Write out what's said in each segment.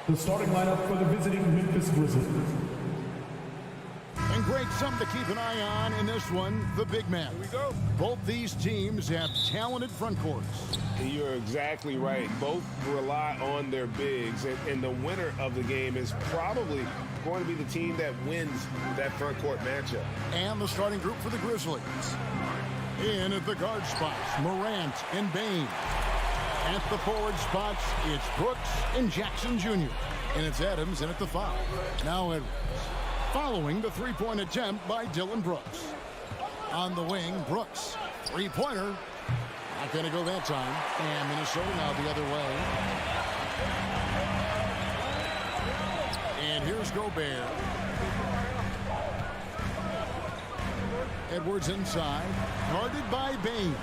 The starting lineup for the visiting Memphis Grizzlies. And great, something to keep an eye on in this one, the big man. Here we go. Both these teams have talented front courts. You're exactly right. Both rely on their bigs, and the winner of the game is probably going to be the team that wins that front court matchup. And the starting group for the Grizzlies. In at the guard spots, Morant and Bain. At the forward spots, it's Brooks and Jackson Jr. And it's Adams in at the 5. Now Edwards. Following the three-point attempt by Dylan Brooks. On the wing, Brooks. Three-pointer. Not going to go that time. And Minnesota now the other way. And here's Gobert. Edwards inside. Guarded by Bain.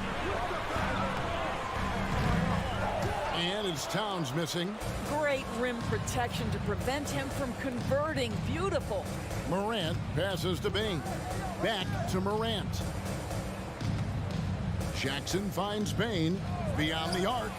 And it's Towns missing. Great rim protection to prevent him from converting. Beautiful. Morant passes to Bain. Back to Morant. Jackson finds Bain beyond the arc.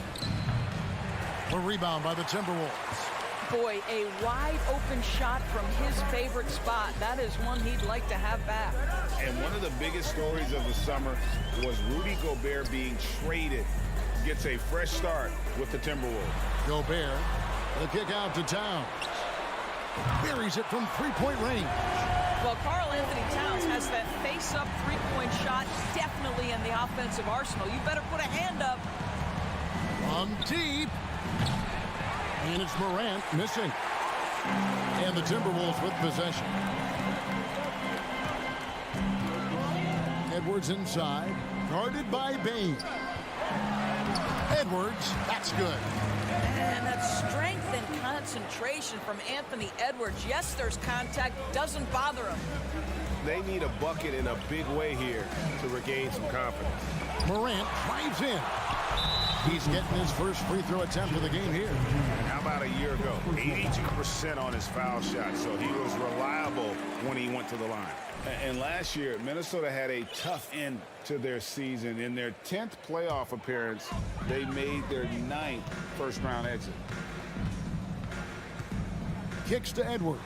A rebound by the Timberwolves. Boy, a wide open shot from his favorite spot. That is one he'd like to have back. And one of the biggest stories of the summer was Rudy Gobert being traded. Gets a fresh start with the Timberwolves. Gobert, the kick out to Towns. Buries it from three-point range. Well, Karl Anthony Towns has that face-up three-point shot definitely in the offensive arsenal. You better put a hand up. From deep. And it's Morant missing. And the Timberwolves with possession. Edwards inside. Guarded by Bain. Edwards, that's good. And that strength and concentration from Anthony Edwards. Yes, there's contact. Doesn't bother him. They need a bucket in a big way here to regain some confidence. Morant drives in. He's getting his first free throw attempt of the game here. And how about a year ago? 82% on his foul shot, so he was reliable when he went to the line. And last year, Minnesota had a tough end to their season. In their 10th playoff appearance, they made their 9th first-round exit. Kicks to Edwards.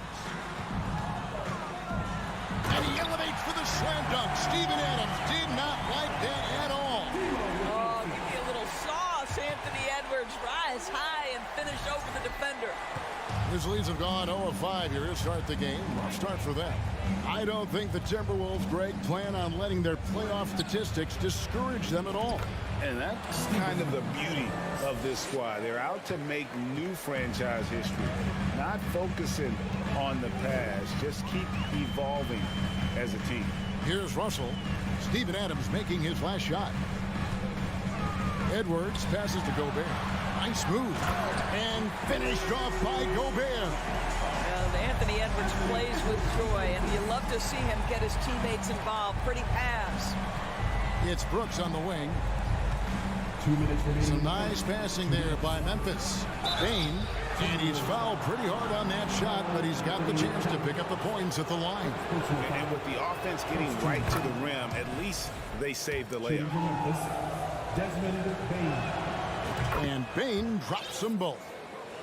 And he elevates for the slam dunk. Steven Adams did not like that at all. Oh, give me a little sauce. Anthony Edwards rise high and finish over the defender. Grizzlies have gone 0 of 5 here to start the game. Rough start for them. I don't think the Timberwolves, Greg, plan on letting their playoff statistics discourage them at all. And that's kind of the beauty of this squad. They're out to make new franchise history, not focusing on the past. Just keep evolving as a team. Here's Russell. Steven Adams making his last shot. Edwards passes to Gobert. Nice move. And finished off by Gobert. Anthony Edwards plays with joy, and you love to see him get his teammates involved. Pretty pass. It's Brooks on the wing. 2 minutes remaining. Some nice passing there by Memphis. Bain, and he's fouled pretty hard on that shot, but he's got the chance to pick up the points at the line. And with the offense getting right to the rim, at least they saved the layup. Desmond Bain. And Bain drops them both.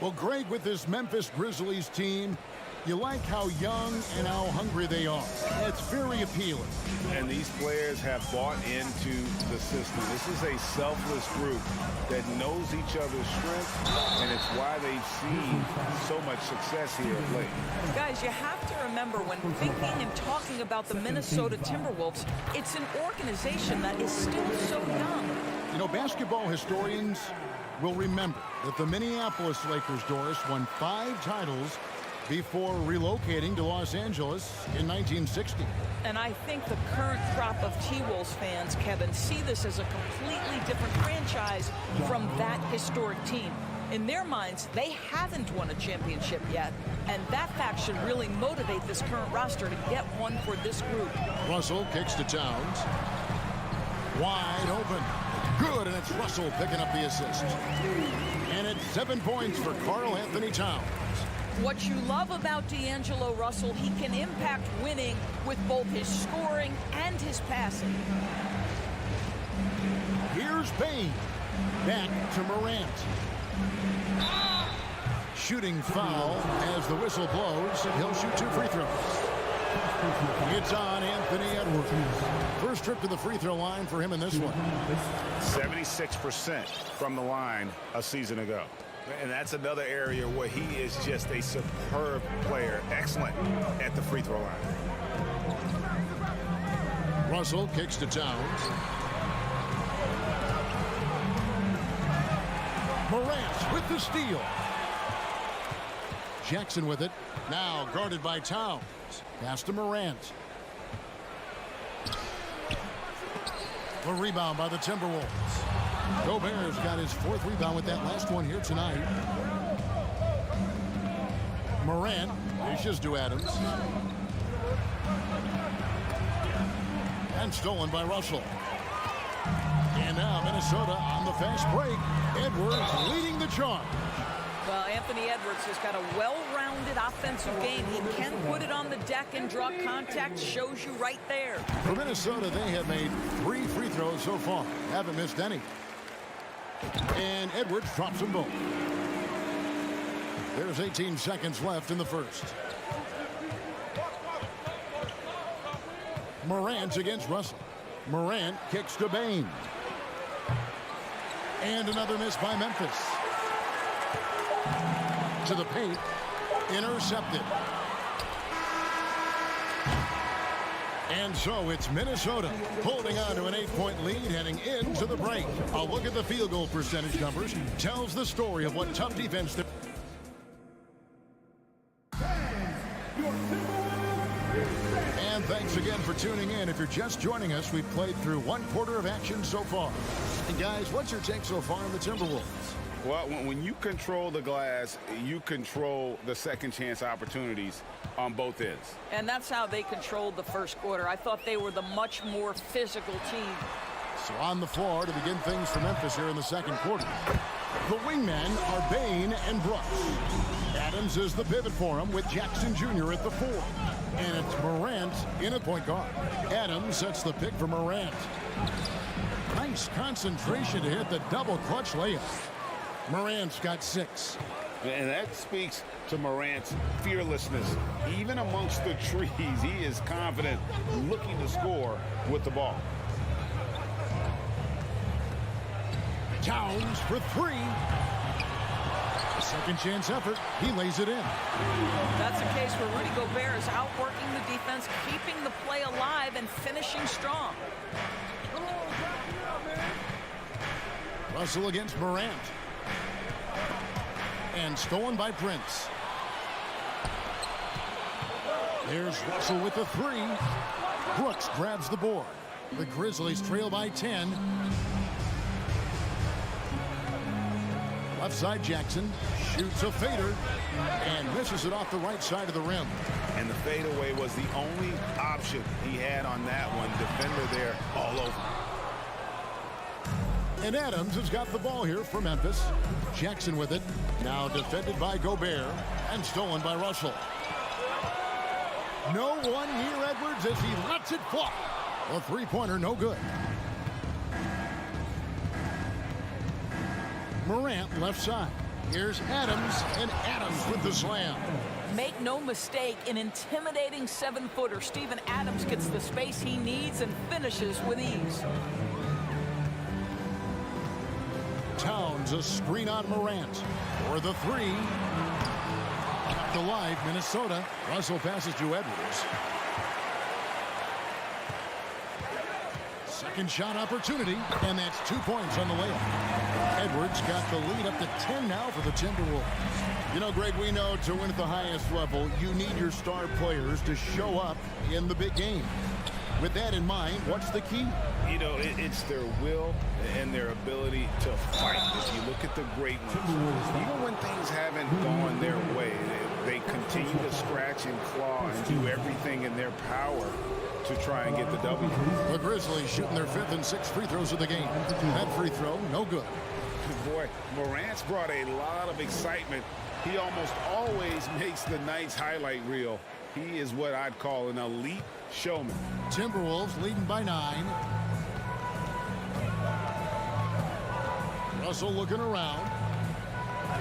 Well, Greg, with this Memphis Grizzlies team, you like how young and how hungry they are. It's very appealing. And these players have bought into the system. This is a selfless group that knows each other's strengths, and it's why they've seen so much success here of late. Guys, you have to remember when thinking and talking about the Minnesota Timberwolves, it's an organization that is still so young. You know, basketball historians will remember that the Minneapolis Lakers, Doris, won 5 titles before relocating to Los Angeles in 1960. And I think the current crop of T-Wolves fans, Kevin, see this as a completely different franchise from that historic team. In their minds, they haven't won a championship yet, and that fact should really motivate this current roster to get one for this group. Russell kicks to Towns. Wide open. Good, and it's Russell picking up the assist. And it's 7 points for Karl Anthony Towns. What you love about D'Angelo Russell, he can impact winning with both his scoring and his passing. Here's Bain. Back to Morant. shooting foul as the whistle blows. He'll shoot 2 free throws. It's on Anthony Edwards. First trip to the free throw line for him in this one. 76% from the line a season ago. And that's another area where he is just a superb player. Excellent at the free throw line. Russell kicks to Towns. Morant with the steal. Jackson with it. Now guarded by Towns. Pass to Morant. A rebound by the Timberwolves. Gobert's got his 4th rebound with that last one here tonight. Morant dishes to Adams. And stolen by Russell. And now Minnesota on the fast break. Edwards leading the charge. Well, Anthony Edwards has got a well-rounded offensive game. He can put it on the deck and draw contact. Shows you right there. For Minnesota, they have made 3 free throws so far. Haven't missed any. And Edwards drops them both. There's 18 seconds left in the first. Morant against Russell. Morant kicks to Bain. And another miss by Memphis. To the paint. Intercepted. And so it's Minnesota holding on to an 8-point lead heading into the break. A look at the field goal percentage numbers tells the story of what tough defense. And thanks again for tuning in. If you're just joining us, we've played through 1 quarter of action so far. And guys, what's your take so far on the Timberwolves? Well, when you control the glass, you control the second chance opportunities on both ends. And that's how they controlled the first quarter. I thought they were the much more physical team. So on the floor to begin things for Memphis here in the second quarter. The wingmen are Bain and Brooks. Adams is the pivot for him with Jackson Jr. at the 4. And it's Morant in at point guard. Adams sets the pick for Morant. Nice concentration to hit the double clutch layup. Morant's got 6. And that speaks to Morant's fearlessness. Even amongst the trees, he is confident, looking to score with the ball. Towns for 3. Second chance effort. He lays it in. That's a case where Rudy Gobert is outworking the defense, keeping the play alive, and finishing strong. Russell against Morant. And stolen by Prince. There's Russell with the 3. Brooks grabs the board. The Grizzlies trail by 10. Left side Jackson shoots a fader and misses it off the right side of the rim. And the fadeaway was the only option he had on that one. Defender there all over. And Adams has got the ball here for Memphis. Jackson with it. Now defended by Gobert and stolen by Russell. No one near Edwards as he lets it fly. A 3-pointer, no good. Morant left side. Here's Adams, and Adams with the slam. Make no mistake, an intimidating 7-footer. Steven Adams gets the space he needs and finishes with ease. Towns a screen on Morant for the 3. Kept alive, Minnesota. Russell passes to Edwards. Second shot opportunity, and that's 2 points on the layup. Edwards got the lead up to 10 now for the Timberwolves. You know, Greg, we know to win at the highest level, you need your star players to show up in the big game. With that in mind, what's the key? You know, it's their will and their ability to fight. If you look at the great ones, even when things haven't gone their way, they continue to scratch and claw and do everything in their power to try and get the W. The Grizzlies shooting their 5th and 6th free throws of the game. That free throw, no good. Boy, Morant's brought a lot of excitement. He almost always makes the night's highlight reel. He is what I'd call an elite showman. Timberwolves leading by 9. Russell looking around.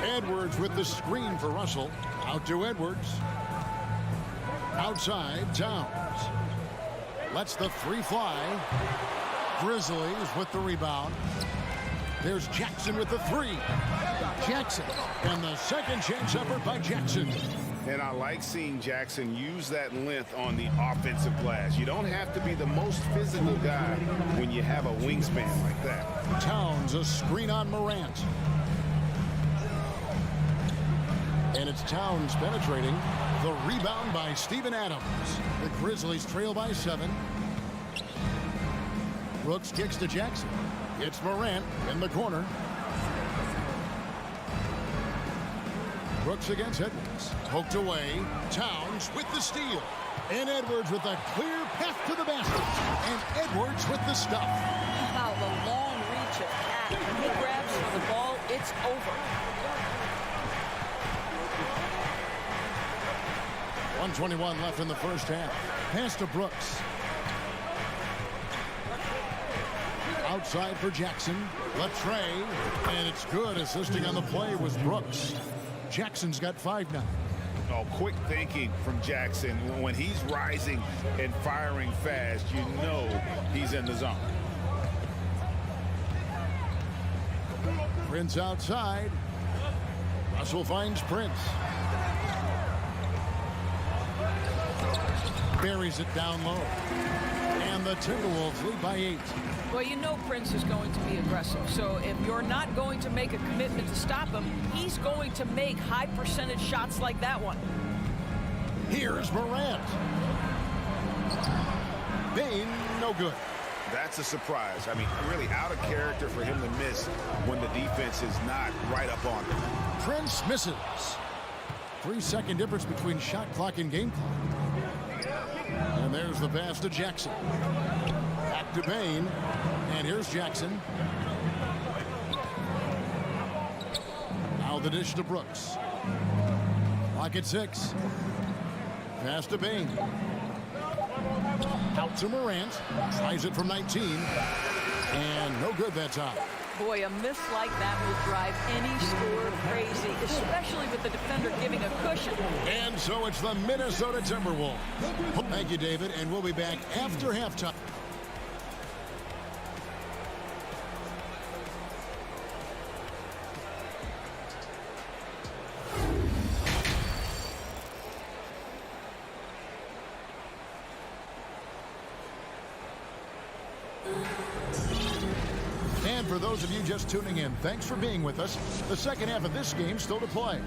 Edwards with the screen for Russell. Out to Edwards. Outside, Towns. Lets the three fly. Grizzlies with the rebound. There's Jackson with the three. Jackson. And the second chance effort by Jackson. And I like seeing Jackson use that length on the offensive glass. You don't have to be the most physical guy when you have a wingspan like that. Towns, a screen on Morant. And it's Towns penetrating. The rebound by Steven Adams. The Grizzlies trail by 7. Brooks kicks to Jackson. It's Morant in the corner. Brooks against Edwards. Poked away. Towns with the steal. And Edwards with a clear path to the basket. And Edwards with the stuff. Wow, the long reach of Cat. When he grabs for the ball, it's over. 1:21 left in the first half. Pass to Brooks. Outside for Jackson. Latrey. And it's good. Assisting on the play was Brooks. Jackson's got 5 now. Oh, quick thinking from Jackson. When he's rising and firing fast, you know he's in the zone. Prince outside. Russell finds Prince. Buries it down low. And the Timberwolves lead by 8. Well, you know Prince is going to be aggressive. So if you're not going to make a commitment to stop him, he's going to make high percentage shots like that one. Here's Morant. Bain, no good. That's a surprise. I mean, really out of character for him to miss when the defense is not right up on him. Prince misses. 3-second difference between shot clock and game clock. And there's the pass to Jackson. Back to Bain. And here's Jackson. Now the dish to Brooks. Clock at 6. Pass to Bain. Out to Morant. Tries it from 19. And no good that time. Boy, a miss like that will drive any scorer crazy, especially with the defender giving a cushion. And so it's the Minnesota Timberwolves. Thank you, David, and we'll be back after halftime. And for those of you just tuning in, thanks for being with us. The second half of this game still to play.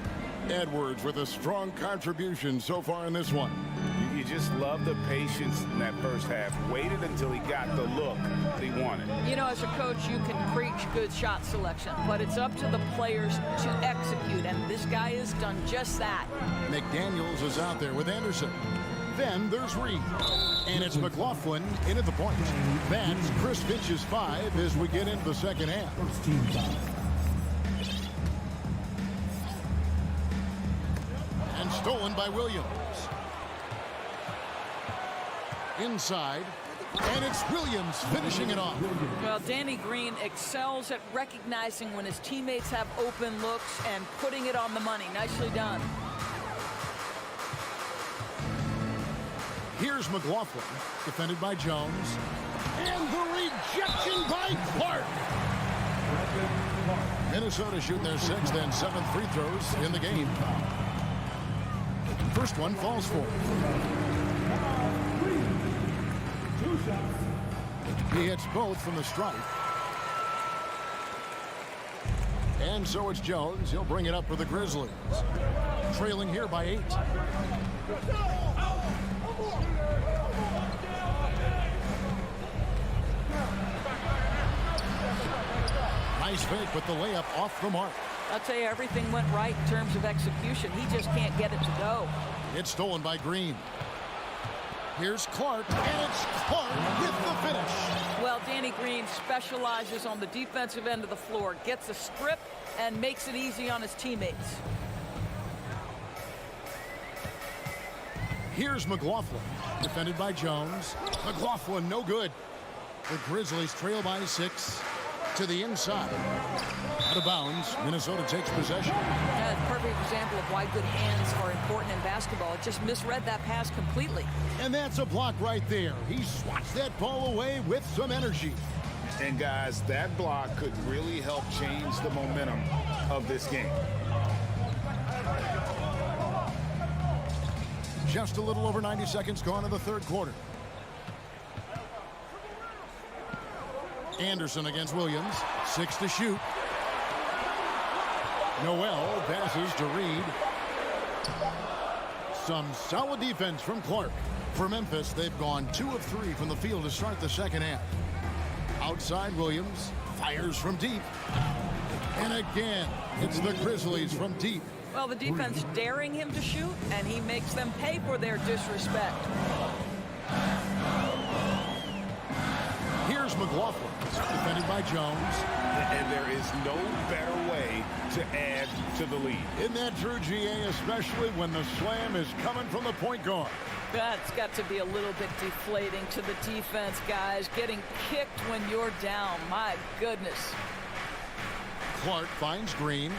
Edwards with a strong contribution so far in this one. You just love the patience in that first half. Waited until he got the look that he wanted. You know, as a coach, you can preach good shot selection, but it's up to the players to execute, and this guy has done just that. McDaniels is out there with Anderson. Then there's Reed. And it's McLaughlin in at the point. That's Chris Finch's 5 as we get into the second half. First team foul. And stolen by Williams. Inside. And it's Williams finishing it off. Well, Danny Green excels at recognizing when his teammates have open looks and putting it on the money. Nicely done. Here's McLaughlin, defended by Jones. And the rejection by Clark. Minnesota shooting their 6th and 7th free throws in the game. First one falls for. He hits both from the stripe. And so it's Jones. He'll bring it up for the Grizzlies. Trailing here by 8. Nice fake, but the layup off the mark. I'll tell you, everything went right in terms of execution. He just can't get it to go. It's stolen by Green. Here's Clark, and it's Clark with the finish. Well, Danny Green specializes on the defensive end of the floor, gets a strip, and makes it easy on his teammates. Here's McLaughlin, defended by Jones. McLaughlin, no good. The Grizzlies trail by 6 to the inside. Out of bounds. Minnesota takes possession. Yeah, it's a perfect example of why good hands are important in basketball. It just misread that pass completely. And that's a block right there. He swats that ball away with some energy. And guys, that block could really help change the momentum of this game. Just a little over 90 seconds gone in the third quarter. Anderson against Williams. 6 to shoot. Noel passes to Reed. Some solid defense from Clark. For Memphis, they've gone 2 of 3 from the field to start the second half. Outside, Williams fires from deep. And again, it's the Grizzlies from deep. Well, the defense daring him to shoot, and he makes them pay for their disrespect. Here's McLaughlin, defended by Jones. And there is no better way to add to the lead. Isn't that true, GA, especially when the slam is coming from the point guard? That's got to be a little bit deflating to the defense, guys. Getting kicked when you're down, my goodness. Clark finds Green.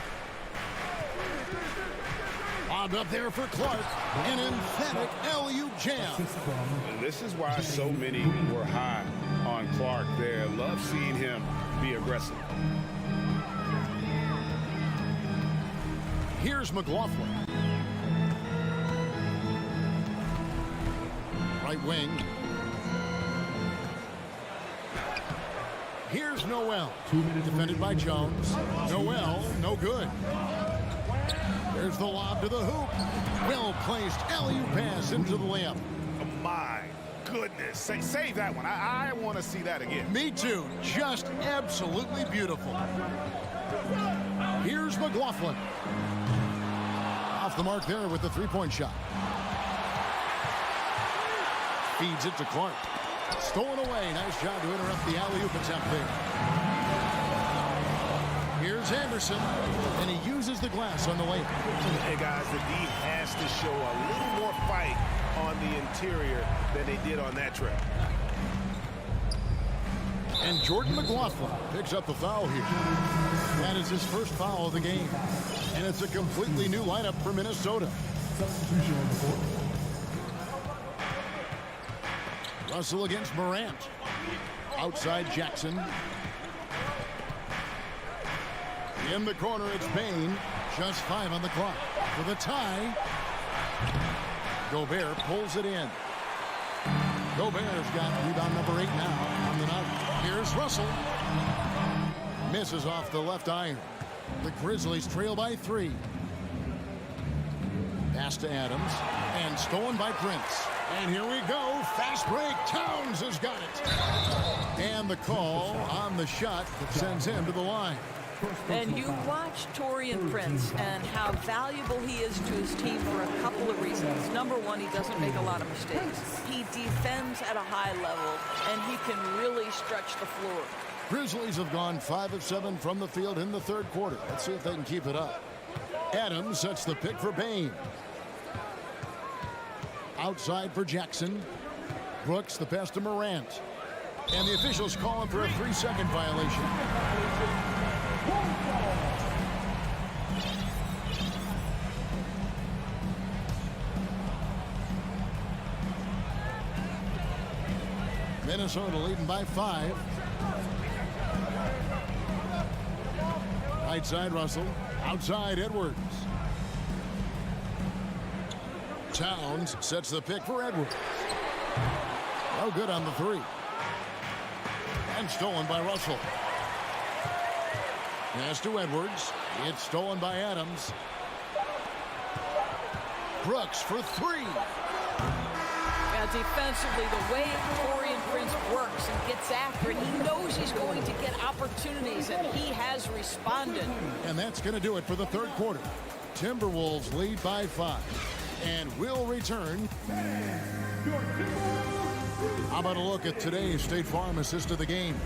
Bobbed up there for Clark. An emphatic alley-oop jam. And this is why so many were high on Clark there. Love seeing him be aggressive. Here's McLaughlin. Right wing. Here's Noel. Defended by Jones. Noel, no good. There's the lob to the hoop. Well-placed alley-oop pass into the layup. Oh, my goodness. Save that one. I want to see that again. Me too. Just absolutely beautiful. Here's McLaughlin. Off the mark there with the three-point shot. Feeds it to Clark. Stolen away. Nice job to interrupt the alley-oop attempt there. Here's Anderson, and he uses the glass on the layup. Hey, guys, the D has to show a little more fight on the interior than they did on that trip. And Jordan McLaughlin picks up the foul here. That is his first foul of the game. And it's a completely new lineup for Minnesota. Substitution on the court. Russell against Morant. Outside Jackson. In the corner, it's Bain. Just 5 on the clock. For the tie. Gobert pulls it in. Gobert's got rebound number 8 now on the night. Here's Russell. Misses off the left iron. The Grizzlies trail by 3. Pass to Adams. And stolen by Prince. And here we go. Fast break. Towns has got it. And the call on the shot that sends him to the line. And you watch Taurean Prince and how valuable he is to his team for a couple of reasons. Number one, he doesn't make a lot of mistakes. He defends at a high level, and he can really stretch the floor. Grizzlies have gone 5 of 7 from the field in the third quarter. Let's see if they can keep it up. Adams sets the pick for Bain. Outside for Jackson. Brooks the pass to Morant. And the officials calling for a 3-second violation. Minnesota leading by 5. Right side Russell. Outside Edwards. Towns sets the pick for Edwards. No good on the 3. And stolen by Russell. Pass to Edwards. It's stolen by Adams. Brooks for 3. Yeah, defensively, the way Taurean Prince works and gets after it, he knows he's going to get opportunities, and he has responded. And that's going to do it for the third quarter. Timberwolves lead by 5. And we'll return. How about a look at today's State Farm assist of the game?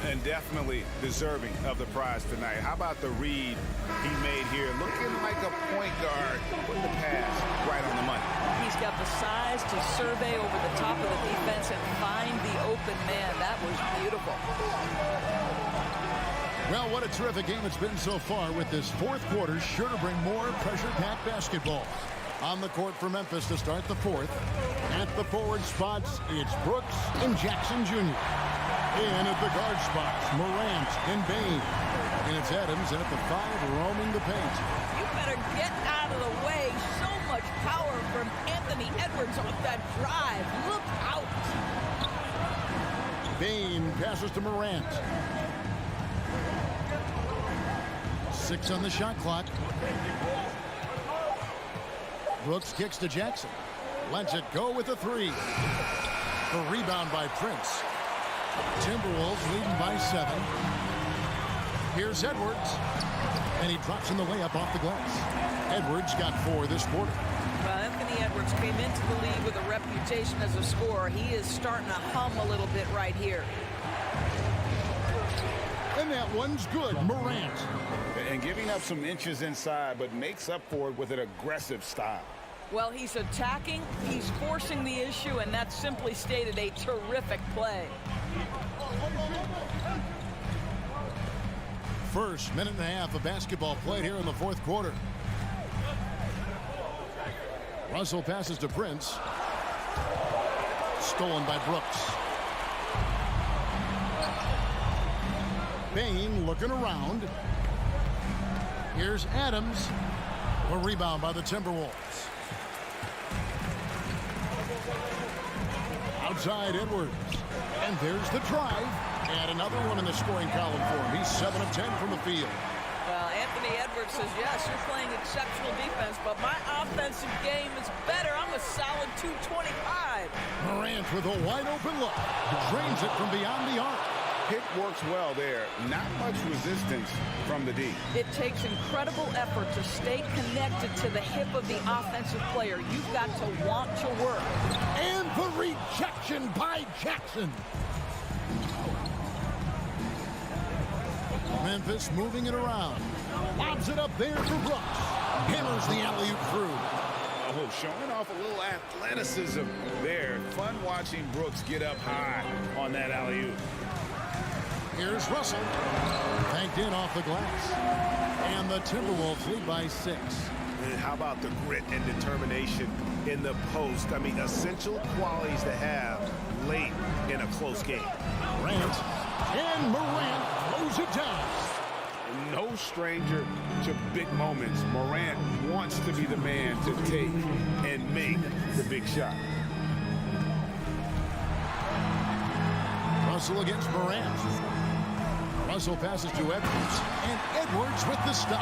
And definitely deserving of the prize tonight. How about the read he made here? Looking like a point guard. Put the pass right on the money. He's got the size to survey over the top of the defense and find the open man. That was beautiful. Well, what a terrific game it's been so far, with this fourth quarter sure to bring more pressure-packed basketball. On the court for Memphis to start the fourth. At the forward spots, it's Brooks and Jackson Jr. In at the guard spots, Morant and Bain. And it's Adams at the 5 roaming the paint. You better get out of the way. So much power from Anthony Edwards off that drive. Look out. Bain passes to Morant. 6 on the shot clock. Brooks kicks to Jackson. Lets it go with a 3. A rebound by Prince. Timberwolves leading by 7. Here's Edwards. And he drops in the layup off the glass. Edwards got 4 this quarter. Well, Anthony Edwards came into the league with a reputation as a scorer. He is starting to hum a little bit right here. And that one's good. Morant. And giving up some inches inside, but makes up for it with an aggressive style. Well, he's attacking, he's forcing the issue, and that's simply stated a terrific play. First minute and a half of basketball played here in the fourth quarter. Russell passes to Prince. Stolen by Brooks. Bain looking around. Here's Adams. A rebound by the Timberwolves. Outside Edwards. And there's the drive. And another one in the scoring column for him. He's 7 of 10 from the field. Well, Anthony Edwards says, yes, you're playing exceptional defense, but my offensive game is better. I'm a solid 225. Morant with a wide open look. Drains it from beyond the arc. Hit works well there. Not much resistance from the D. It takes incredible effort to stay connected to the hip of the offensive player. You've got to want to work. And the rejection by Jackson. Memphis moving it around. Lobs it up there for Brooks. Hammers the alley-oop through. Oh, showing off a little athleticism there. Fun watching Brooks get up high on that alley-oop. Here's Russell. Banked in off the glass. And the Timberwolves lead by 6. And how about the grit and determination in the post? I mean, essential qualities to have late in a close game. Morant. And Morant throws it down. No stranger to big moments. Morant wants to be the man to take and make the big shot. Russell against Morant. Russell passes to Edwards. And Edwards with the stuff.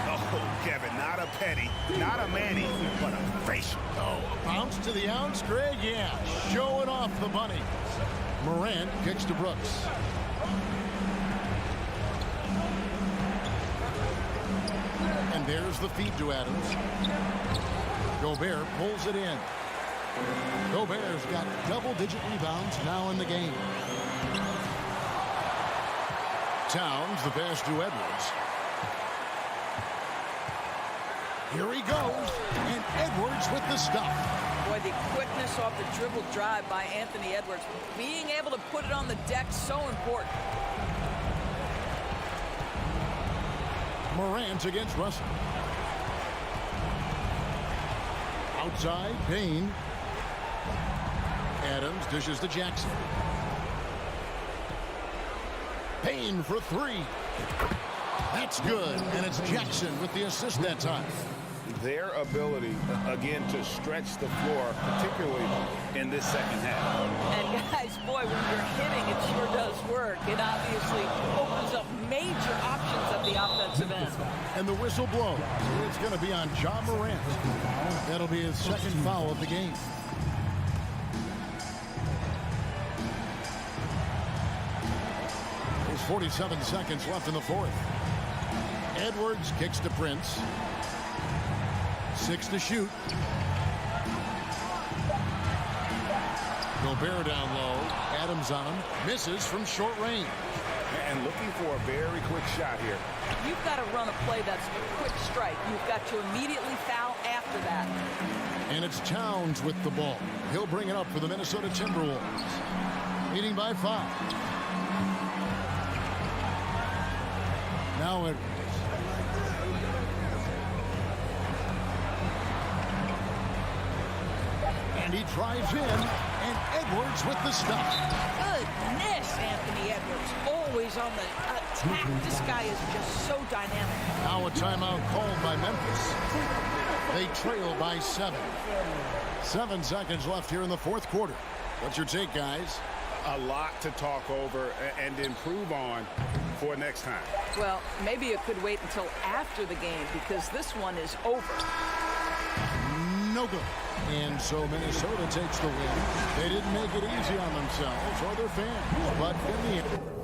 Oh, Kevin, not a penny, not a Manny, but a facial. Oh, bounce to the ounce, Greg. Yeah, showing off the bunny. Morant kicks to Brooks. And there's the feed to Adams. Gobert pulls it in. Gobert's got double-digit rebounds now in the game. Towns, the pass to Edwards. Here he goes, and Edwards with the stuff. Boy, the quickness off the dribble drive by Anthony Edwards. Being able to put it on the deck, so important. Morant against Russell. Outside, Bain. Adams dishes to Jackson. Bain for 3. That's good, and it's Jackson with the assist that time. Their ability, again, to stretch the floor, particularly in this second half. And guys, boy, when you're hitting, it sure does work. It obviously opens up major options at the offensive end. And the whistle blows. It's going to be on Ja Morant. That'll be his second foul of the game. There's 47 seconds left in the fourth. Edwards kicks to Prince. 6 to shoot. Gobert down low. Adams on him. Misses from short range. And looking for a very quick shot here. You've got to run a play that's a quick strike. You've got to immediately foul after that. And it's Towns with the ball. He'll bring it up for the Minnesota Timberwolves. Leading by 5. Now Edwards. And he drives in, and Edwards with the stop. Goodness, Anthony Edwards, always on the attack. This guy is just so dynamic. Now a timeout called by Memphis. They trail by 7. 7 seconds left here in the fourth quarter. What's your take, guys? A lot to talk over and improve on for next time. Well, maybe it could wait until after the game because this one is over. No good. And so Minnesota takes the win. They didn't make it easy on themselves or their fans, but in the end.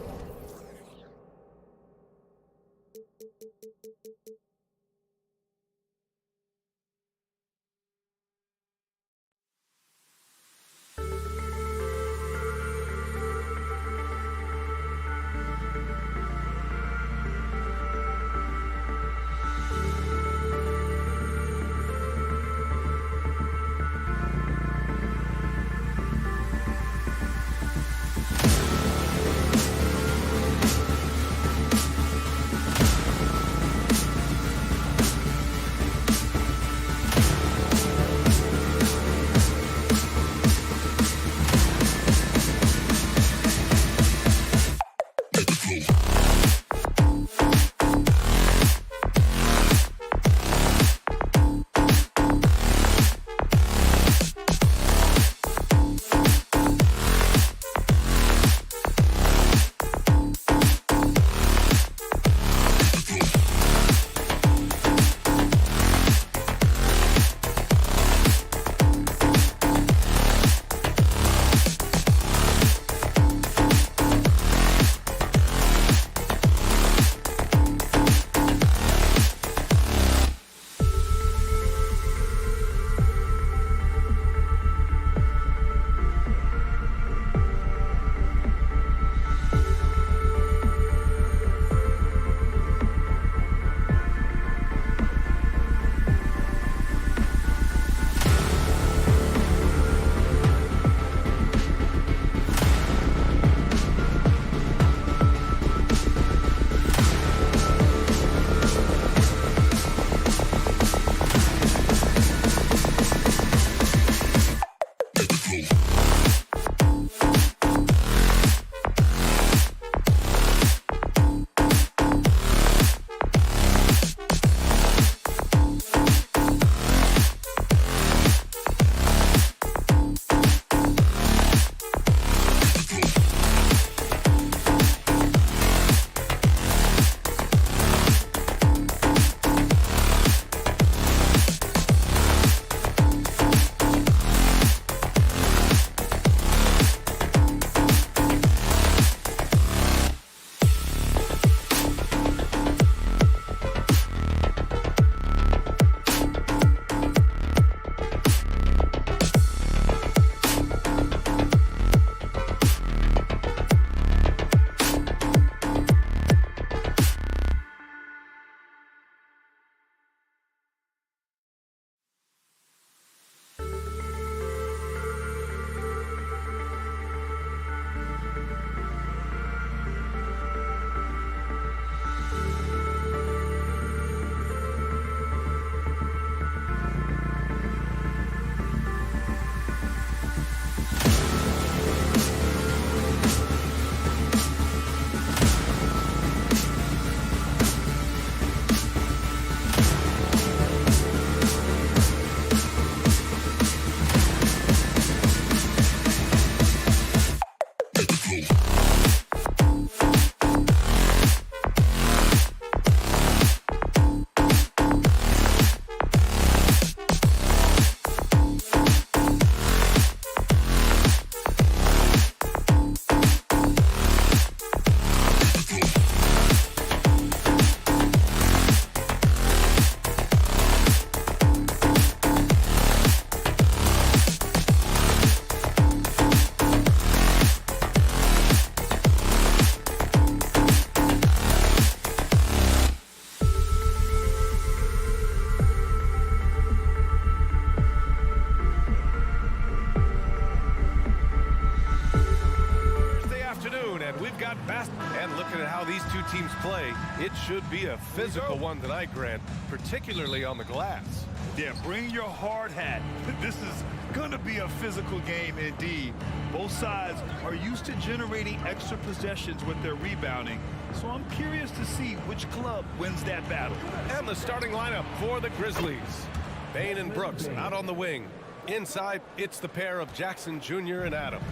play. It should be a physical one tonight, Grant, particularly on the glass. Yeah, bring your hard hat. This is going to be a physical game indeed. Both sides are used to generating extra possessions with their rebounding, so I'm curious to see which club wins that battle. And the starting lineup for the Grizzlies. Bain and Brooks out on the wing. Inside, it's the pair of Jackson Jr. and Adams.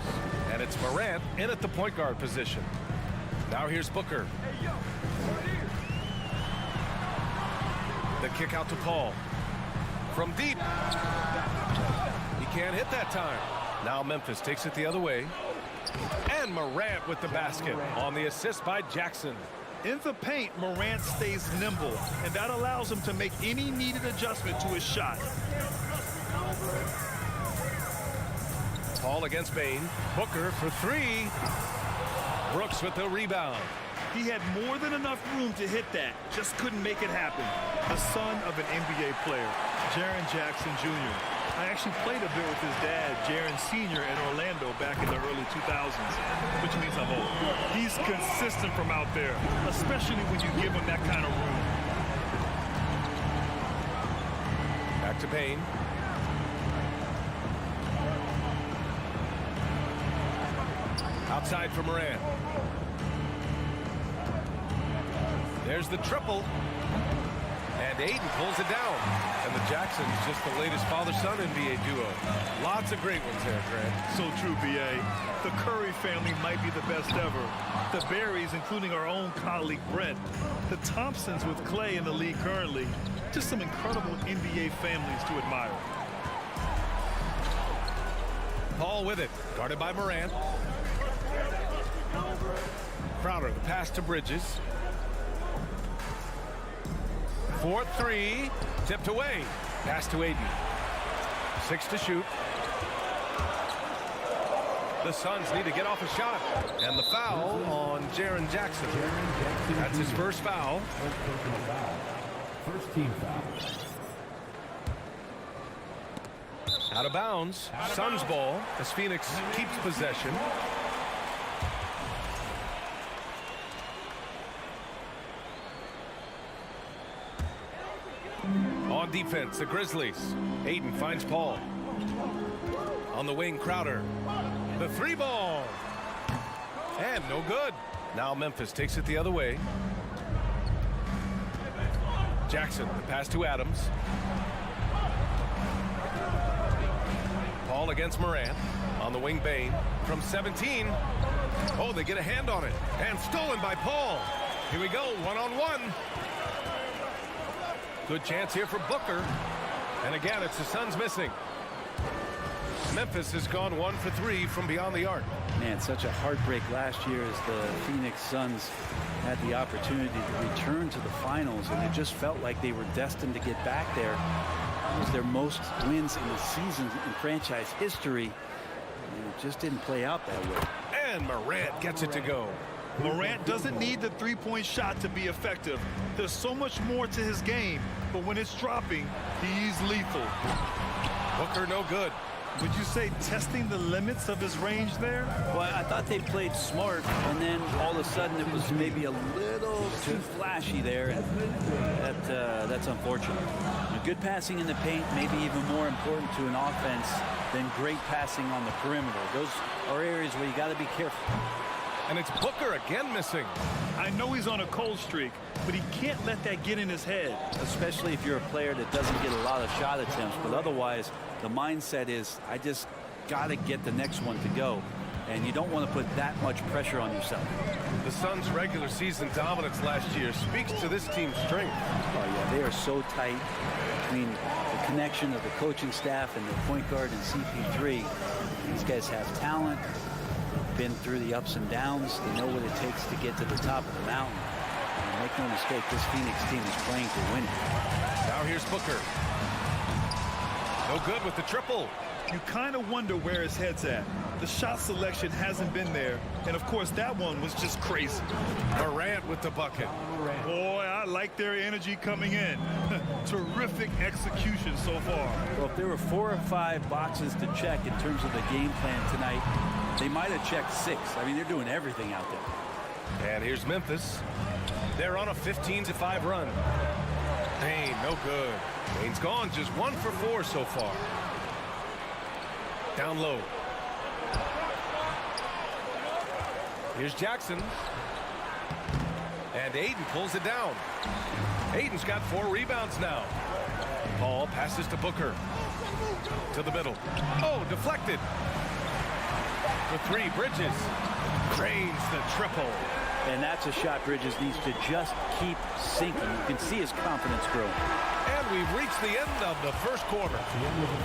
And it's Morant in at the point guard position. Now here's Booker. The kick out to Paul. From deep. He can't hit that time. Now Memphis takes it the other way. And Morant with the basket on the assist by Jackson. In the paint, Morant stays nimble, and that allows him to make any needed adjustment to his shot. Paul against Bain. Booker for three. Brooks with the rebound. He had more than enough room to hit that, just couldn't make it happen. The son of an NBA player, Jaren Jackson Jr. I actually played a bit with his dad, Jaren Sr. in Orlando back in the early 2000s, which means I'm old. He's consistent from out there, especially when you give him that kind of room. Back to Bain. Outside for Morant. There's the triple. And Ayton pulls it down. And the Jacksons just the latest father-son NBA duo. Lots of great ones there, Grant. So true, B.A. The Curry family might be the best ever. The Berries, including our own colleague Brent. The Thompsons with Clay in the league currently. Just some incredible NBA families to admire. Paul with it. Guarded by Morant. Crowder, the pass to Bridges. 4-3, tipped away. Pass to Ayton. 6 to shoot. The Suns need to get off a shot. And the foul on Jaren Jackson. That's his first foul. First team foul. Out of bounds. Suns ball as Phoenix keeps possession. On defense, the Grizzlies. Ayton finds Paul. On the wing, Crowder. The three ball. And no good. Now Memphis takes it the other way. Jackson, the pass to Adams. Paul against Morant. On the wing, Bain. From 17. Oh, they get a hand on it. And stolen by Paul. Here we go, one-on-one. Good chance here for Booker. And again, it's the Suns missing. Memphis has gone 1 for 3 from beyond the arc. Man, such a heartbreak last year as the Phoenix Suns had the opportunity to return to the finals, and it just felt like they were destined to get back there. It was their most wins in the season in franchise history, and it just didn't play out that way. And Morant gets it to go. Morant doesn't need the three-point shot to be effective. There's so much more to his game, but when it's dropping, he's lethal. Booker no good. Would you say testing the limits of his range there? Well, I thought they played smart, and then all of a sudden it was maybe a little too flashy there. That's unfortunate. Good passing in the paint may be even more important to an offense than great passing on the perimeter. Those are areas where you got to be careful. And it's Booker again missing. I know he's on a cold streak, but he can't let that get in his head. Especially if you're a player that doesn't get a lot of shot attempts. But otherwise, the mindset is, I just got to get the next one to go. And you don't want to put that much pressure on yourself. The Suns' regular season dominance last year speaks to this team's strength. Oh, yeah, they are so tight between the connection of the coaching staff and the point guard and CP3. These guys have talent. Been through the ups and downs. They know what it takes to get to the top of the mountain. And make no mistake, this Phoenix team is playing to win. Now here's Booker. No good with the triple. You kind of wonder where his head's at. The shot selection hasn't been there. And of course, that one was just crazy. Morant with the bucket. Boy, I like their energy coming in. Terrific execution so far. Well, if there were 4 or 5 boxes to check in terms of the game plan tonight, they might have checked 6. I mean, they're doing everything out there. And here's Memphis. They're on a 15-5 run. Bain, no good. Bain's gone, just 1 for 4 so far. Down low. Here's Jackson. And Aiden pulls it down. Aiden's got 4 rebounds now. Paul passes to Booker. To the middle. Oh, deflected. The 3, Bridges. Drains the triple. And that's a shot Bridges needs to just keep sinking. You can see his confidence grow. And we've reached the end of the first quarter.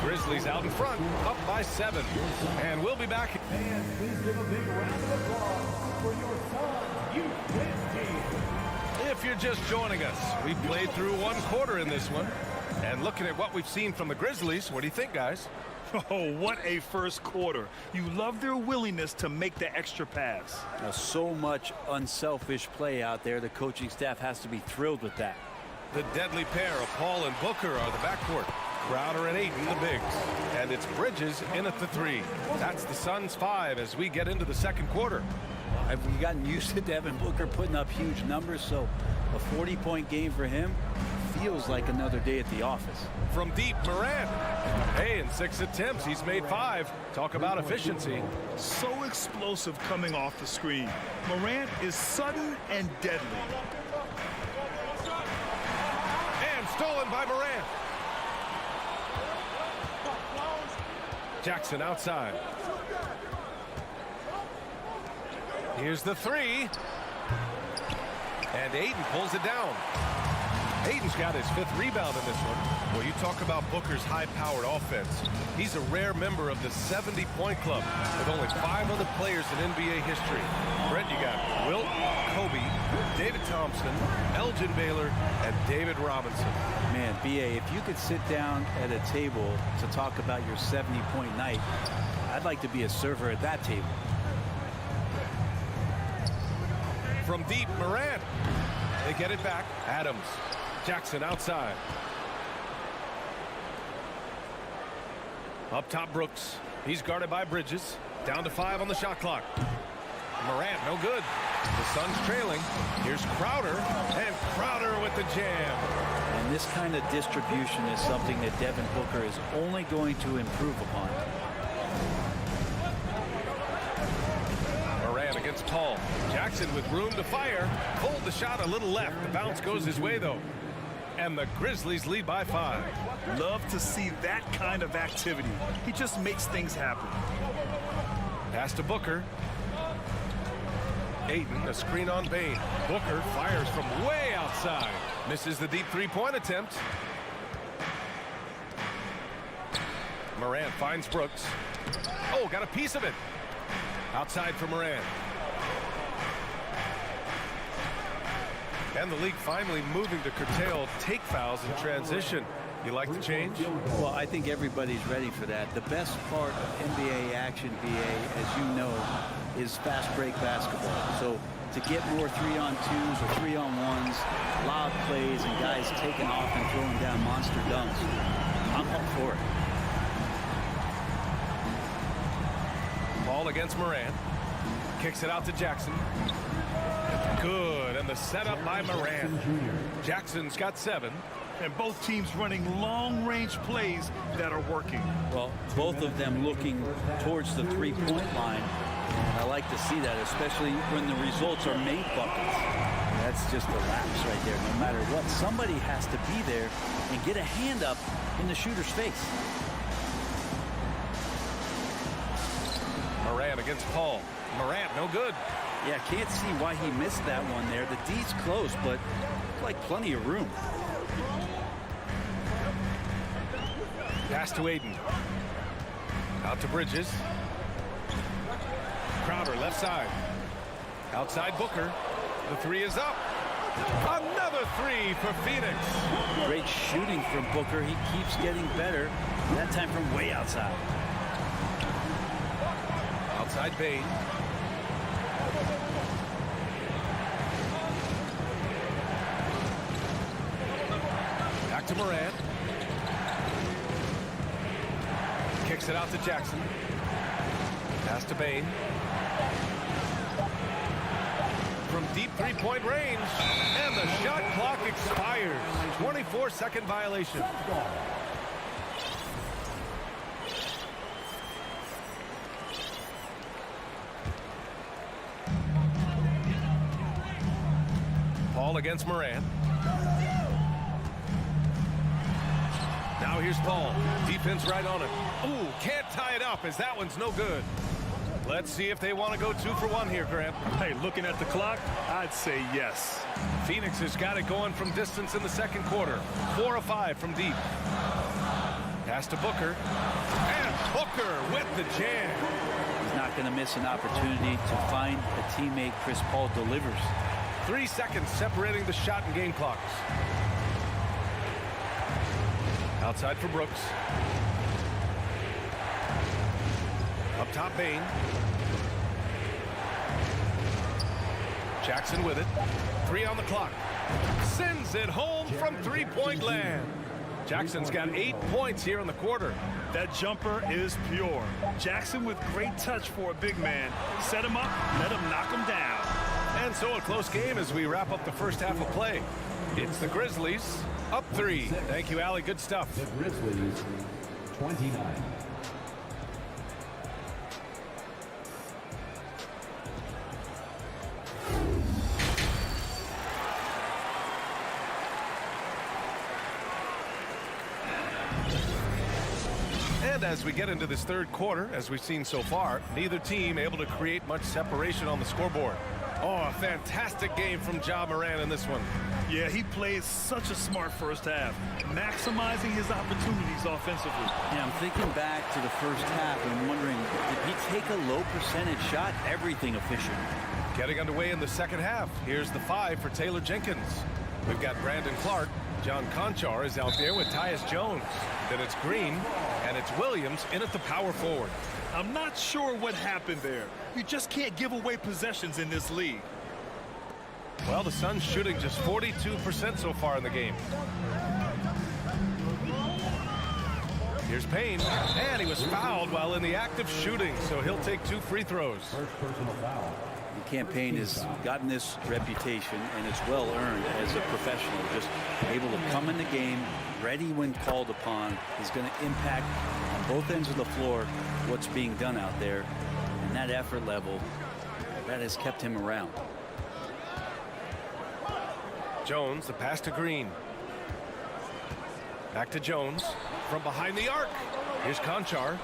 Grizzlies out in front, up by 7. And we'll be back. And please give a big round of applause for your Suns Youth Wins team. If you're just joining us, we've played through 1 quarter in this one. And looking at what we've seen from the Grizzlies, what do you think, guys? Oh, what a first quarter. You love their willingness to make the extra pass. Now, so much unselfish play out there. The coaching staff has to be thrilled with that. The deadly pair of Paul and Booker are the backcourt. Crowder and Aiden, the bigs. And it's Bridges in at the 3. That's the Suns' 5 as we get into the second quarter. Have we gotten used to Devin Booker putting up huge numbers? So a 40-point game for him feels like another day at the office. From deep, Morant. Hey, in 6 attempts, he's made 5. Talk about efficiency. So explosive coming off the screen. Morant is sudden and deadly. And stolen by Morant. Jackson outside. Here's the 3. And Aiden pulls it down. Aiden's got his 5th rebound in this one. Well, you talk about Booker's high-powered offense. He's a rare member of the 70-point club with only 5 other players in NBA history. Brett, you got Wilt, Kobe, David Thompson, Elgin Baylor, and David Robinson. Man, B.A., if you could sit down at a table to talk about your 70-point night, I'd like to be a server at that table. From deep, Morant. They get it back. Adams. Jackson outside. Up top, Brooks. He's guarded by Bridges. Down to 5 on the shot clock. Morant, no good. The Suns trailing. Here's Crowder. And Crowder with the jam. And this kind of distribution is something that Devin Booker is only going to improve upon. Morant against Paul. Jackson with room to fire. Pulled the shot a little left. The bounce goes his way, though. And the Grizzlies lead by 5. Love to see that kind of activity. He just makes things happen. Pass to Booker. Aiden, a screen on Bain. Booker fires from way outside. Misses the deep 3-point attempt. Morant finds Brooks. Oh, got a piece of it. Outside for Morant. And the league finally moving to curtail take fouls in transition. You like the change? Well, I think everybody's ready for that. The best part of NBA action, BA, as you know, is fast break basketball. So to get more 3-on-2s or 3-on-1s, loud plays, and guys taking off and throwing down monster dunks, I'm up for it. Ball against Morant. Kicks it out to Jackson. Good, and the setup by Morant. Jackson's got 7. And both teams running long-range plays that are working. Well, both of them looking towards the 3-point line. And I like to see that, especially when the results are made buckets. That's just a lapse right there. No matter what, somebody has to be there and get a hand up in the shooter's face. Morant against Paul. Morant, no good. Yeah, can't see why he missed that one there. The D's close, but like plenty of room. Pass to Aiden. Out to Bridges. Crowder left side. Outside Booker. The 3 is up. Another 3 for Phoenix. Great shooting from Booker. He keeps getting better. That time from way outside. Outside Bain. Back to Morant. Kicks it out to Jackson. Pass to Bain. From deep three-point range. And the shot clock expires. 24-second violation. Paul against Morant. Now here's Paul. Defense right on it. Ooh, can't tie it up as that one's no good. Let's see if they want to go 2 for 1 here, Grant. Hey, looking at the clock, I'd say yes. Phoenix has got it going from distance in the second quarter. 4 of 5 from deep. Pass to Booker. And Booker with the jam. He's not going to miss an opportunity to find a teammate. Chris Paul delivers. 3 seconds separating the shot and game clocks. Outside for Brooks. Up top, Bain. Jackson with it. 3 on the clock. Sends it home from three-point land. Jackson's got 8 points here in the quarter. That jumper is pure. Jackson with great touch for a big man. Set him up, let him knock him down. And so a close game as we wrap up the first half of play. It's the Grizzlies up 3. Thank you, Allie. Good stuff. The Grizzlies, 29. And as we get into this third quarter, as we've seen so far, neither team able to create much separation on the scoreboard. Oh, a fantastic game from Ja Morant in this one. Yeah, he played such a smart first half, maximizing his opportunities offensively. Yeah, I'm thinking back to the first half and I'm wondering, did he take a low percentage shot? Everything efficient. Getting underway in the second half. Here's the 5 for Taylor Jenkins. We've got Brandon Clark. John Conchar is out there with Tyus Jones. Then it's Green, and it's Williams in at the power forward. I'm not sure what happened there. You just can't give away possessions in this league. Well, the Suns shooting just 42% so far in the game. Here's Payne, and he was fouled while in the act of shooting, so he'll take 2 free throws. First personal foul. The campaign has gotten this reputation, and it's well earned as a professional. Just able to come in the game, ready when called upon, is going to impact on both ends of the floor what's being done out there. And that effort level, that has kept him around. Jones, the pass to Green. Back to Jones from behind the arc. Here's Conchar.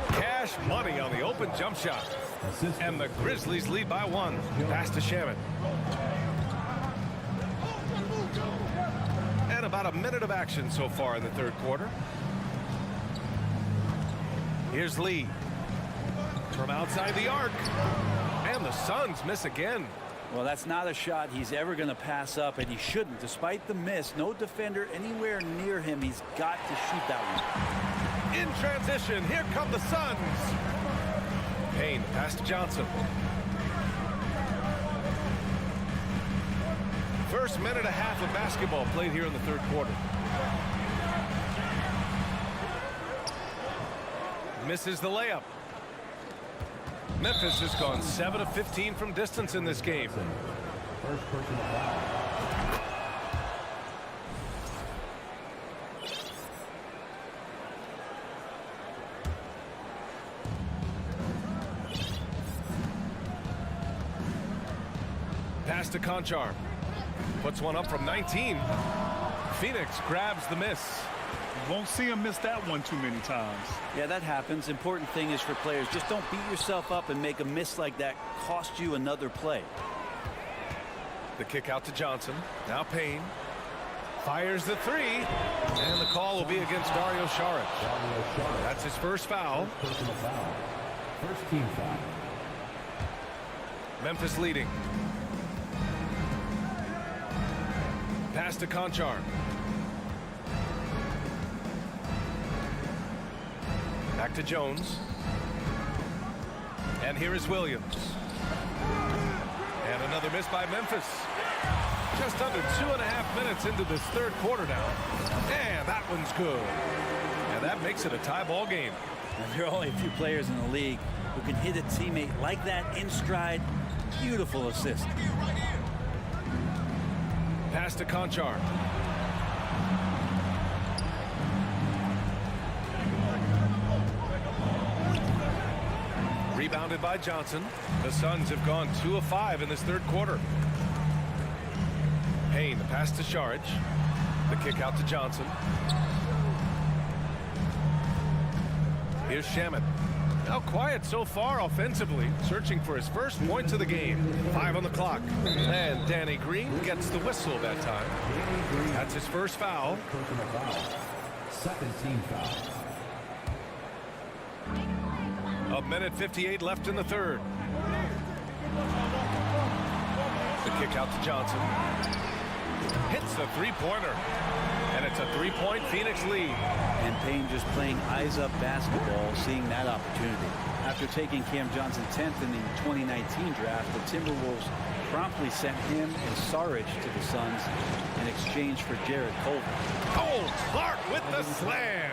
Cash money on the open jump shot. And the Grizzlies lead by 1. Pass to Shaman. And about a minute of action so far in the third quarter. Here's Lee. From outside the arc. And the Suns miss again. Well, that's not a shot he's ever going to pass up, and he shouldn't. Despite the miss, no defender anywhere near him. He's got to shoot that one. In transition, here come the Suns. Payne, pass to Johnson. First minute and a half of basketball played here in the third quarter. Misses the layup. Memphis has gone 7 of 15 from distance in this game. First personal foul. Pass to Conchar. Puts one up from 19. Phoenix grabs the miss. You won't see him miss that one too many times. Yeah, that happens. Important thing is for players, just don't beat yourself up and make a miss like that cost you another play. The kick out to Johnson. Now Payne. Fires the 3. And the call will be against Dario Saric. That's his first foul. Personal foul. First team foul. Memphis leading. Pass to Conchar. Back to Jones. And here is Williams. And another miss by Memphis. Just under 2.5 minutes into this third quarter now. And that one's good. And that makes it a tie ball game. And there are only a few players in the league who can hit a teammate like that in stride. Beautiful assist. Pass to Conchar. Rebounded by Johnson. The Suns have gone 2 of 5 in this third quarter. Payne, the pass to Sharge. The kick out to Johnson. Here's Shamet. Now quiet so far offensively, searching for his first points of the game. 5 on the clock. And Danny Green gets the whistle that time. That's his first foul. Personal foul. Second team foul. A minute 58 left in the third. The kick out to Johnson. Hits the three-pointer. And it's a 3-point Phoenix lead. And Payne just playing eyes-up basketball, seeing that opportunity. After taking Cam Johnson 10th in the 2019 draft, the Timberwolves promptly sent him and Saric to the Suns in exchange for Jarrett Culver. Oh, Clark with the slam.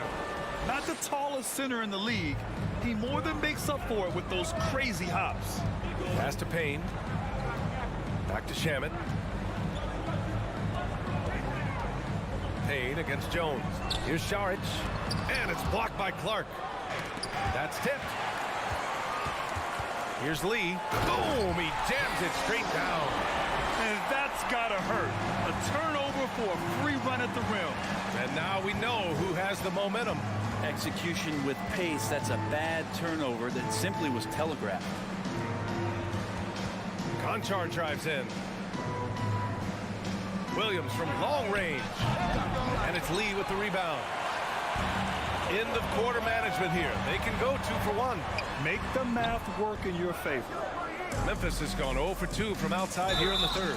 Not the tallest center in the league. He more than makes up for it with those crazy hops. Pass to Payne. Back to Shamet. Payne against Jones. Here's Saric. And it's blocked by Clark. That's tipped. Here's Lee. Boom! He jams it straight down. And that's gotta hurt. A turnover for a free run at the rim. And now we know who has the momentum. Execution with pace, that's a bad turnover that simply was telegraphed. Conchar drives in. Williams from long range. And it's Lee with the rebound. End of quarter management here. They can go 2 for 1. Make the math work in your favor. Memphis has gone 0 for 2 from outside here in the third.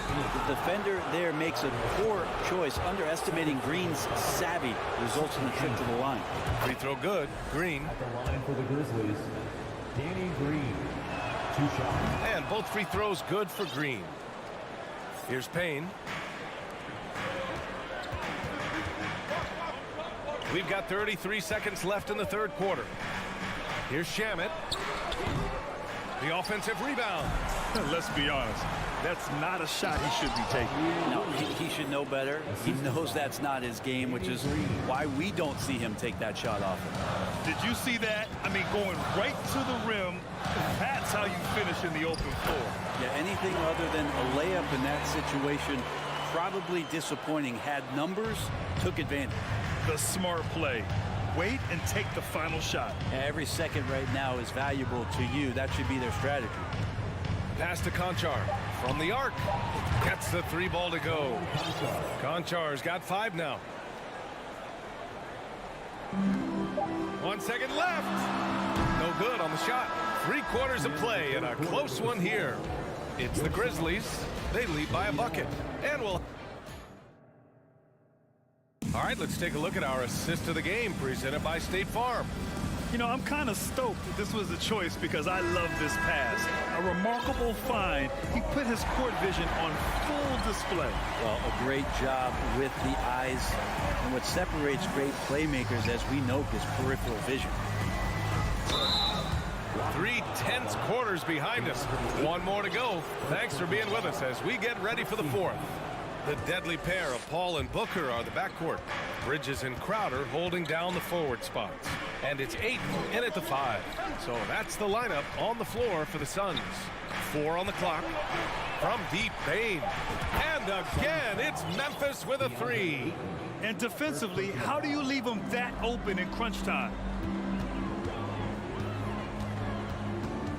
The defender there makes a poor choice, underestimating Green's savvy, results in the trip to the line. Free throw good. Green. At the line for the Grizzlies, Danny Green. 2 shots. And both free throws good for Green. Here's Payne. We've got 33 seconds left in the third quarter. Here's Shamet. The offensive rebound. Let's be honest. That's not a shot he should be taking. No, he should know better. He knows that's not his game, which is why we don't see him take that shot often. Did you see that? I mean, going right to the rim. That's how you finish in the open floor. Yeah, anything other than a layup in that situation, probably disappointing. Had numbers, took advantage. The smart play. Wait and take the final shot. Every second right now is valuable to you. That should be their strategy. Pass to Conchar from the arc. Gets the 3 ball to go. Conchar's got 5 now. 1 second left. No good on the shot. 3 quarters of play and a close one here. It's the Grizzlies. They lead by a bucket. And we'll... All right, let's take a look at our assist of the game presented by State Farm. You know, I'm kind of stoked that this was a choice because I love this pass. A remarkable find. He put his court vision on full display. Well, a great job with the eyes. And what separates great playmakers, as we know, is peripheral vision. 3 tense quarters behind us. 1 more to go. Thanks for being with us as we get ready for the 4th. The deadly pair of Paul and Booker are the backcourt. Bridges and Crowder holding down the forward spots. And it's 8 in at the 5. So that's the lineup on the floor for the Suns. 4 on the clock. From deep, Payne. And again, it's Memphis with a 3. And defensively, how do you leave them that open in crunch time?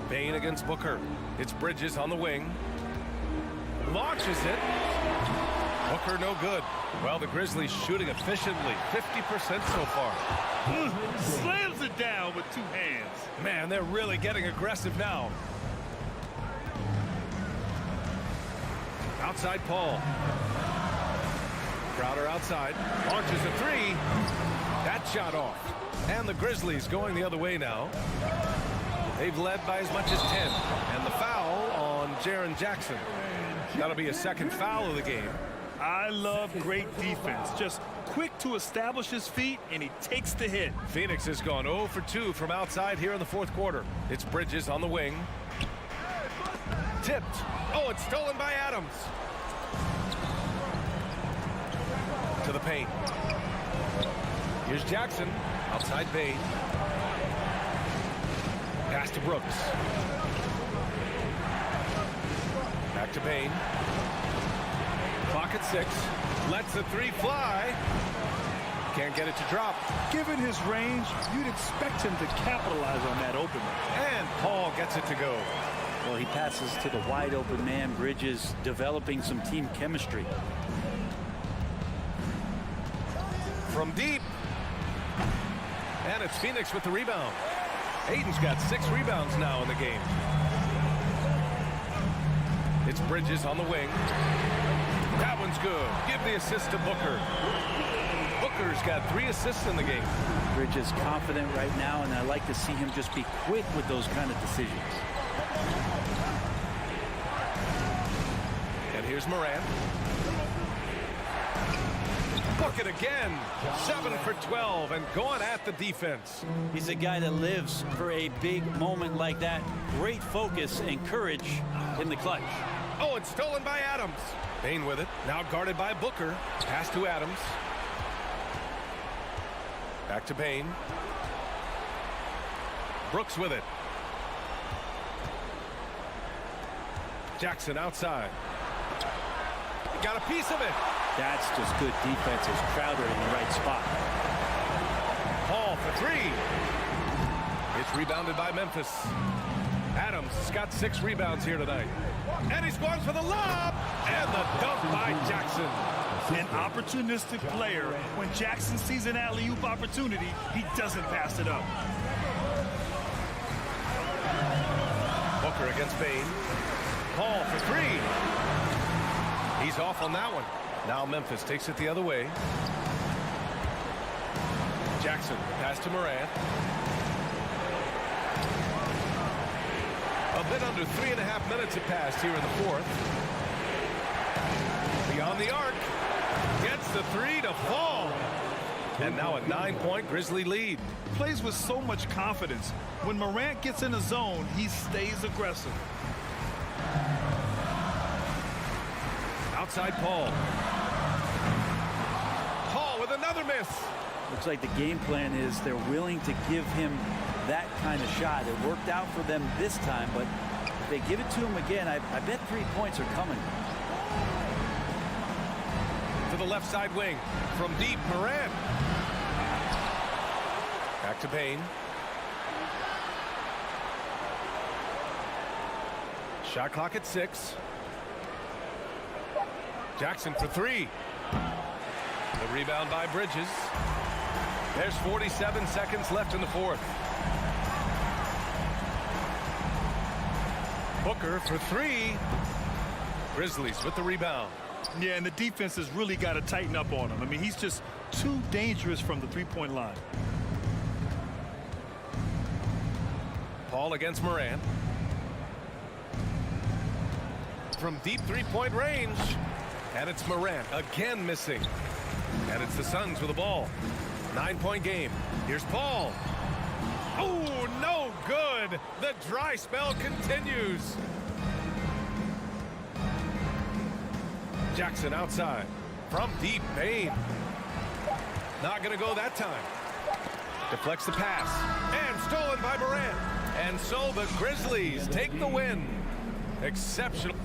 Payne against Booker. It's Bridges on the wing. Launches it. Booker no good. Well, the Grizzlies shooting efficiently. 50% so far. Slams it down with 2 hands. Man, they're really getting aggressive now. Outside Paul. Crowder outside. Launches a 3. That shot off. And the Grizzlies going the other way now. They've led by as much as 10. And the foul on Jaren Jackson. That'll be a second foul of the game. I love great defense. Just quick to establish his feet, and he takes the hit. Phoenix has gone 0 for 2 from outside here in the 4th quarter. It's Bridges on the wing. Tipped. Oh, it's stolen by Adams. to the paint. Here's Jackson. Outside Bain. Pass to Brooks. Back to Bain. Clock at 6. Lets the three fly. Can't get it to drop. Given his range, you'd expect him to capitalize on that opening. And Paul gets it to go. Well, he passes to the wide open man. Bridges developing some team chemistry. From deep. And it's Phoenix with the rebound. Aiden's got 6 rebounds now in the game. It's Bridges on the wing. That one's good. Give the assist to Booker. Booker's got 3 assists in the game. Bridges confident right now, and I like to see him just be quick with those kind of decisions. And here's Morant. Bucket again. 7 for 12 and going at the defense. He's a guy that lives for a big moment like that. Great focus and courage in the clutch. Oh, it's stolen by Adams. Bain with it. Now guarded by Booker. Pass to Adams. Back to Bain. Brooks with it. Jackson outside. Got a piece of it. That's just good defense as Crowder in the right spot. Paul for 3. It's rebounded by Memphis. Adams has got 6 rebounds here tonight. And he scores for the lob. And the dunk by Jackson. An opportunistic player. When Jackson sees an alley-oop opportunity, he doesn't pass it up. Booker against Bain. Paul for 3. He's off on that one. Now Memphis takes it the other way. Jackson, pass to Morant. A bit under 3.5 minutes have passed here in the 4th. Beyond the arc. Gets the 3 to fall. And now a 9-point Grizzly lead. Plays with so much confidence. When Morant gets in the zone, he stays aggressive. Outside Paul. Paul with another miss. Looks like the game plan is they're willing to give him that kind of shot. It worked out for them this time, but if they give it to him again, I bet 3 points are coming. To the left side wing. From deep, Morant. Back to Bain. Shot clock at 6. Jackson for 3. The rebound by Bridges. There's 47 seconds left in the 4th. Booker for 3. Grizzlies with the rebound. Yeah, and the defense has really got to tighten up on him. I mean, he's just too dangerous from the three-point line. Paul against Morant. From deep three-point range. And it's Morant again missing. And it's the Suns with the ball. 9-point game. Here's Paul. Oh, no good. The dry spell continues. Jackson outside. From deep, Bain. Not going to go that time. Deflects the pass. And stolen by Morant. And so the Grizzlies take the win. Exceptional.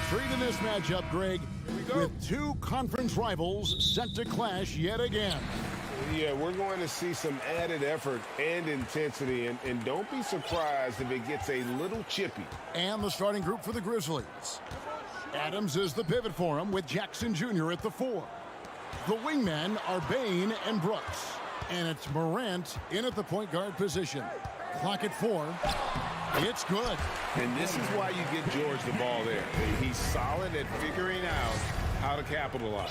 treat in this matchup, Greg, with two conference rivals set to clash yet again. Yeah, we're going to see some added effort and intensity, and don't be surprised if it gets a little chippy. And the starting group for the Grizzlies. Adams is the pivot for him with Jackson Jr. at the 4. The wingmen are Bain and Brooks. And it's Morant in at the point guard position. Clock at 4. It's good. And this is why you get George the ball there. He's solid at figuring out how to capitalize.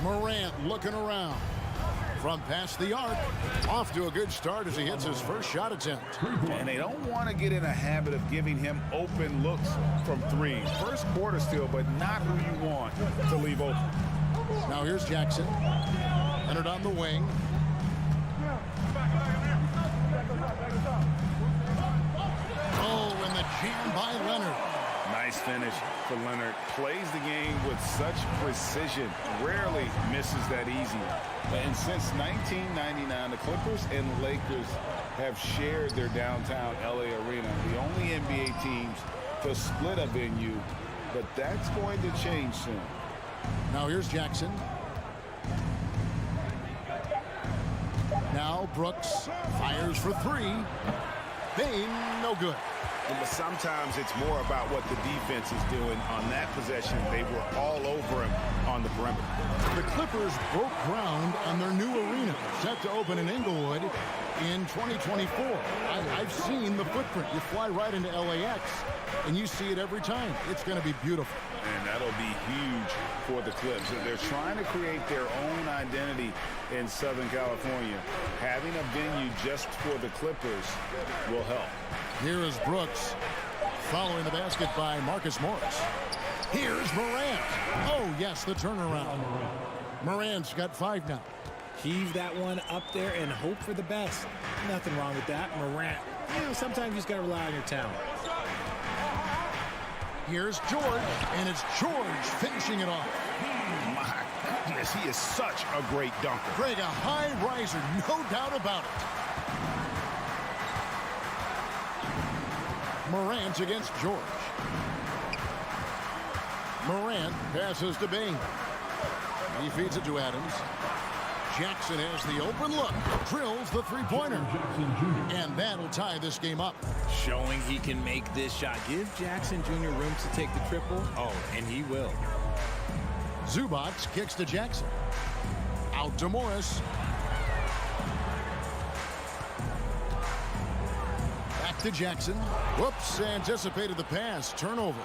Morant looking around. From past the arc, off to a good start as he hits his first shot attempt. And they don't want to get in a habit of giving him open looks from 3. First quarter still, but not who you want to leave open. Now here's Jackson. Leonard on the wing. Oh, and the jam by Leonard. Nice finish for Leonard. Plays the game with such precision. Rarely misses that easy. And since 1999, the Clippers and Lakers have shared their downtown LA arena. The only NBA teams to split a venue, but that's going to change soon. Now here's Jackson. Now Brooks fires for 3. Bain, no good. But sometimes it's more about what the defense is doing on that possession. They were all over him on the perimeter. The Clippers broke ground on their new arena, set to open in Inglewood in 2024. I've seen the footprint. You fly right into LAX, and you see it every time. It's going to be beautiful. And that'll be huge for the Clips. They're trying to create their own identity in Southern California. Having a venue just for the Clippers will help. Here is Brooks, following the basket by Marcus Morris. Here's Morant. Oh, yes, the turnaround. Morant's got 5 now. Heave that one up there and hope for the best. Nothing wrong with that. Morant, sometimes you just got to rely on your talent. Here's George, and it's George finishing it off. My goodness, he is such a great dunker. Greg, a high riser, no doubt about it. Morant against George. Morant passes to Bain. He feeds it to Adams. Jackson has the open look. Drills the 3-pointer. And that'll tie this game up. Showing he can make this shot. Give Jackson Jr. room to take the triple. Oh, and he will. Zubac kicks to Jackson. Out to Morris. Back to Jackson. Whoops, anticipated the pass. Turnover.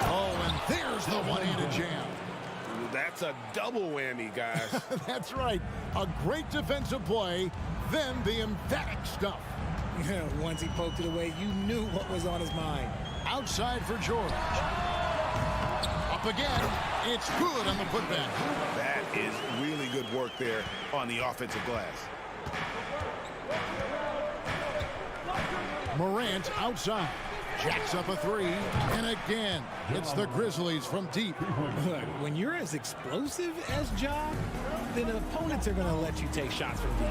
Oh, and there's the one-handed jam. That's a double whammy, guys. That's right. A great defensive play, then the emphatic stuff. Once he poked it away, you knew what was on his mind. Outside for George. Up again. It's good on the putback. That is really good work there on the offensive glass. Morant outside. Jacks up a 3, and again, it's the Grizzlies from deep. Look, when you're as explosive as Ja, then opponents are going to let you take shots from deep.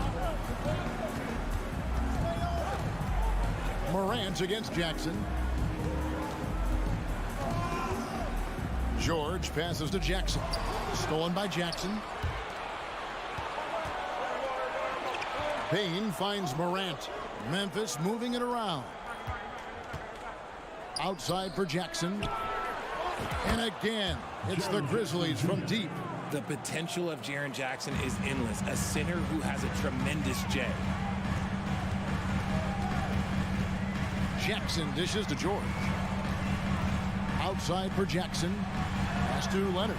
Morant against Jackson. George passes to Jackson. Stolen by Jackson. Bain finds Morant. Memphis moving it around. Outside for Jackson. And again, it's the Grizzlies from deep. The potential of Jaren Jackson is endless. A center who has a tremendous jet. Jackson dishes to George. Outside for Jackson. Pass to Leonard.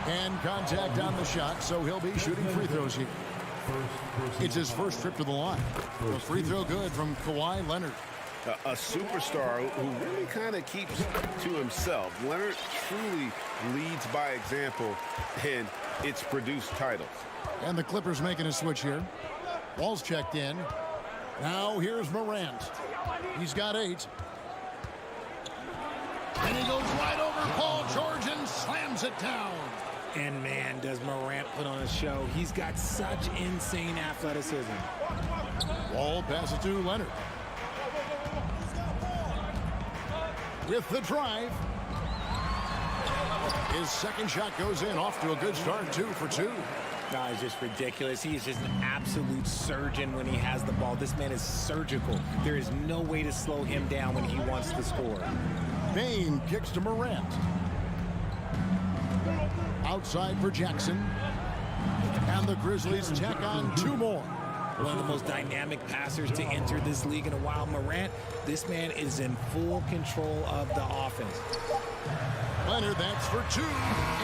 And contact on the shot, so he'll be shooting free throws here. It's his first trip to the line. A free throw good from Kawhi Leonard. A superstar who really kind of keeps to himself. Leonard truly leads by example, and it's produced titles. And the Clippers making a switch here. Ball's checked in. Now here's Morant. He's got 8. And he goes right over Paul George and slams it down. And man, does Morant put on a show. He's got such insane athleticism. Wall passes to Leonard. With the drive. His second shot goes in, off to a good start, 2 for 2. No, it's just ridiculous. He is just an absolute surgeon when he has the ball. This man is surgical. There is no way to slow him down when he wants to score. Bain kicks to Morant. Outside for Jackson. And the Grizzlies tack on 2 more. One of the most dynamic passers to enter this league in a while. Morant, this man is in full control of the offense. Leonard, that's for 2.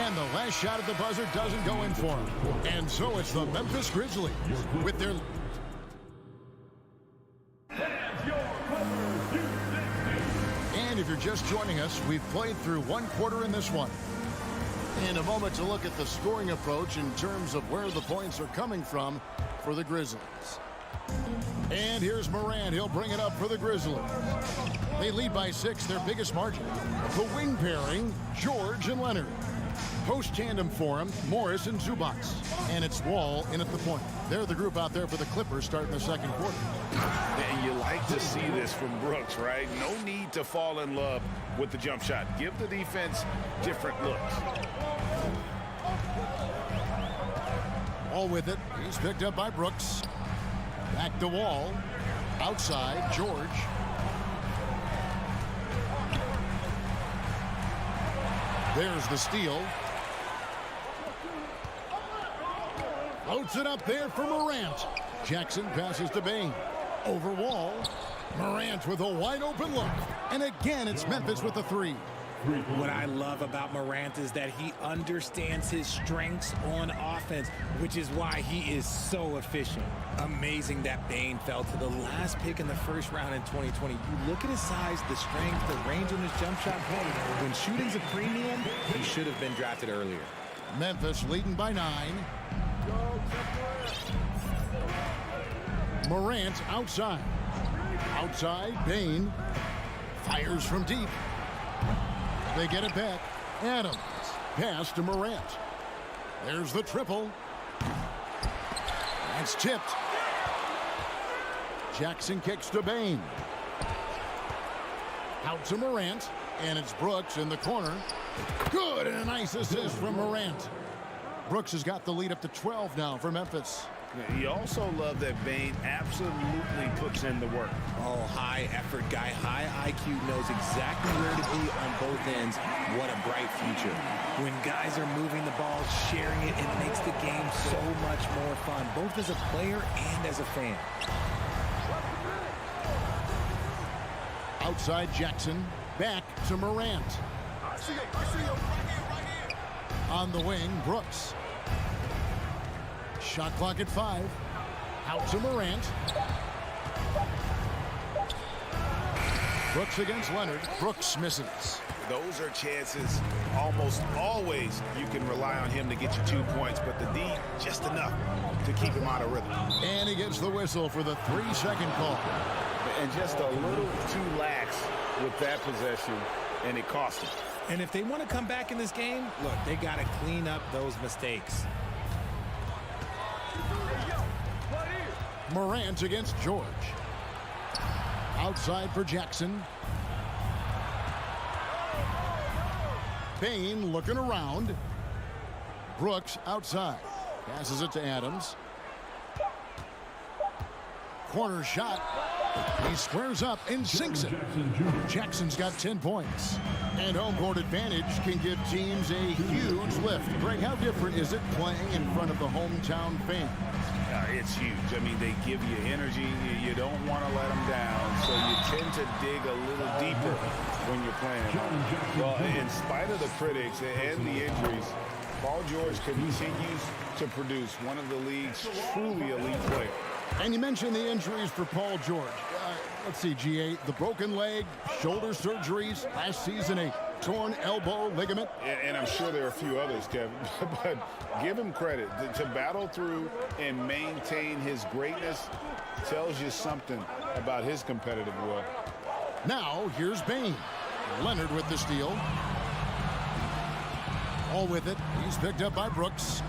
And the last shot at the buzzer doesn't go in for him. And so it's the Memphis Grizzlies with their... And if you're just joining us, we've played through 1 quarter in this one. In a moment to look at the scoring approach in terms of where the points are coming from for the Grizzlies. And here's Morant. He'll bring it up for the Grizzlies. They lead by 6, their biggest margin. The wing pairing, George and Leonard. Post tandem for him, Morris and Zubac. And it's Wall in at the point. They're the group out there for the Clippers starting the second quarter. And you like to see this from Brooks, right? No need to fall in love with the jump shot. Give the defense different looks. All with it. He's picked up by Brooks. Back to Wall. Outside, George. There's the steal. Floats it up there for Morant. Jackson passes to Bain. Over Wall. Morant with a wide open look. And again, it's Memphis with the 3. What I love about Morant is that he understands his strengths on offense, which is why he is so efficient. Amazing that Bain fell to the last pick in the first round in 2020. You look at his size, the strength, the range on his jump shot. When shooting's a premium, he should have been drafted earlier. Memphis leading by 9. Morant outside. Outside, Bain fires from deep. They get it back. Adams. Pass to Morant. There's the triple. That's tipped. Jackson kicks to Bain. Out to Morant. And it's Brooks in the corner. Good, and a nice assist from Morant. Brooks has got the lead up to 12 now for Memphis. You also love that Bain absolutely puts in the work. Oh, high effort guy, high IQ, knows exactly where to be on both ends. What a bright future. When guys are moving the ball, sharing it, it makes the game so much more fun, both as a player and as a fan. Outside Jackson, back to Morant. On the wing, Brooks. Shot clock at 5. Out to Morant. Brooks against Leonard. Brooks misses. Those are chances almost always you can rely on him to get you 2 points, but the D just enough to keep him out of rhythm. And he gets the whistle for the 3-second call. And just a little too lax with that possession, and it cost him. And if they want to come back in this game, look, they got to clean up those mistakes. Morant against George. Outside for Jackson. Bain looking around. Brooks outside. Passes it to Adams. Corner shot. He squares up and sinks it. Jackson's got 10 points. And home court advantage can give teams a huge lift. Greg, how different is it playing in front of the hometown fans? It's huge. I mean, they give you energy. You don't want to let them down, so you tend to dig a little deeper when you're playing. Well, in spite of the critics and the injuries, Paul George continues to produce one of the league's truly elite players. And you mentioned the injuries for Paul George. Let's see, GA, the broken leg, shoulder surgeries, last season a torn elbow ligament. And I'm sure there are a few others, Kevin, but give him credit. To battle through and maintain his greatness tells you something about his competitive will. Now, here's Bain. Leonard with the steal. All with it. He's picked up by Brooks.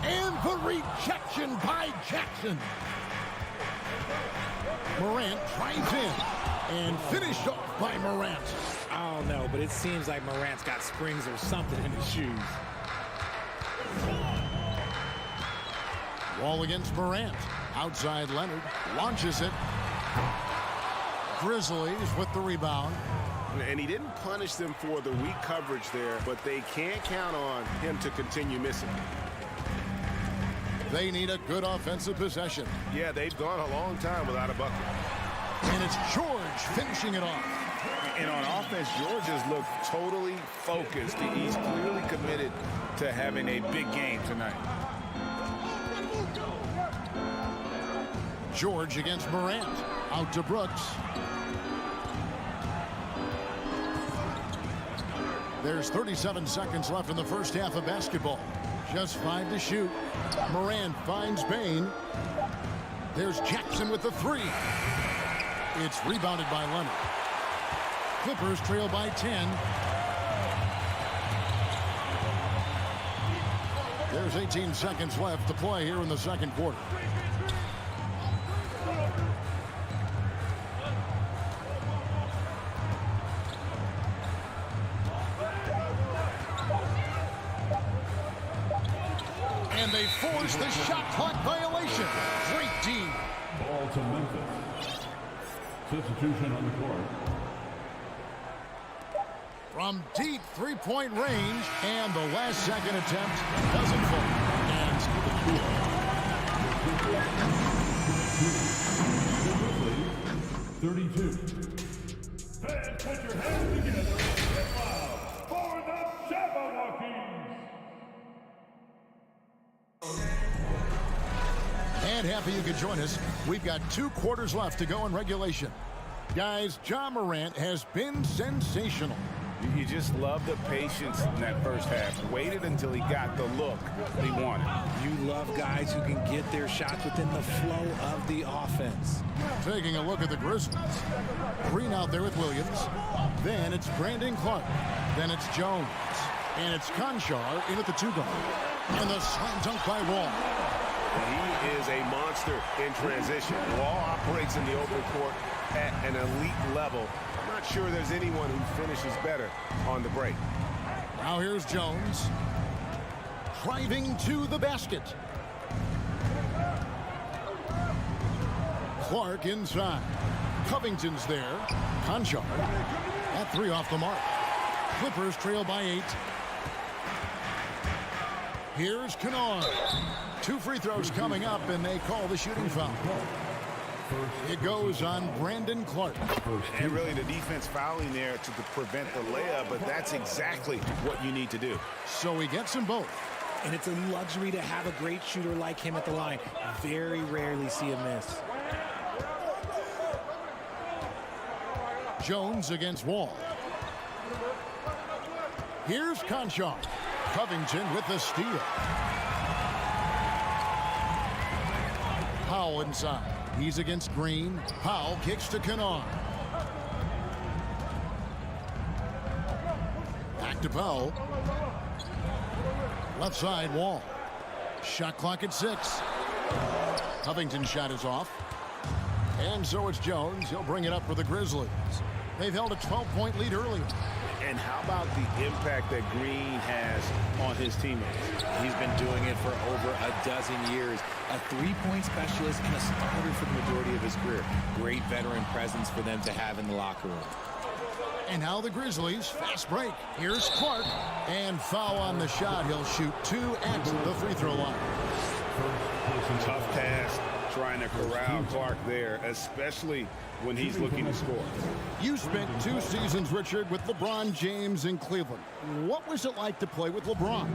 And the rejection by Jackson. Morant drives in and finished off by Morant. Oh, no, but it seems like Morant's got springs or something in his shoes. Wall against Morant. Outside Leonard. Launches it. Grizzlies with the rebound. And he didn't punish them for the weak coverage there, but they can't count on him to continue missing. They need a good offensive possession. Yeah, they've gone a long time without a bucket. And it's George finishing it off. And on offense, George has looked totally focused. He's clearly committed to having a big game tonight. George against Morant. Out to Brooks. There's 37 seconds left in the first half of basketball. Just 5 to shoot. Morant finds Bain. There's Jackson with the 3. It's rebounded by Leonard. Clippers trail by 10. There's 18 seconds left to play here in the second quarter. And they force the shot clock violation. Great D. Ball to Memphis. Substitution on the court. From deep three-point range, and the last second attempt doesn't fall. And the 32. Fans, put your hands together. For the Jabberwockies. And happy you could join us. We've got 2 quarters left to go in regulation. Guys, Ja Morant has been sensational. You just love the patience in that first half. Waited until he got the look he wanted. You love guys who can get their shots within the flow of the offense. Taking a look at the Grizzlies. Green out there with Williams. Then it's Brandon Clark. Then it's Jones. And it's Conchar in at the 2 guard. And the slam dunk by Wall. He is a monster in transition. Wall operates in the open court at an elite level. I'm not sure there's anyone who finishes better on the break. Now here's Jones. Driving to the basket. Clark inside. Covington's there. Conchar. That 3 off the mark. Clippers trail by 8. Here's Kennard. 2 free throws coming up, and they call the shooting foul. It goes on Brandon Clark. And really the defense fouling there to prevent the layup, but that's exactly what you need to do. So he gets them both. And it's a luxury to have a great shooter like him at the line. Very rarely see a miss. Jones against Wall. Here's Conchar. Covington with the steal. Powell inside. He's against Green. Powell kicks to Kennard. Back to Powell. Left side, Wall. Shot clock at 6. Covington's shot is off. And so it's Jones. He'll bring it up for the Grizzlies. They've held a 12-point lead earlier. And how about the impact that Green has on his teammates? He's been doing it for over a dozen years. A 3-point specialist and a starter for the majority of his career. Great veteran presence for them to have in the locker room. And now the Grizzlies, fast break. Here's Clark. And foul on the shot. He'll shoot 2 at the free throw line. Tough task trying to corral Clark there, especially when he's looking to score. You spent 2 seasons, Richard, with LeBron James in Cleveland. What was it like to play with LeBron?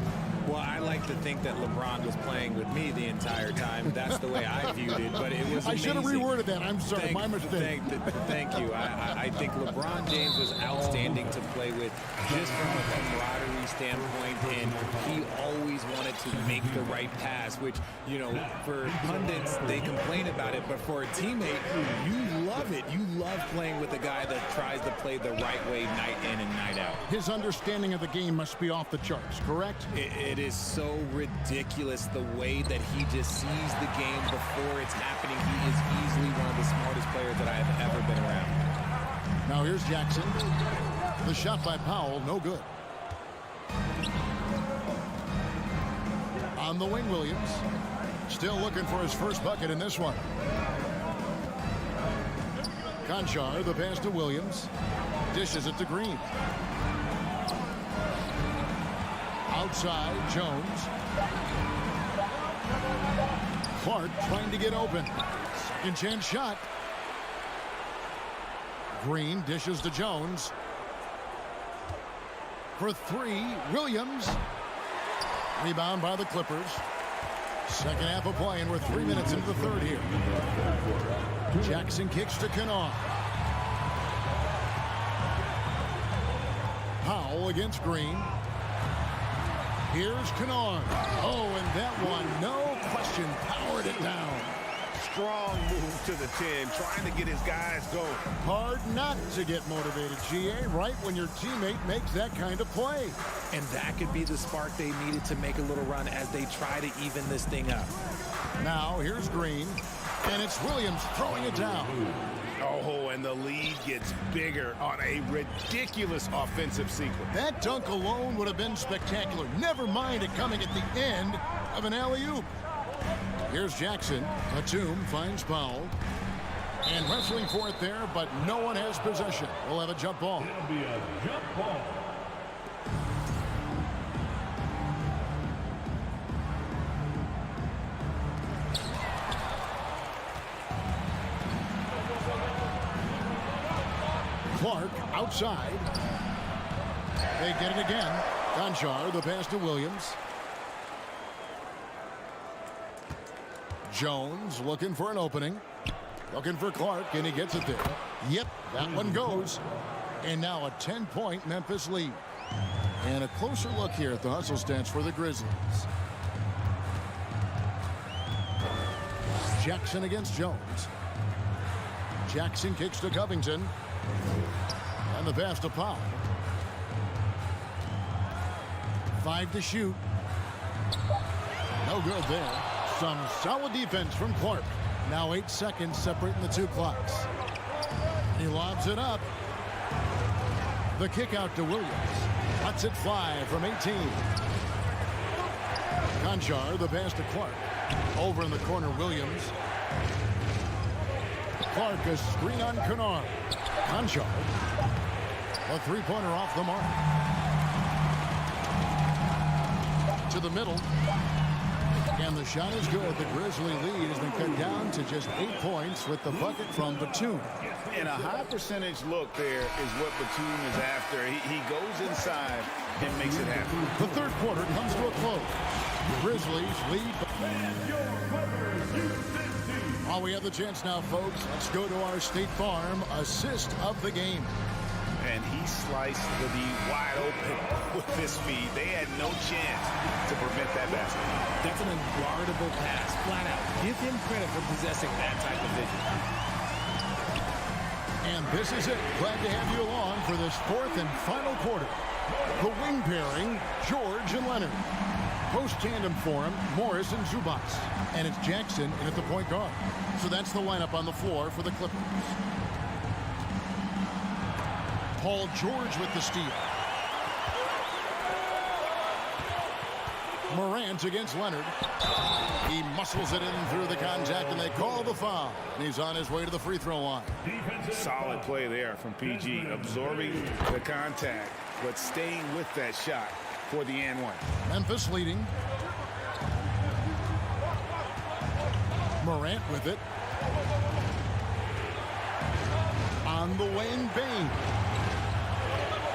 Well, I like to think that LeBron was playing with me the entire time. That's the way I viewed it, but it was amazing. I should have reworded that. I'm sorry, my mistake. Thank you. I I think LeBron James was outstanding to play with just from a camaraderie standpoint, and he always wanted to make the right pass, which, you know, for pundits, they complain about it, but for a teammate, you love it. You love playing with a guy that tries to play the right way night in and night out. His understanding of the game must be off the charts, correct? It is so ridiculous the way that he just sees the game before it's happening. He is easily one of the smartest players that I have ever been around. Now here's Jackson. The shot by Powell, no good. On the wing, Williams. Still looking for his first bucket in this one. Conchar, the pass to Williams. Dishes it to Green. Outside, Jones. Clark trying to get open. Second chance shot. Green dishes to Jones. For three, Williams. Rebound by the Clippers. Second half of play, and we're 3 minutes into the third here. Jackson kicks to Kennard. Powell against Green. Here's Kennard. Oh, and that one, no question, powered it down. Strong move to the 10, trying to get his guys going. Hard not to get motivated, GA, right when your teammate makes that kind of play. And that could be the spark they needed to make a little run as they try to even this thing up. Now, here's Green, and it's Williams throwing it down. Oh, and the lead gets bigger on a ridiculous offensive sequence. That dunk alone would have been spectacular. Never mind it coming at the end of an alley-oop. Here's Jackson. Batum finds Powell. And wrestling for it there, but no one has possession. We'll have a jump ball. It'll be a jump ball. Clark outside. They get it again. Conchar, the pass to Williams. Jones looking for an opening. Looking for Clark, and he gets it there. Yep, that one goes. And now a 10-point Memphis lead. And a closer look here at the hustle stats for the Grizzlies. Jackson against Jones. Jackson kicks to Covington. And the pass to Powell. 5 to shoot. No good there. Some solid defense from Clark. Now 8 seconds separating the two clocks. He lobs it up. The kick out to Williams. Lets it fly from 18. Conchar, the pass to Clark. Over in the corner, Williams. Clark, a screen on Kennard. Conchar. A three-pointer off the mark. To the middle. And the shot is good. The Grizzly lead has been cut down to just 8 points with the bucket from Batum. And a high percentage look there is what Batum is after. He goes inside and makes it happen. The third quarter comes to a close. The Grizzlies lead. While we have the chance now, folks, let's go to our State Farm assist of the game. And he sliced the D wide open with his feet. They had no chance to prevent that basket. That's an unguardable pass, flat out. Give him credit for possessing that type of vision. And this is it. Glad to have you along for this fourth and final quarter. The wing pairing, George and Leonard. Post tandem for him, Morris and Zubats. And it's Jackson in at the point guard. So that's the lineup on the floor for the Clippers. Paul George with the steal. Morant against Leonard. He muscles it in through the contact, and they call the foul. And he's on his way to the free throw line. Solid play there from PG, absorbing the contact, but staying with that shot for the and one. Memphis leading. Morant with it. On the wing, Bain.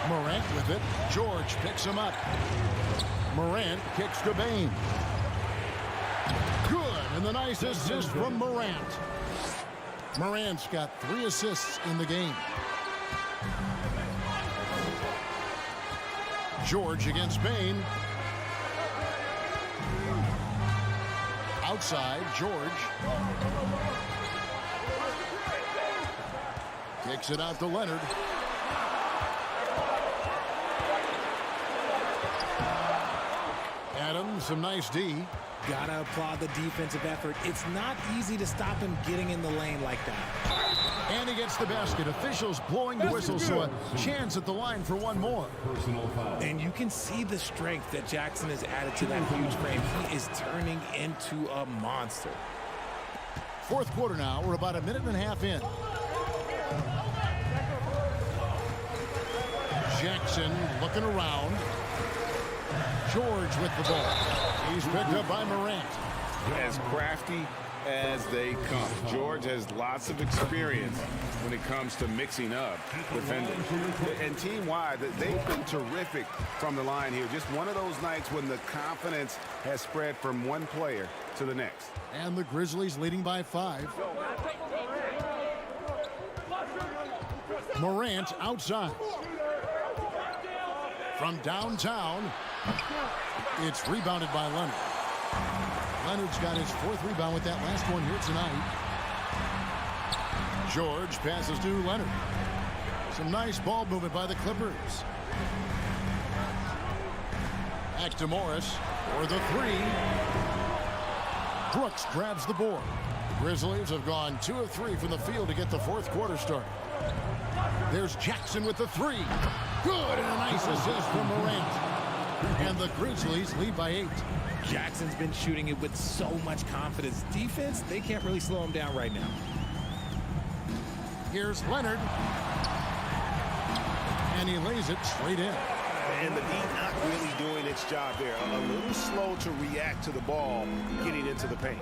Morant with it. George picks him up. Morant kicks to Bain. Good, and the nice assist from Morant. Morant's got 3 assists in the game. George against Bain. Outside, George. Kicks it out to Leonard. Adams, some nice D. Gotta applaud the defensive effort. It's not easy to stop him getting in the lane like that. And he gets the basket. Officials blowing the whistle, so a chance at the line for one more. Personal foul. And you can see the strength that Jackson has added to that huge frame. He is turning into a monster. Fourth quarter now. We're about a minute and a half in. Jackson looking around. George with the ball. He's picked up by Morant. As crafty as they come. George has lots of experience when it comes to mixing up defenders. And team-wide, they've been terrific from the line here. Just one of those nights when the confidence has spread from one player to the next. And the Grizzlies leading by 5. Morant outside. From downtown, it's rebounded by Leonard. Leonard's got his 4th rebound with that last one here tonight. George passes to Leonard. Some nice ball movement by the Clippers. Back to Morris for the 3. Brooks grabs the board. The Grizzlies have gone 2 of 3 from the field to get the 4th quarter started. There's Jackson with the 3. Good, and a nice assist from Morant. And the Grizzlies lead by 8. Jackson's been shooting it with so much confidence. Defense, they can't really slow him down right now. Here's Leonard. And he lays it straight in. And the D not really doing its job there. A little slow to react to the ball getting into the paint.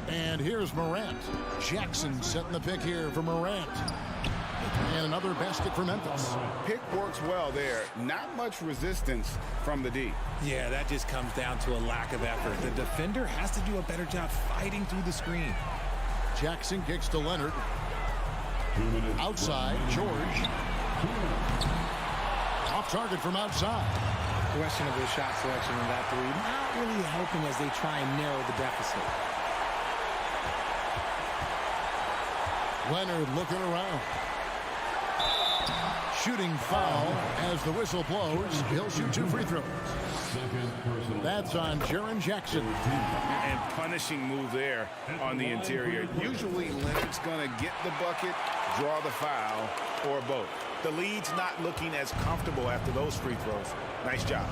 And here's Morant. Jackson setting the pick here for Morant. And another basket for Memphis. Pick works well there. Not much resistance from the D. Yeah, that just comes down to a lack of effort. The defender has to do a better job fighting through the screen. Jackson kicks to Leonard. Outside, George. Off target from outside. Questionable shot selection in that 3. Not really helping as they try and narrow the deficit. Leonard looking around. Shooting foul as the whistle blows. He'll shoot 2 free throws. That's on Jaren Jackson. And punishing move there on the interior. Usually Leonard's going to get the bucket, draw the foul, or both. The lead's not looking as comfortable after those free throws. Nice job.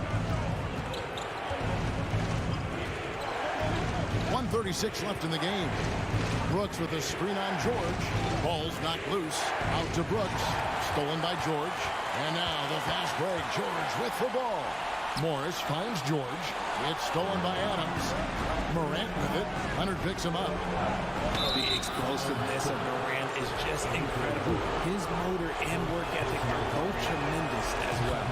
1:36 left in the game. Brooks with a screen on George. Ball's knocked loose. Out to Brooks. Stolen by George. And now the fast break. George with the ball. Morris finds George. It's stolen by Adams. Morant with it. Leonard picks him up. The explosiveness of Morant is just incredible. His motor and work ethic are both tremendous as well.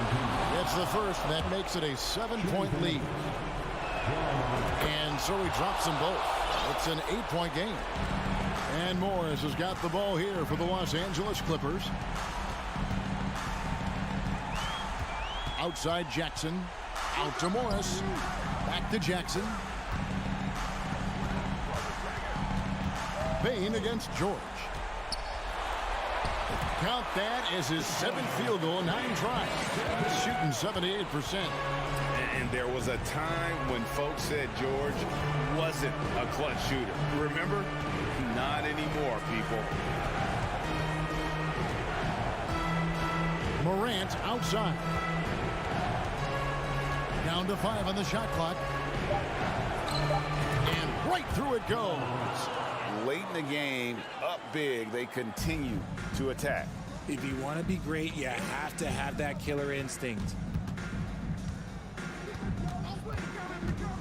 It's the first, and that makes it a 7-point lead. And so he drops them both. It's an 8-point game. And Morris has got the ball here for the Los Angeles Clippers. Outside Jackson. Out to Morris. Back to Jackson. Bain against George. Count that as his 7th field goal in 9 tries. He's shooting 78%. And there was a time when folks said George wasn't a clutch shooter. Remember? Not anymore, people. Morant outside. Down to 5 on the shot clock. And right through it goes. Late in the game, up big, they continue to attack. If you want to be great, you have to have that killer instinct.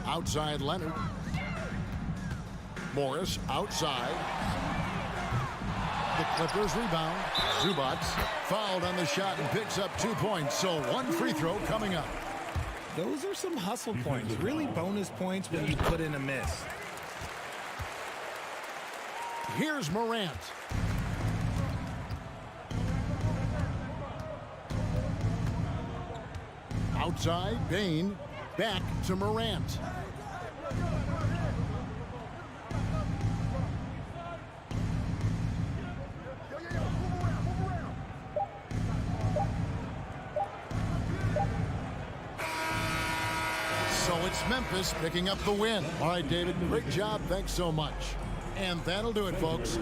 Outside Leonard. Morris outside. The Clippers rebound. Zubats fouled on the shot and picks up 2 points. So 1 free throw coming up. Those are some hustle points. Really bonus points when you put in a miss. Here's Morant. Outside, Bain. Back to Morant. So it's Memphis picking up the win. All right, David, great job. Thanks so much. And that'll do it, folks.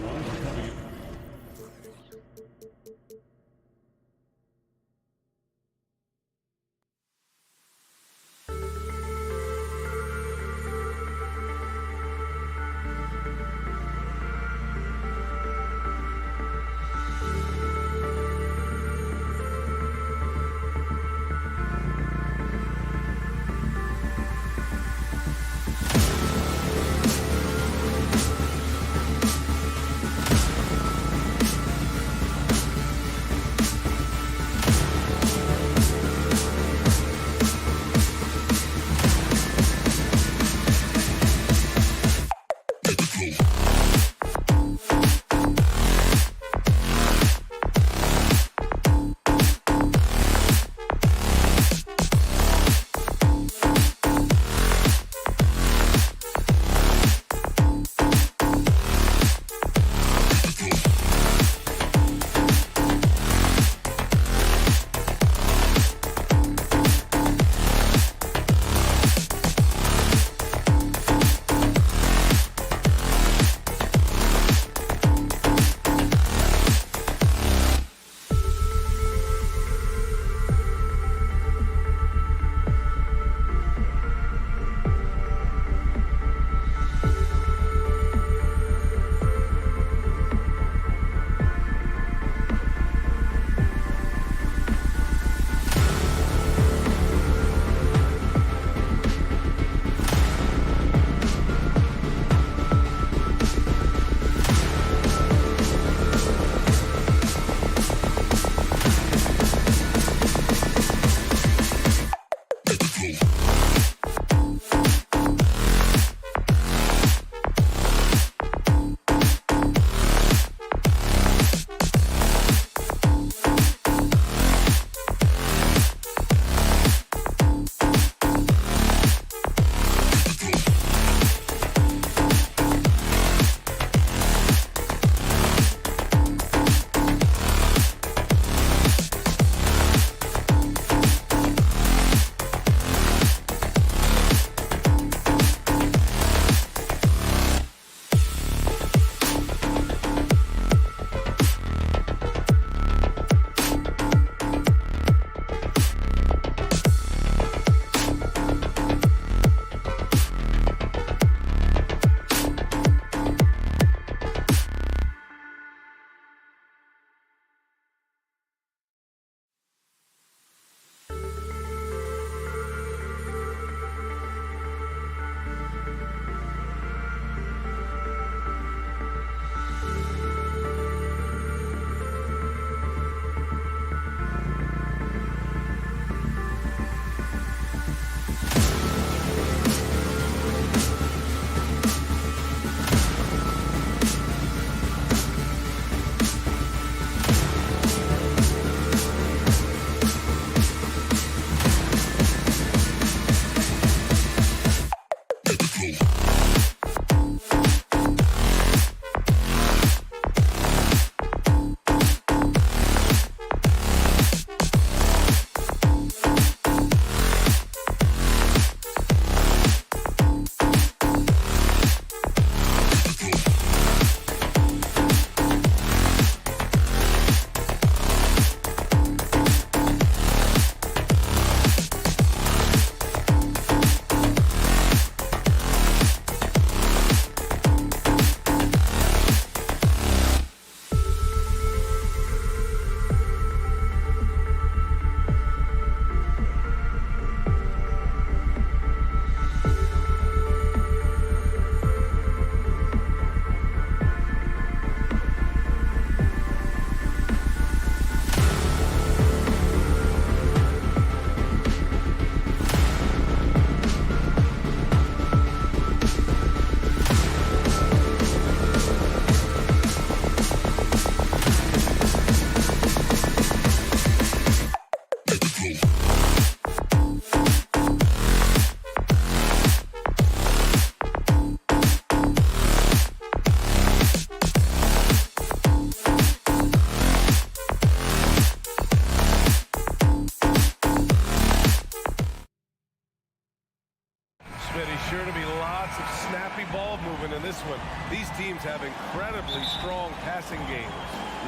really strong passing games.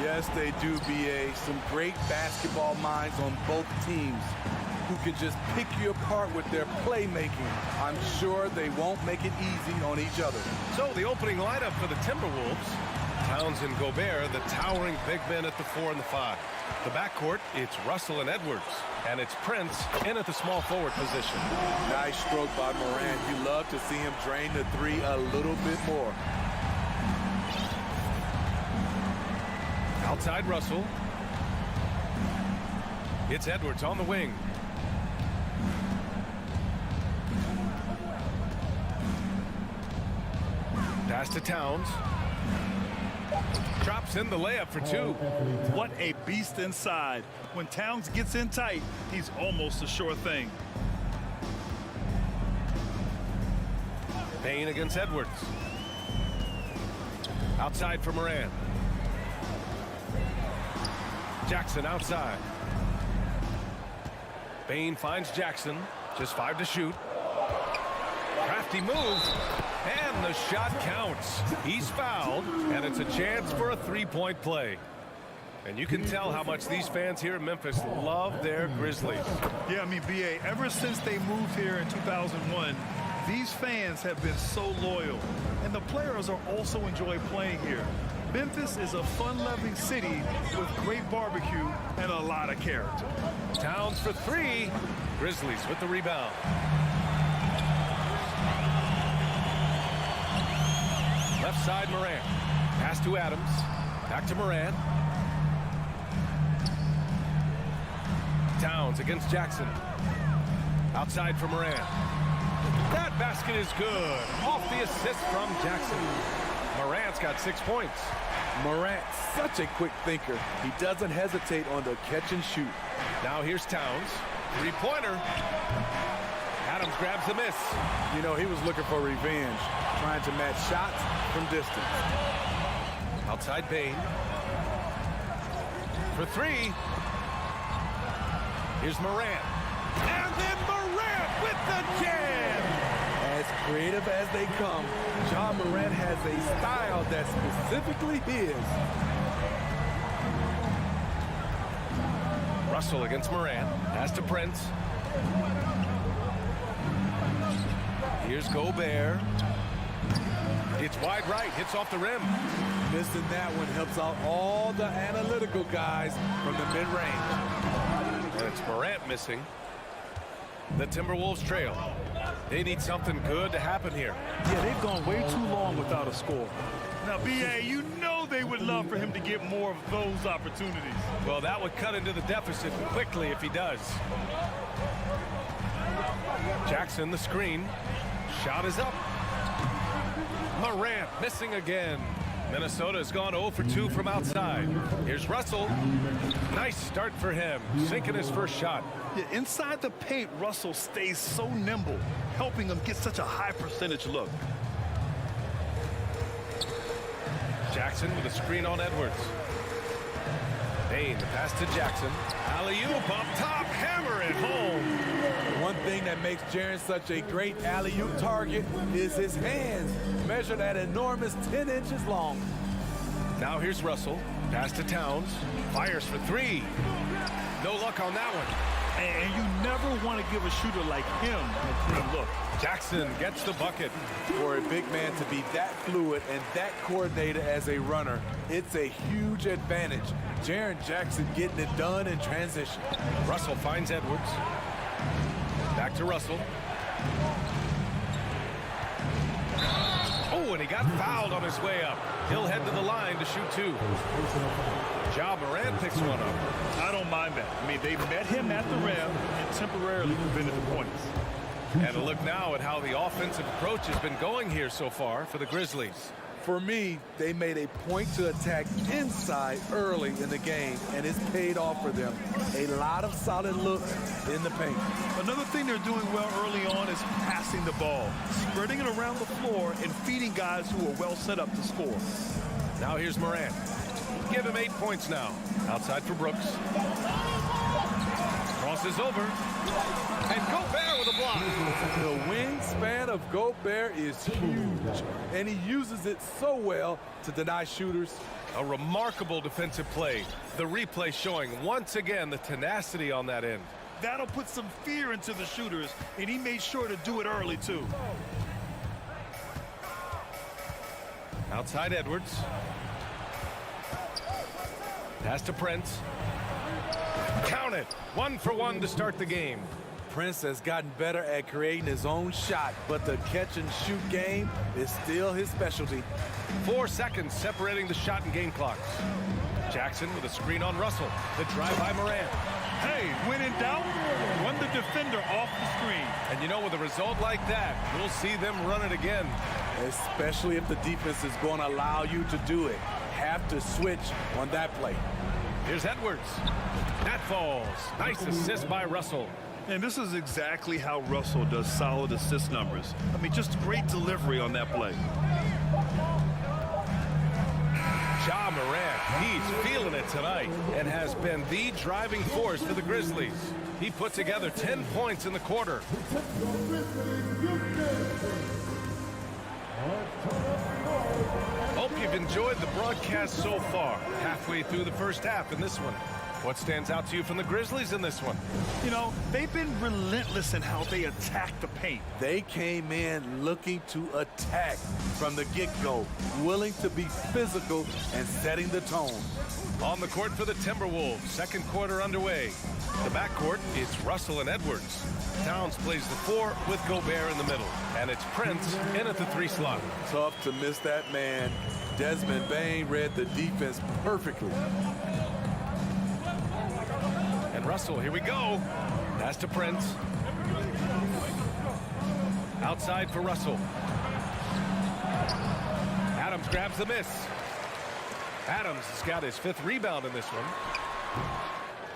Yes, they do, B.A. Some great basketball minds on both teams who can just pick you apart with their playmaking. I'm sure they won't make it easy on each other. So the opening lineup for the Timberwolves: Towns and Gobert, the towering big men at the 4 and the 5. The backcourt, it's Russell and Edwards. And it's Prince in at the small forward position. Nice stroke by Morant. You love to see him drain the 3 a little bit more. Outside Russell. It's Edwards on the wing. Pass to Towns. Drops in the layup for 2. What a beast inside. When Towns gets in tight, he's almost a sure thing. Payne against Edwards. Outside for Moran. Jackson outside. Payne finds Jackson. Just 5 to shoot. Crafty move. And the shot counts. He's fouled, and it's a chance for a 3-point play. And you can tell how much these fans here in Memphis love their Grizzlies. Yeah, I mean, B.A., ever since they moved here in 2001, these fans have been so loyal. And the players are also enjoy playing here. Memphis is a fun-loving city with great barbecue and a lot of character. Towns for 3. Grizzlies with the rebound. Left side, Morant. Pass to Adams. Back to Morant. Towns against Jackson. Outside for Morant. That basket is good. Off the assist from Jackson. Morant's got 6 points. Morant, such a quick thinker. He doesn't hesitate on the catch and shoot. Now here's Towns. 3-pointer. Adams grabs the miss. You know, he was looking for revenge, trying to match shots from distance. Outside Payne. For 3. Here's Morant. And then Morant with the jam. As creative as they come, Ja Morant has a style that's specifically his. Russell against Morant. Pass to Prince. Here's Gobert. It's wide right. Hits off the rim. Missing that one helps out all the analytical guys from the mid-range. And it's Morant missing. The Timberwolves trail. They need something good to happen here. Yeah, they've gone way too long without a score. Now, B.A., you know they would love for him to get more of those opportunities. Well, that would cut into the deficit quickly if he does. Jackson, the screen. Shot is up. Morant missing again. Minnesota has gone 0 for 2 from outside. Here's Russell. Nice start for him. Sinking his first shot. Yeah, inside the paint, Russell stays so nimble, helping him get such a high percentage look. Jackson with a screen on Edwards. Payne, the pass to Jackson. Alley-oop up top, hammer it home. One thing that makes Jaren such a great alley-oop target is his hands, measured at enormous 10 inches long. Now here's Russell. Pass to Towns. Fires for 3. No luck on that one. And you never want to give a shooter like him a clean look. Jackson gets the bucket. For a big man to be that fluid and that coordinated as a runner, it's a huge advantage. Jaren Jackson getting it done in transition. Russell finds Edwards. Back to Russell. Oh, and he got fouled on his way up. He'll head to the line to shoot 2. Ja Morant picks one up. I don't mind that. I mean, they met him at the rim and temporarily prevented the points. And a look now at how the offensive approach has been going here so far for the Grizzlies. For me, they made a point to attack inside early in the game, and it's paid off for them. A lot of solid looks in the paint. Another thing they're doing well early on is passing the ball, spreading it around the floor and feeding guys who are well set up to score. Now here's Morant. Give him 8 points now. Outside for Brooks. Crosses over. And Gobert with a block. The wingspan of Gobert is huge, and he uses it so well to deny shooters. A remarkable defensive play. The replay showing once again the tenacity on that end. That'll put some fear into the shooters, and he made sure to do it early, too. Outside Edwards. Pass to Prince. Count it. 1 for 1 to start the game. Prince has gotten better at creating his own shot, but the catch-and-shoot game is still his specialty. 4 seconds separating the shot and game clocks. Jackson with a screen on Russell. The drive by Morant. Hey, when in doubt, run the defender off the screen. And you know, with a result like that, we'll see them run it again. Especially if the defense is going to allow you to do it. Have to switch on that play. Here's Edwards. That falls. Nice assist by Russell. And this is exactly how Russell does solid assist numbers. I mean, just great delivery on that play. Ja Morant, he's feeling it tonight and has been the driving force for the Grizzlies. He put together 10 points in the quarter. Hope you've enjoyed the broadcast so far. Halfway through the first half in this one. What stands out to you from the Grizzlies in this one? You know, they've been relentless in how they attack the paint. They came in looking to attack from the get-go, willing to be physical and setting the tone. On the court for the Timberwolves, second quarter underway. The backcourt, it's Russell and Edwards. Towns plays the 4 with Gobert in the middle. And it's Prince in at the 3 slot. Tough to miss that man. Desmond Bane read the defense perfectly. And Russell, here we go. Pass to Prince. Outside for Russell. Adams grabs the miss. Adams has got his 5th rebound in this one.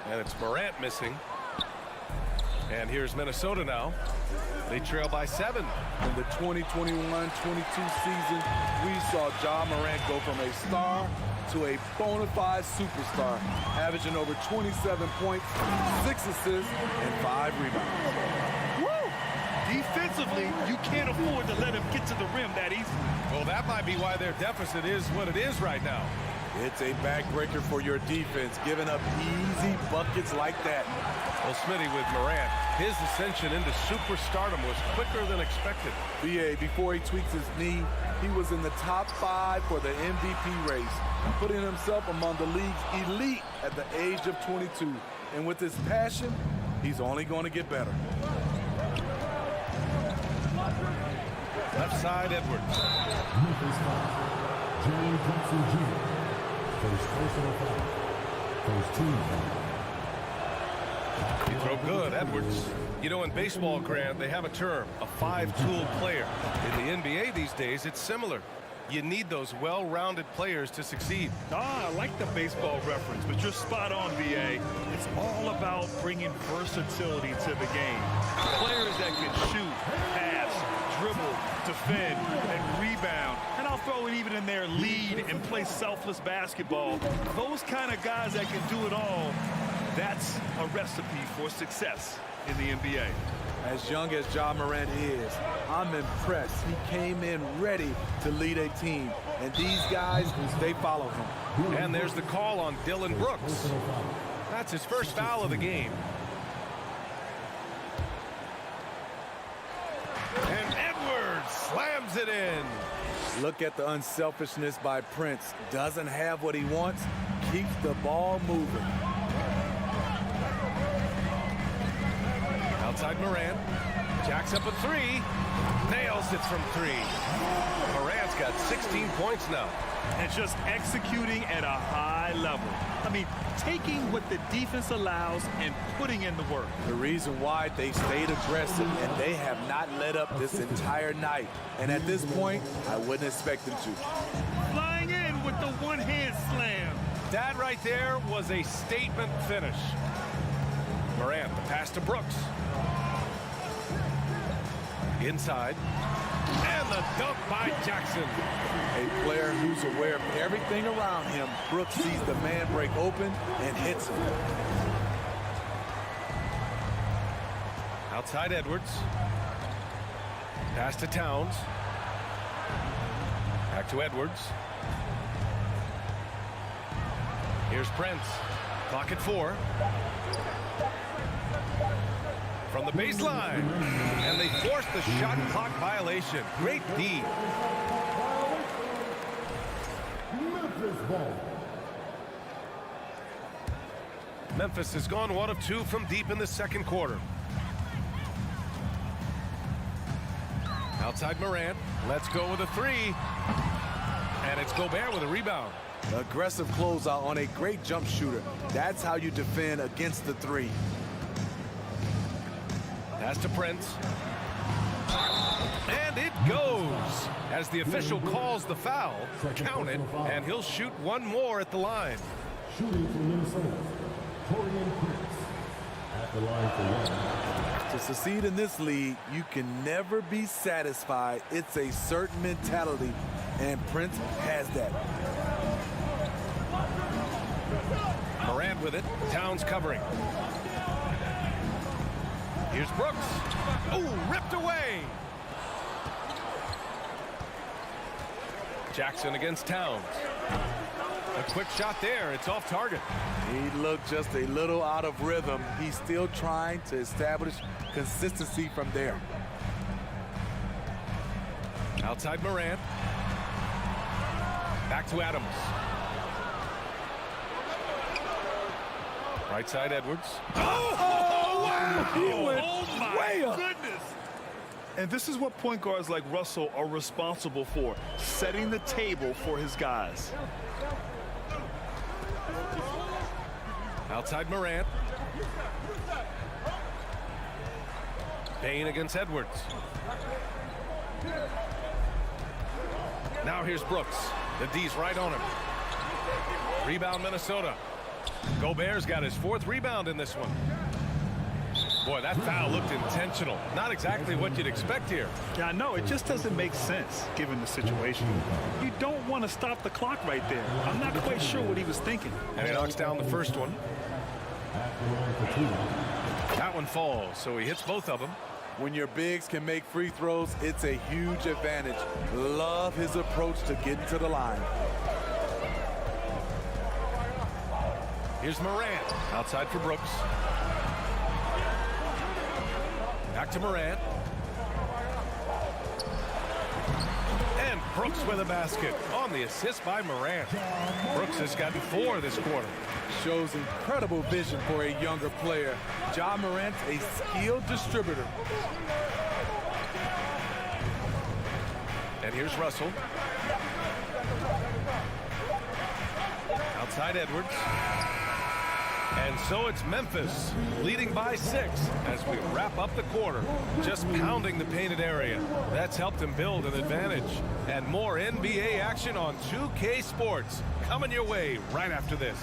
And it's Morant missing. And here's Minnesota now. They trail by 7. In the 2021-22 season, we saw Ja Morant go from a star to a bona fide superstar, averaging over 27 points, 6 assists, and 5 rebounds. Woo! Defensively, you can't afford to let him get to the rim that easy. Well, that might be why their deficit is what it is right now. It's a backbreaker for your defense, giving up easy buckets like that. Well, Smitty, with Morant, his ascension into superstardom was quicker than expected. BA, before he tweaks his knee, he was in the top 5 for the MVP race, putting himself among the league's elite at the age of 22. And with his passion, he's only going to get better. Left side, Edwards. You throw good, Edwards. You know, in baseball, Grant, they have a term, a 5-tool player. In the NBA these days, it's similar. You need those well-rounded players to succeed. I like the baseball reference, but you're spot on, BA. It's all about bringing versatility to the game. Players that can shoot, pass, dribble, defend, and rebound. And I'll throw it even in there, lead and play selfless basketball. Those kind of guys that can do it all, that's a recipe for success in the NBA. As young as Ja Morant is, I'm impressed. He came in ready to lead a team. And these guys, they follow him. And there's the call on Dylan Brooks. That's his first foul of the game. And Edwards slams it in. Look at the unselfishness by Prince. Doesn't have what he wants, keeps the ball moving. Outside Morant. Jacks up a 3. Nails it from 3. Morant's got 16 points now. And just executing at a high level. I mean, taking what the defense allows and putting in the work. The reason why they stayed aggressive, and they have not let up this entire night. And at this point, I wouldn't expect them to. Flying in with the one-hand slam. That right there was a statement finish. Morant, the pass to Brooks. Inside. And the dunk by Jackson. A player who's aware of everything around him. Brooks sees the man break open and hits him. Outside Edwards. Pass to Towns. Back to Edwards. Here's Prince. Clock at 4. From the baseline. And they force the shot clock violation. Great D. Memphis has gone 1 of 2 from deep in the second quarter. Outside Morant. Let's go with a 3. And it's Gobert with a rebound. Aggressive closeout on a great jump shooter. That's how you defend against the 3. Pass to Prince. And it goes. As the official calls the foul, count it, and he'll shoot one more at the line. Shooting for Minnesota, Torian Prince at the line for 1. To succeed in this league, you can never be satisfied. It's a certain mentality, and Prince has that. Morant with it. Towns covering. Here's Brooks. Oh, ripped away. Jackson against Towns. A quick shot there. It's off target. He looked just a little out of rhythm. He's still trying to establish consistency from there. Outside Morant. Back to Adams. Right side Edwards. Oh, wow! He went way up. Goodness! And this is what point guards like Russell are responsible for, setting the table for his guys. Outside Morant. Payne against Edwards. Now here's Brooks. The D's right on him. Rebound Minnesota. Gobert's got his 4th rebound in this one. Boy, that foul looked intentional. Not exactly what you'd expect here. Yeah, I know. It just doesn't make sense given the situation. You don't want to stop the clock right there. I'm not quite sure what he was thinking. And he knocks down the first one. That one falls, so he hits both of them. When your bigs can make free throws, it's a huge advantage. Love his approach to getting to the line. Here's Morant. Outside for Brooks. Back to Morant. And Brooks with a basket on the assist by Morant. Brooks has gotten 4 this quarter. Shows incredible vision for a younger player. Ja Morant's a skilled distributor. And here's Russell. Outside Edwards. And so it's Memphis leading by 6 as we wrap up the quarter. Just pounding the painted area. That's helped them build an advantage. And more NBA action on 2K Sports coming your way right after this.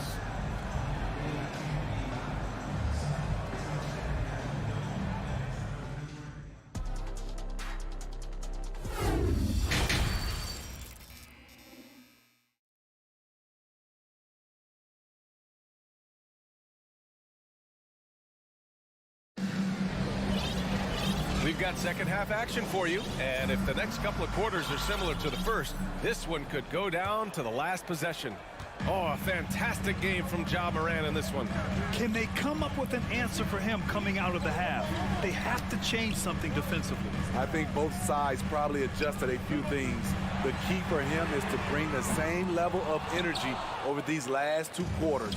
We've got second half action for you, and if the next couple of quarters are similar to the first, this one could go down to the last possession. Oh, a fantastic game from Ja Morant in this one. Can they come up with an answer for him coming out of the half? They have to change something defensively. I think both sides probably adjusted a few things. The key for him is to bring the same level of energy over these last 2 quarters.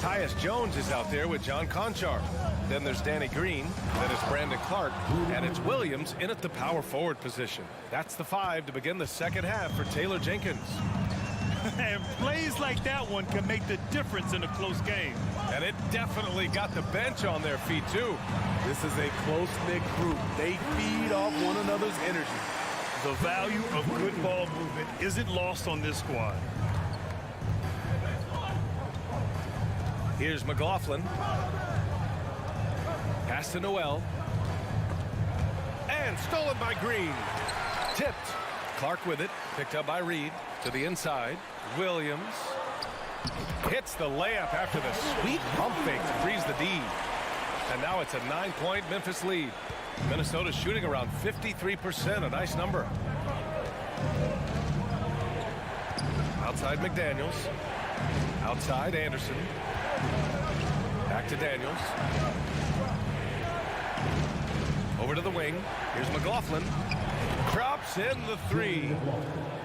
Tyus Jones is out there with John Conchar. Then there's Danny Green. Then it's Brandon Clark. And it's Williams in at the power forward position. That's the 5 to begin the second half for Taylor Jenkins. And plays like that one can make the difference in a close game. And it definitely got the bench on their feet, too. This is a close-knit group. They feed off one another's energy. The value of good ball movement isn't lost on this squad. Here's McLaughlin. Pass to Noel. And stolen by Green. Tipped. Clark with it. Picked up by Reed. To the inside. Williams. Hits the layup after the sweet pump fake to freeze the D. And now it's a 9-point Memphis lead. Minnesota shooting around 53%, a nice number. Outside McDaniels. Outside Anderson. Back to Daniels. Over to the wing. Here's McLaughlin. Drops in the three.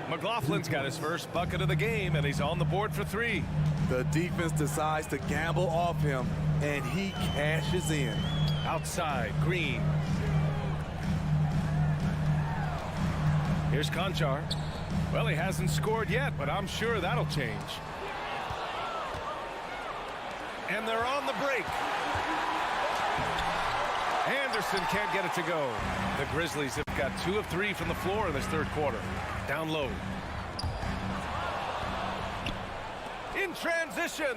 McLaughlin's got his first bucket of the game, and he's on the board for three. The defense decides to gamble off him, and he cashes in. Outside, Green. Here's Conchar. Well, he hasn't scored yet, but I'm sure that'll change. And they're on the break. Anderson can't get it to go. The Grizzlies have got 2 of 3 from the floor in this third quarter. Down low. In transition.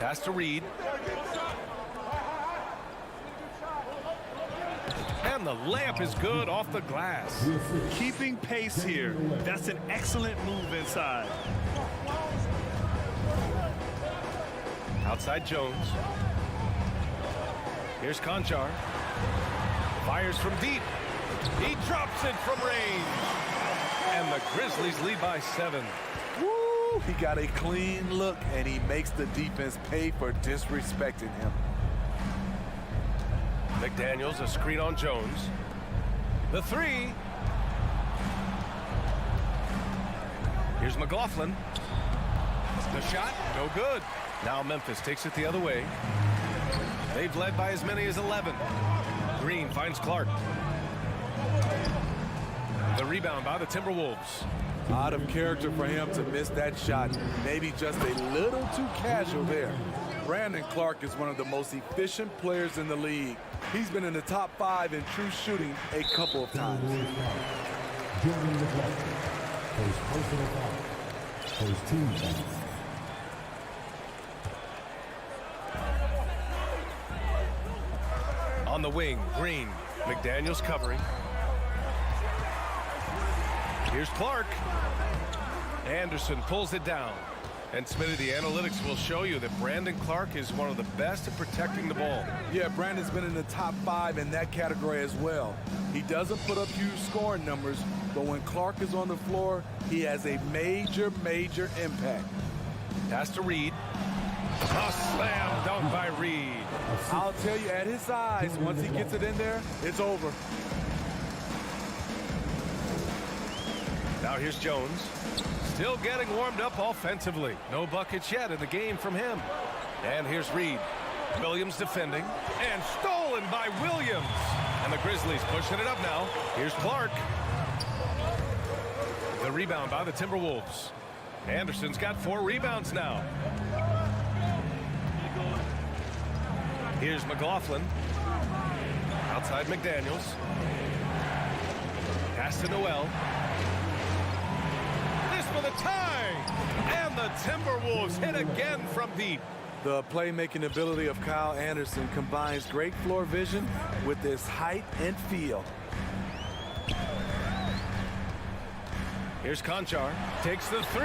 Pass to Reed. And the layup is good off the glass. Keeping pace here. That's an excellent move inside. Outside Jones. Here's Conchar. Fires from deep. He drops it from range. And the Grizzlies lead by 7. Woo! He got a clean look, and he makes the defense pay for disrespecting him. McDaniels, a screen on Jones. The three. Here's McLaughlin. The shot, no good. Now Memphis takes it the other way. They've led by as many as 11. Green finds Clark. The rebound by the Timberwolves. Out of character for him to miss that shot. Maybe just a little too casual there. Brandon Clark is one of the most efficient players in the league. He's been in the top 5 in true shooting a couple of times. On the wing, Green. McDaniels covering. Here's Clark. Anderson pulls it down. And Smitty, the analytics will show you that Brandon Clark is one of the best at protecting the ball. Yeah, Brandon's been in the top 5 in that category as well. He doesn't put up huge scoring numbers, but when Clark is on the floor, he has a major, major impact. Pass to Reed. A slam dunk by Reed. I'll tell you, at his size, once he gets it in there, it's over. Now here's Jones. Still getting warmed up offensively. No buckets yet in the game from him. And here's Reed. Williams defending. And stolen by Williams. And the Grizzlies pushing it up now. Here's Clark. The rebound by the Timberwolves. Anderson's got 4 rebounds now. Here's McLaughlin. Outside McDaniels. Pass to Noel. For the tie, and the Timberwolves hit again from deep. The playmaking ability of Kyle Anderson combines great floor vision with his height and feel. Here's Conchar, takes the 3.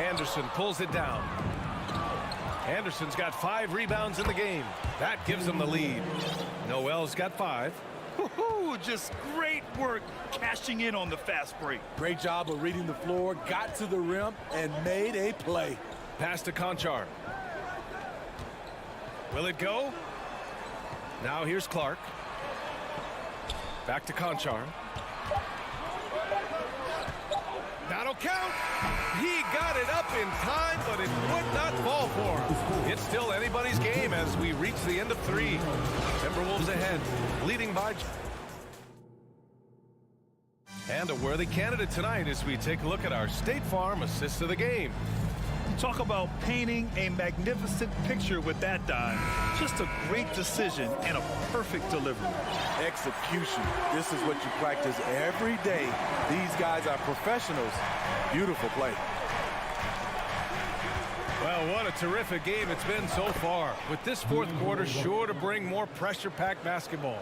Anderson pulls it down. Anderson's got 5 rebounds in the game. That gives him the lead. Noel's got 5. Just great work cashing in on the fast break. Great job of reading the floor, got to the rim, and made a play. Pass to Conchar. Will it go? Now here's Clark. Back to Conchar. That'll count. He got it up in time, but it would not fall for him. It's still anybody's game as we reach the end of 3. Timberwolves ahead, leading by... And a worthy candidate tonight as we take a look at our State Farm assist of the game. Talk about painting a magnificent picture with that dive. Just a great decision and a perfect delivery. Execution. This is what you practice every day. These guys are professionals. Beautiful play. Well, what a terrific game it's been so far. With this fourth quarter sure to bring more pressure-packed basketball.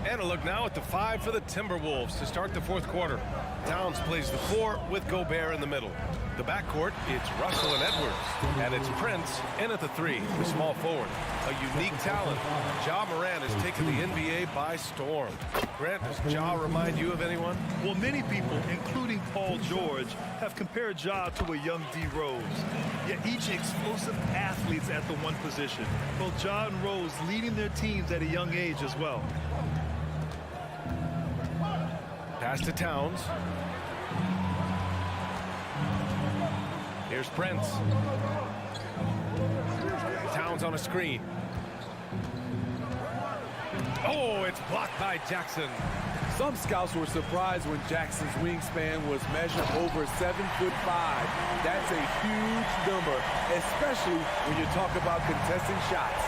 And a look now at the 5 for the Timberwolves to start the fourth quarter. Towns plays the 4 with Gobert in the middle. The backcourt, it's Russell and Edwards. And it's Prince in at the 3, the small forward. A unique talent. Ja Morant has taken the NBA by storm. Grant, does Ja remind you of anyone? Well, many people, including Paul George, have compared Ja to a young D. Rose. Yet each explosive athlete's at the one position. Both Ja and Rose leading their teams at a young age as well. Pass to Towns. Here's Prince. Towns on a screen. Oh, it's blocked by Jackson. Some scouts were surprised when Jackson's wingspan was measured over 7'5". That's a huge number, especially when you talk about contesting shots.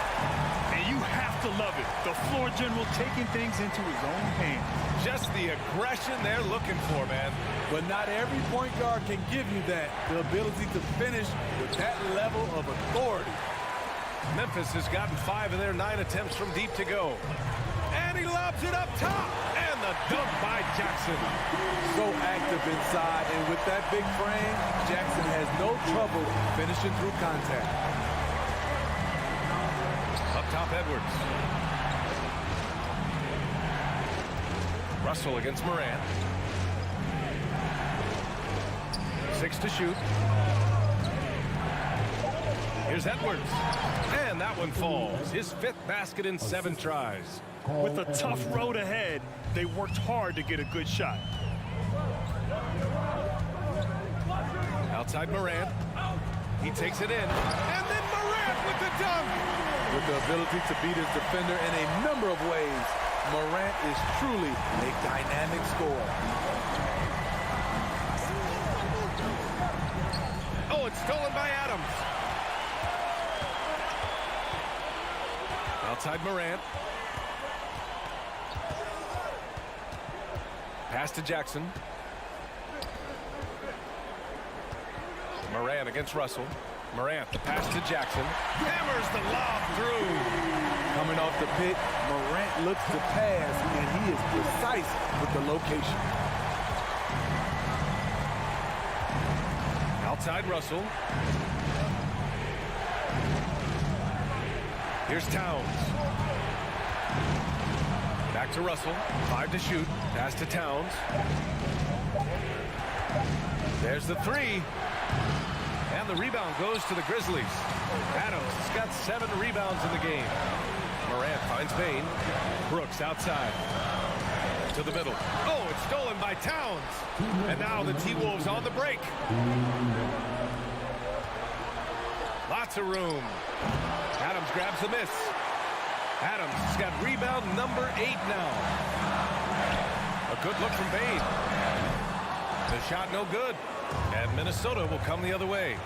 And you have to love it. The floor general taking things into his own hands. Just the aggression they're looking for, man. But not every point guard can give you that, the ability to finish with that level of authority. Memphis has gotten 5 of their 9 attempts from deep to go. And he lobs it up top. And the dunk by Jackson. So active inside, and with that big frame, Jackson has no trouble finishing through contact. Up top, Edwards. Russell against Morant. 6 to shoot. Here's Edwards. And that one falls. His 5th basket in 7 tries. With a tough road ahead, they worked hard to get a good shot. Outside Morant. He takes it in. And then Morant with the dunk. With the ability to beat his defender in a number of ways, Morant is truly a dynamic scorer. Oh, it's stolen by Adams. Outside Morant. Pass to Jackson. Morant against Russell. Morant, the pass to Jackson. Hammers the lob through. Coming off the pick, Morant looks to pass, and he is precise with the location. Outside Russell. Here's Towns. Back to Russell. 5 to shoot. Pass to Towns. There's the 3. And the rebound goes to the Grizzlies. Adams has got 7 rebounds in the game. Morant finds Bain. Brooks outside. To the middle. Oh, it's stolen by Towns. And now the T-Wolves on the break. Lots of room. Adams grabs the miss. Adams has got rebound number 8 now. A good look from Bain. The shot no good. And Minnesota will come the other way.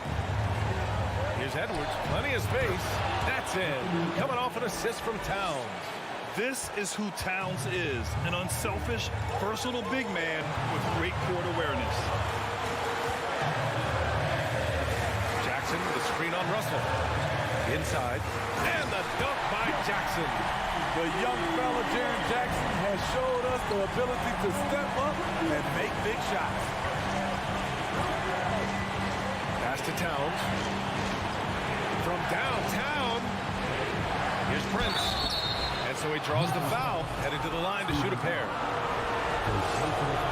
Here's Edwards. Plenty of space. That's in. Coming off an assist from Towns. This is who Towns is. An unselfish, versatile big man with great court awareness. Jackson with a screen on Russell. Inside. And the dunk by Jackson. The young fella, Jaren Jackson, has showed us the ability to step up and make big shots. Pass to Towns. From downtown. Here's Prince. And so he draws the foul, headed to the line to shoot a pair.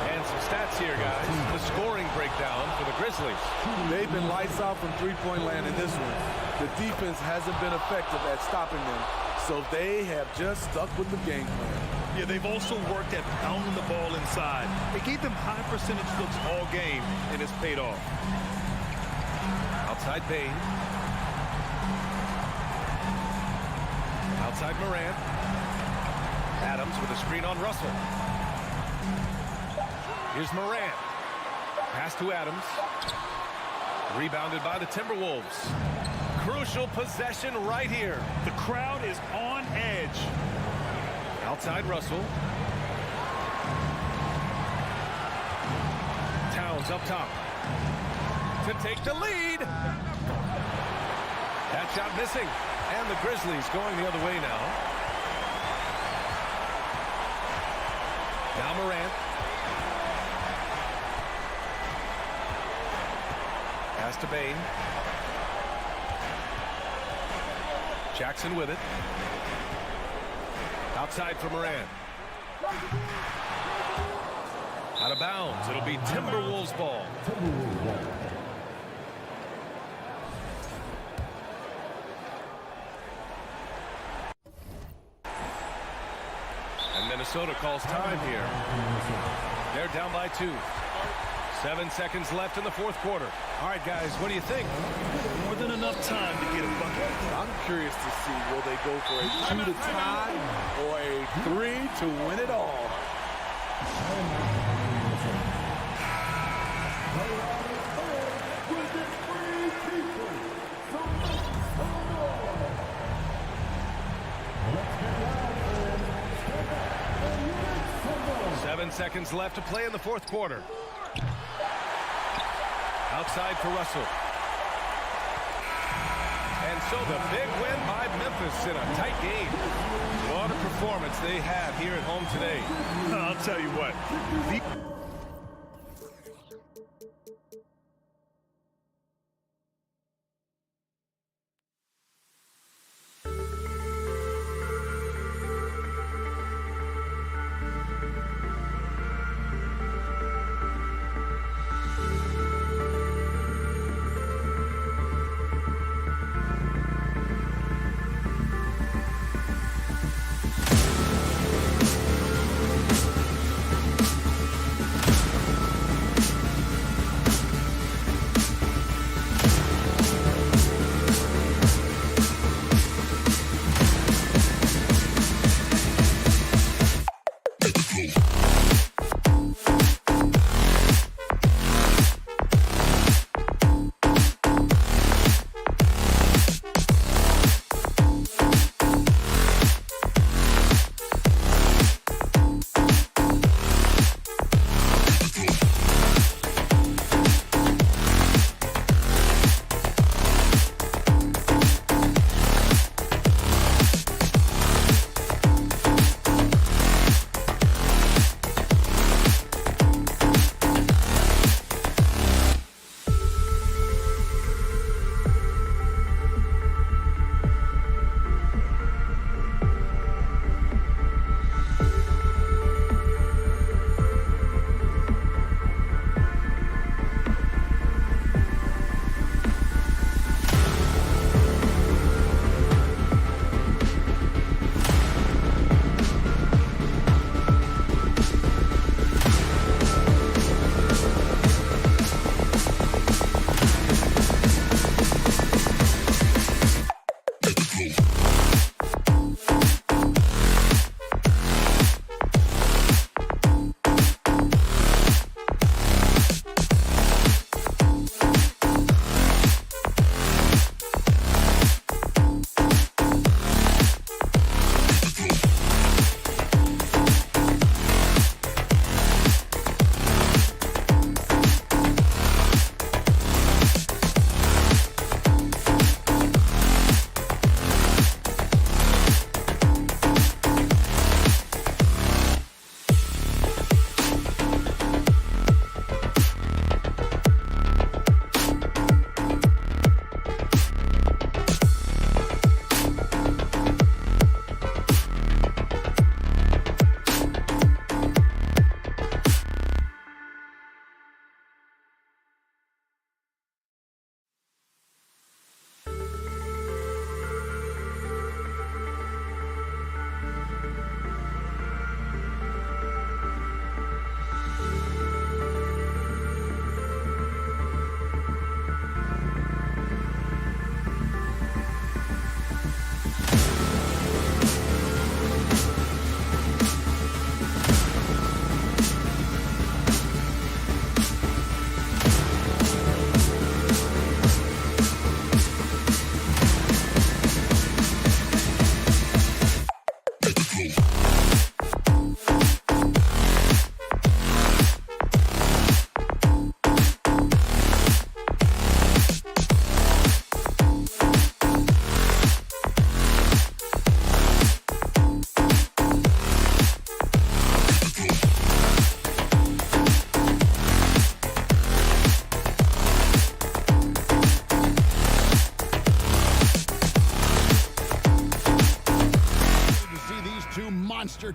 And some stats here, guys. The scoring breakdown for the Grizzlies. They've been lights out from three-point land in this one. The defense hasn't been effective at stopping them, so they have just stuck with the game plan. Yeah, they've also worked at pounding the ball inside. They gave them high percentage looks all game, and it's paid off. Outside Bain. Outside Morant. Adams with a screen on Russell. Here's Morant. Pass to Adams. Rebounded by the Timberwolves. Crucial possession right here. The crowd is on edge. Outside Russell. Towns up top. To take the lead. That shot missing. And the Grizzlies going the other way now. Now Morant. pass to Bain. Jackson with it. Outside for Morant. Out of bounds. It'll be Timberwolves ball. And Minnesota calls time here. They're down by 2. 7 seconds left in the fourth quarter. All right, guys, what do you think? More than enough time to get a bucket. I'm curious to see, will they go for a 2 to tie or a 3 to win it all? 7 seconds left to play in the fourth quarter. Outside for Russell. And so the big win by Memphis in a tight game. What a performance they have here at home today. I'll tell you what.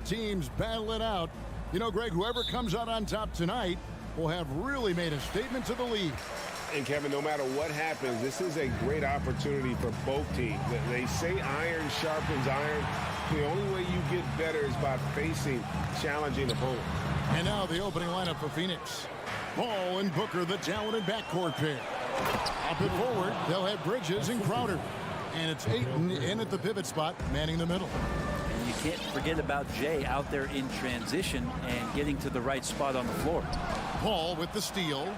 teams battle it out. You know, Greg, whoever comes out on top tonight will have really made a statement to the league. And, Kevin, no matter what happens, this is a great opportunity for both teams. They say iron sharpens iron. The only way you get better is by facing challenging opponents. And now the opening lineup for Phoenix. Paul and Booker, the talented backcourt pair. Up and forward, they'll have Bridges and Crowder. And it's Ayton in at the pivot spot, manning the middle. And you can't forget about Jay out there in transition and getting to the right spot on the floor. Paul with the steal.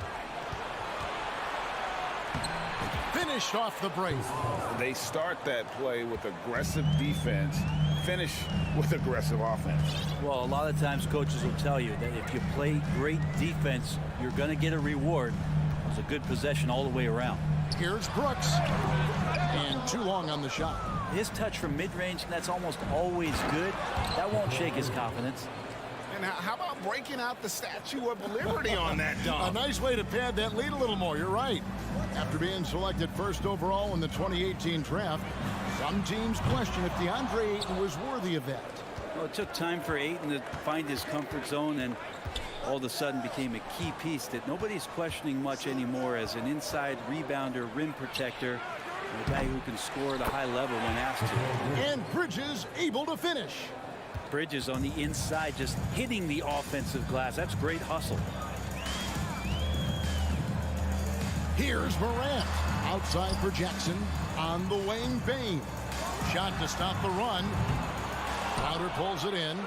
Finished off the break. They start that play with aggressive defense, finish with aggressive offense. Well, a lot of times coaches will tell you that if you play great defense, you're going to get a reward. It was a good possession all the way around. Here's Brooks. And too long on the shot. His touch from mid-range, that's almost always good. That won't shake his confidence. And how about breaking out the Statue of Liberty on that dunk? A nice way to pad that lead a little more. You're right. After being selected first overall in the 2018 draft, some teams question if DeAndre Ayton was worthy of that. Well, it took time for Ayton to find his comfort zone and all of a sudden became a key piece that nobody's questioning much anymore as an inside rebounder, rim protector, and a guy who can score at a high level when asked to. And Bridges able to finish. Bridges on the inside just hitting the offensive glass. That's great hustle. Here's Morant. Outside for Jackson. On the wing, Bane. Shot to stop the run. Crowder pulls it in.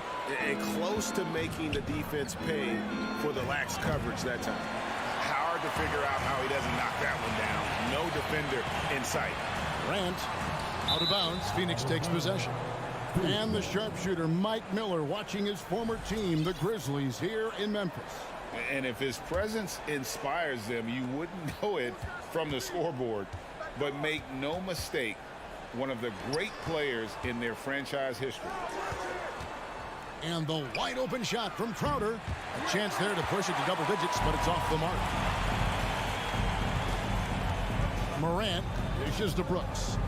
And close to making the defense pay for the lax coverage that time. Hard to figure out how he doesn't knock that one down. No defender in sight. Morant out of bounds. Phoenix takes possession. And the sharpshooter Mike Miller watching his former team, the Grizzlies, here in Memphis. And if his presence inspires them, you wouldn't know it from the scoreboard. But make no mistake, one of the great players in their franchise history. And the wide open shot from Crowder. A chance there to push it to double digits, but it's off the mark. Morant dishes to Brooks.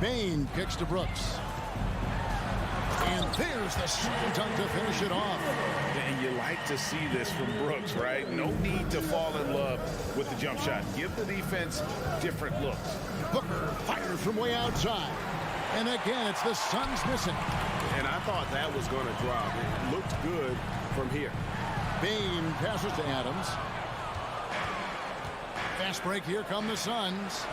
Bane kicks to Brooks. And there's the slam dunk to finish it off. And you like to see this from Brooks, right? No need to fall in love with the jump shot. Give the defense different looks. Booker fires from way outside. And again, it's the Suns missing. And I thought that was going to drop. It looked good from here. Bane passes to Adams. Fast break, here come the Suns.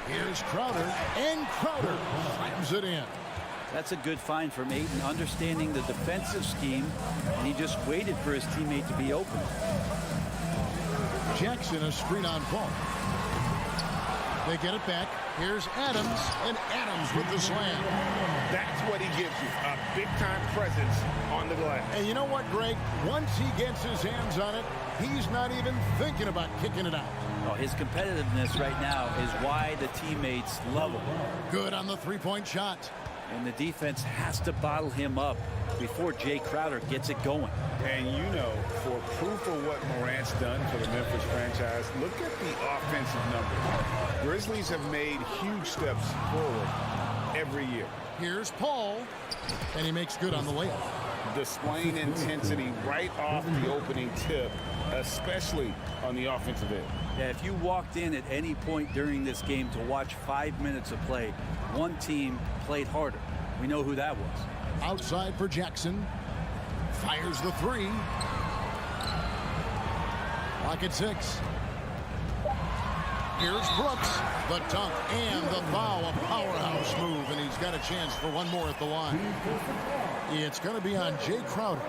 Here's Crowder, and Crowder slams it in. That's a good find from Ayton, understanding the defensive scheme, and he just waited for his teammate to be open. Jackson, a screen on Paul. They get it back. Here's Adams, and Adams with the slam. That's what he gives you, a big-time presence on the glass. And you know what, Greg? Once he gets his hands on it, he's not even thinking about kicking it out. Well, his competitiveness right now is why the teammates love him. Good on the three-point shot. And the defense has to bottle him up before Jay Crowder gets it going. And you know, for proof of what Morant's done for the Memphis franchise, look at the offensive numbers. Grizzlies have made huge steps forward every year. Here's Paul, and he makes good on the layup. Displaying intensity right off the opening tip, especially on the offensive end. Yeah, if you walked in at any point during this game to watch 5 minutes of play, one team played harder. We know who that was. Outside for Jackson. Fires the three. Lock at 6. Here's Brooks. The dunk and the foul. A powerhouse move, and he's got a chance for one more at the line. It's going to be on Jay Crowder.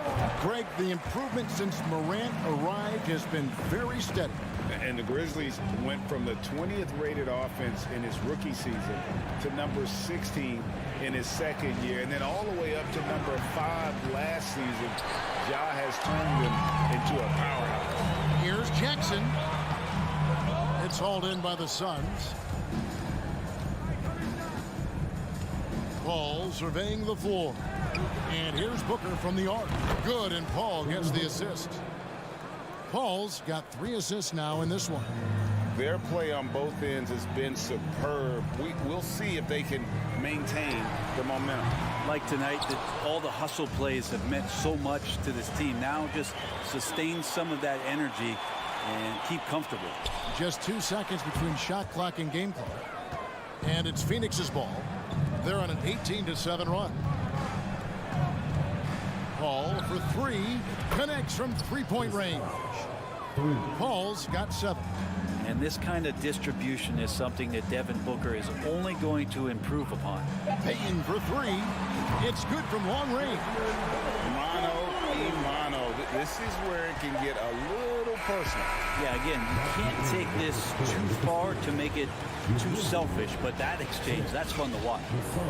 Greg, the improvement since Morant arrived has been very steady. And the Grizzlies went from the 20th rated offense in his rookie season to number 16 in his second year, and then all the way up to number 5 last season. Ja has turned them into a powerhouse. Here's Jackson. It's hauled in by the Suns. Paul surveying the floor. And here's Booker from the arc. Good, and Paul gets the assist. Paul's got 3 assists now in this one. Their play on both ends has been superb. We'll see if they can maintain the momentum. Like tonight, that all the hustle plays have meant so much to this team. Now just sustain some of that energy and keep comfortable. Just 2 seconds between shot clock and game clock. And it's Phoenix's ball. They're on an 18-7 run. Paul for 3, connects from three-point range. Paul's got 7. And this kind of distribution is something that Devin Booker is only going to improve upon. Payton for 3. It's good from long range. Mano. This is where it can get a little personal. Yeah, again, you can't take this too far to make it too selfish, but that exchange, that's fun to watch.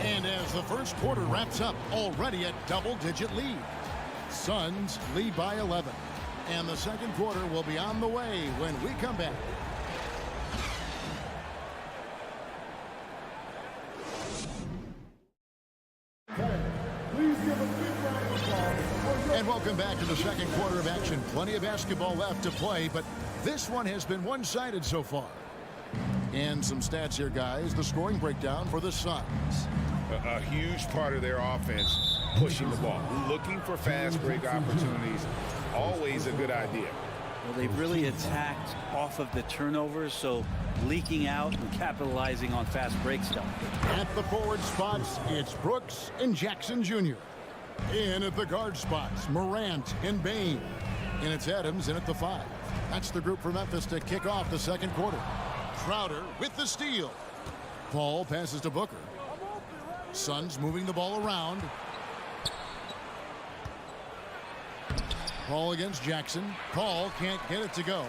And as the first quarter wraps up, already a double-digit lead. Suns lead by 11. And the second quarter will be on the way when we come back. And welcome back to the second quarter of action. Plenty of basketball left to play, but this one has been one-sided so far. And some stats here, guys. The scoring breakdown for the Suns. A huge part of their offense, pushing the ball, looking for fast break opportunities. Always a good idea. Well, they've really attacked off of the turnovers, so leaking out and capitalizing on fast break stuff. At the forward spots, it's Brooks and Jackson Jr. In at the guard spots, Morant and Bane. And it's Adams in at the 5. That's the group for Memphis to kick off the second quarter. Crowder with the steal. Paul passes to Booker. Suns moving the ball around. Paul against Jackson. Paul can't get it to go.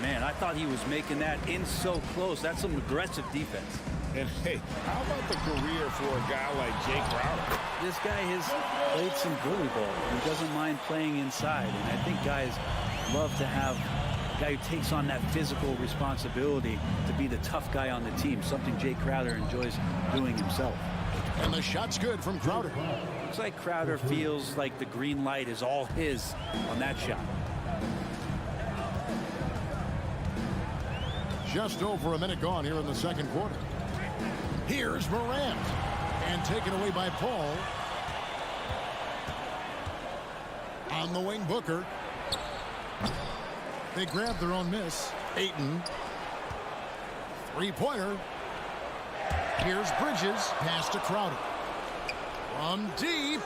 Man, I thought he was making that in so close. That's some aggressive defense. And hey, how about the career for a guy like Jay Crowder? This guy has played some bully ball. He doesn't mind playing inside. And I think guys love to have a guy who takes on that physical responsibility to be the tough guy on the team, something Jay Crowder enjoys doing himself. And the shot's good from Crowder. Looks like Crowder feels like the green light is all his on that shot. Just over a minute gone here in the second quarter. Here's Morant. And taken away by Paul. On the wing, Booker. They grab their own miss. Ayton. Three-pointer. Here's Bridges. Pass to Crowder. From deep.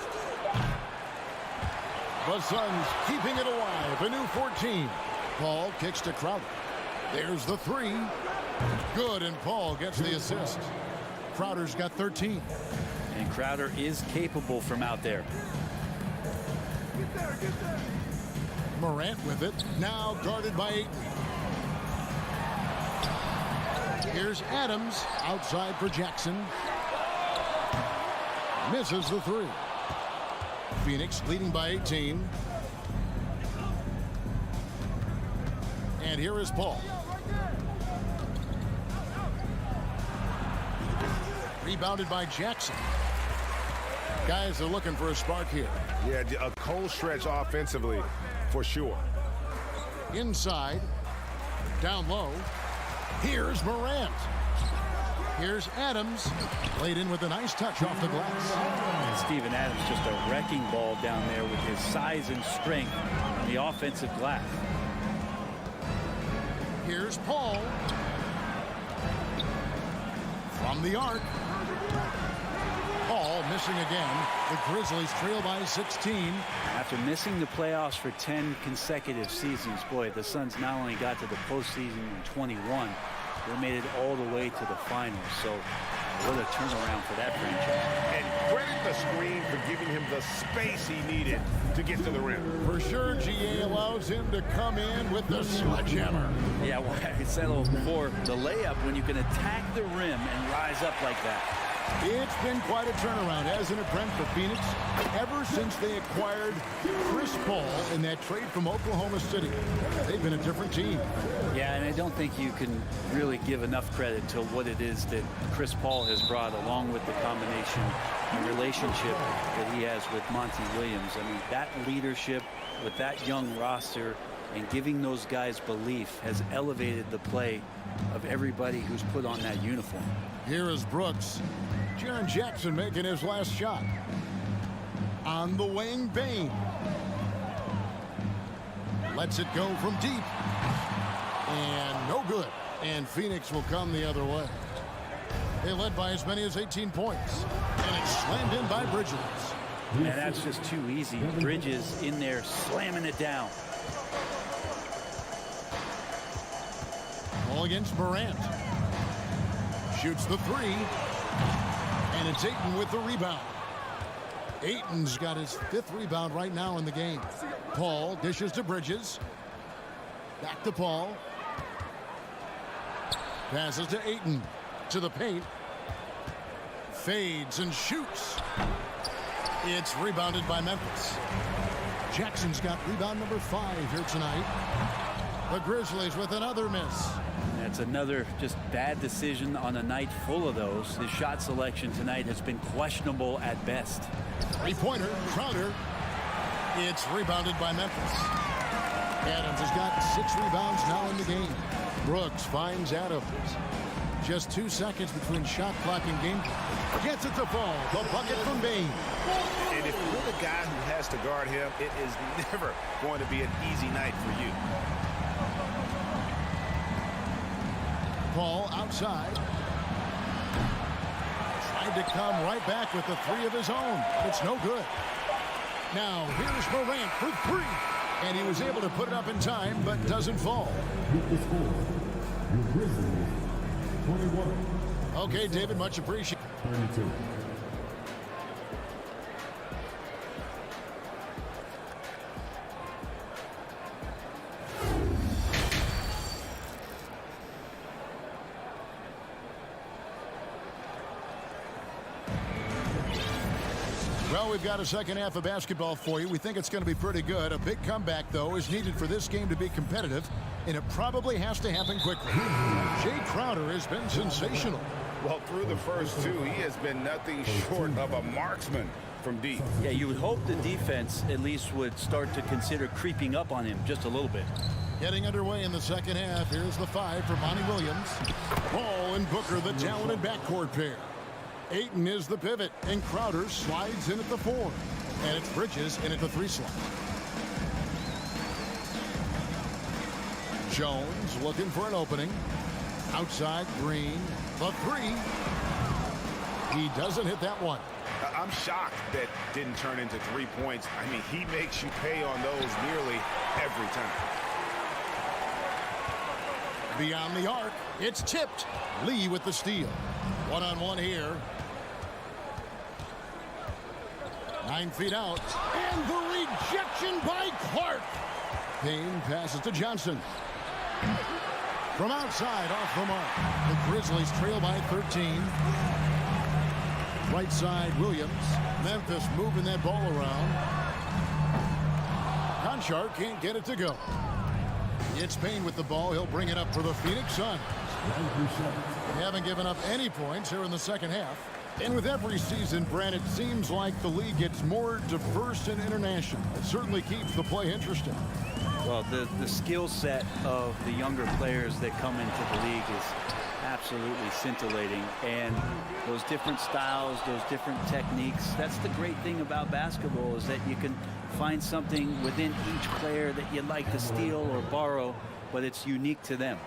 The Suns keeping it alive. A new 14. Paul kicks to Crowder. There's the 3. Good, and Paul gets the assist. Crowder's got 13. And Crowder is capable from out there. Morant with it. Now guarded by Ayton. Here's Adams. Outside for Jackson. Misses the 3. Phoenix leading by 18. And here is Paul. Rebounded by Jackson. Guys are looking for a spark here. Yeah, a cold stretch offensively, for sure. Inside. Down low. Here's Morant. Here's Adams. Laid in with a nice touch off the glass. And Steven Adams just a wrecking ball down there with his size and strength on the offensive glass. Here's Paul. From the arc. Paul missing again. The Grizzlies trail by 16. After missing the playoffs for 10 consecutive seasons, boy, the Suns not only got to the postseason in 21, they made it all the way to the finals. So what a turnaround for that franchise. And credit the screen for giving him the space he needed to get to the rim. For sure, GA allows him to come in with the sledgehammer. Yeah, well, I settled for the layup when you can attack the rim and rise up like that. It's been quite a turnaround, hasn't it, Brent, for Phoenix? Ever since they acquired Chris Paul in that trade from Oklahoma City, they've been a different team. Yeah, and I don't think you can really give enough credit to what it is that Chris Paul has brought, along with the combination and relationship that he has with Monty Williams. I mean, that leadership with that young roster And giving those guys belief has elevated the play of everybody who's put on that uniform. Here is Brooks. Jaren Jackson making his last shot. On the wing, Bain. Lets it go from deep. And no good. And Phoenix will come the other way. They led by as many as 18 points. And it's slammed in by Bridges. And that's just too easy. Bridges in there slamming it down. Ball against Morant. Shoots the three. And it's Ayton with the rebound. Ayton's got his 5th rebound right now in the game. Paul dishes to Bridges. Back to Paul. Passes to Ayton. To the paint. Fades and shoots. It's rebounded by Memphis. Jackson's got rebound number 5 here tonight. The Grizzlies with another miss. That's another just bad decision on a night full of those. His shot selection tonight has been questionable at best. Three-pointer, Crowder. It's rebounded by Memphis. Adams has got 6 rebounds now in the game. Brooks finds Adams. Just 2 seconds between shot clock and game clock. Gets it to fall. The bucket from Bain. And if you're the guy who has to guard him, it is never going to be an easy night for you. Paul outside. Tried to come right back with the 3 of his own. It's no good. Now here's Morant for 3. And he was able to put it up in time, but doesn't fall. Okay, David, much appreciated. 32. Well, we've got a second half of basketball for you. We think it's going to be pretty good. A big comeback, though, is needed for this game to be competitive, and it probably has to happen quickly. Jay Crowder has been sensational. Well, through the first 2, he has been nothing short of a marksman from deep. Yeah, you would hope the defense at least would start to consider creeping up on him just a little bit. Getting underway in the second half. Here's the 5 for Monty Williams. Ball and Booker, the talented backcourt pair. Ayton is the pivot, and Crowder slides in at the 4. And it's Bridges in at the 3 slot. Jones looking for an opening. Outside, Green. The 3. He doesn't hit that one. I'm shocked that didn't turn into 3 points. I mean, he makes you pay on those nearly every time. Beyond the arc, it's tipped. Lee with the steal. One-on-one here. 9 feet out. And the rejection by Clark. Payne passes to Johnson. From outside, off the mark. The Grizzlies trail by 13. Right side, Williams. Memphis moving that ball around. Conchar can't get it to go. It's Payne with the ball. He'll bring it up for the Phoenix Suns. They haven't given up any points here in the second half. And with every season, Brad, it seems like the league gets more diverse and international. It certainly keeps the play interesting. Well, the skill set of the younger players that come into the league is absolutely scintillating. And those different styles, those different techniques, that's the great thing about basketball, is that you can find something within each player that you'd like to steal or borrow, but it's unique to them.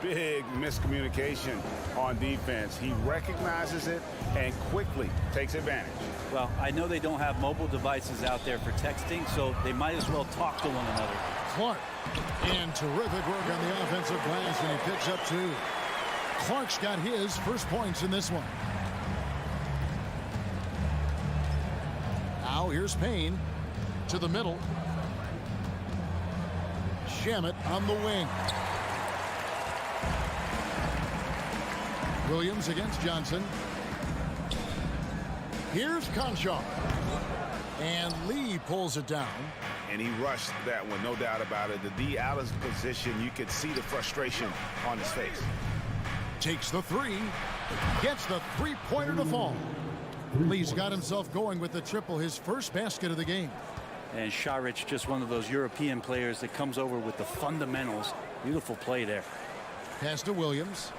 Big miscommunication on defense. He recognizes it and quickly takes advantage. Well, I know they don't have mobile devices out there for texting, so they might as well talk to one another. Clark, and terrific work on the offensive glass, and he picks up 2. Clark's got his first points in this one. Now here's Payne to the middle. Shamet on the wing. Williams against Johnson. Here's Conchar. And Lee pulls it down. And he rushed that one, no doubt about it. The D out of position, you could see the frustration on his face. Takes the 3. Gets the 3-pointer to fall. Lee's got himself going with the triple, his first basket of the game. And Sharic, just one of those European players that comes over with the fundamentals. Beautiful play there. Pass to Williams.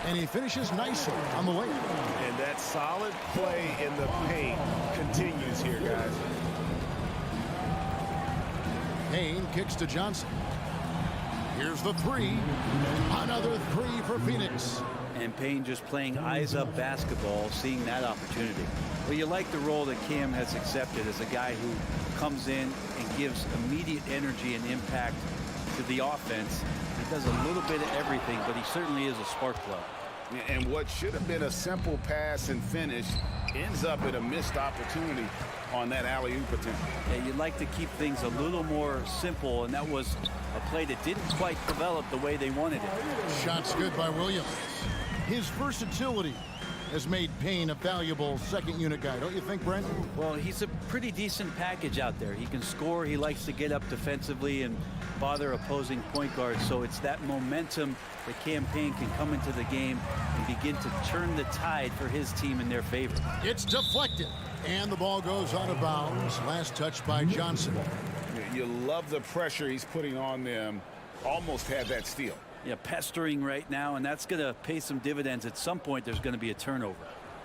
And he finishes nicely on the way. And that solid play in the paint continues here, guys. Payne kicks to Johnson. Here's the three. Another three for Phoenix. And Payne just playing eyes-up basketball, seeing that opportunity. Well, you like the role that Cam has accepted as a guy who comes in and gives immediate energy and impact to the offense. He does a little bit of everything, but he certainly is a spark plug. And what should have been a simple pass and finish ends up in a missed opportunity on that alley-oop attempt. Yeah, you'd like to keep things a little more simple, and that was a play that didn't quite develop the way they wanted it. Shot's good by Williams. His versatility has made Payne a valuable second unit guy, don't you think, Brent? Well, he's a pretty decent package out there. He can score. He likes to get up defensively and bother opposing point guards. So it's that momentum that Cam Payne can come into the game and begin to turn the tide for his team in their favor. It's deflected, and the ball goes out of bounds. Last touch by Johnson. You love the pressure he's putting on them. Almost had that steal. Yeah, pestering right now, and that's going to pay some dividends. At some point, there's going to be a turnover.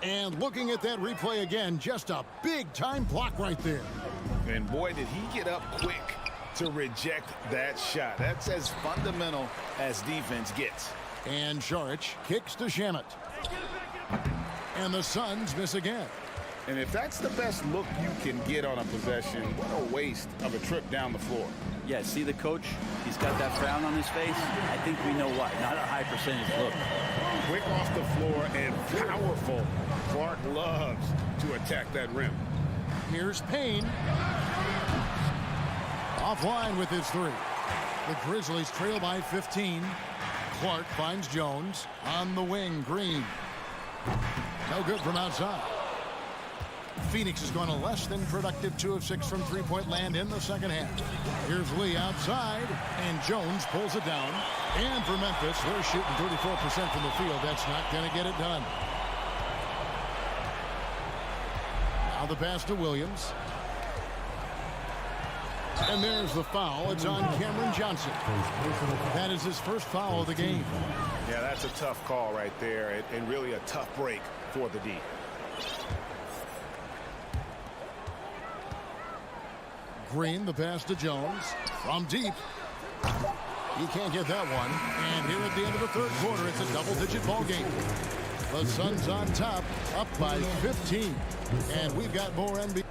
And looking at that replay again, just a big-time block right there. And boy, did he get up quick to reject that shot. That's as fundamental as defense gets. And Sharic kicks to Shamet. And the Suns miss again. And if that's the best look you can get on a possession, what a waste of a trip down the floor. Yeah, see the coach? He's got that frown on his face. I think we know why. Not a high percentage look. Quick off the floor and powerful. Clark loves to attack that rim. Here's Payne. Offline with his three. The Grizzlies trail by 15. Clark finds Jones. On the wing, Green. No good from outside. Phoenix has gone a less than productive 2 of 6 from three-point land in the second half. Here's Lee outside, and Jones pulls it down. And for Memphis, they're shooting 34% from the field. That's not going to get it done. Now the pass to Williams. And there's the foul. It's on Cameron Johnson. That is his first foul of the game. Yeah, that's a tough call right there, and really a tough break for the D. Green, the pass to Jones. From deep. He can't get that one. And here at the end of the third quarter, it's a double-digit ball game. The Suns on top, up by 15. And we've got more NBA.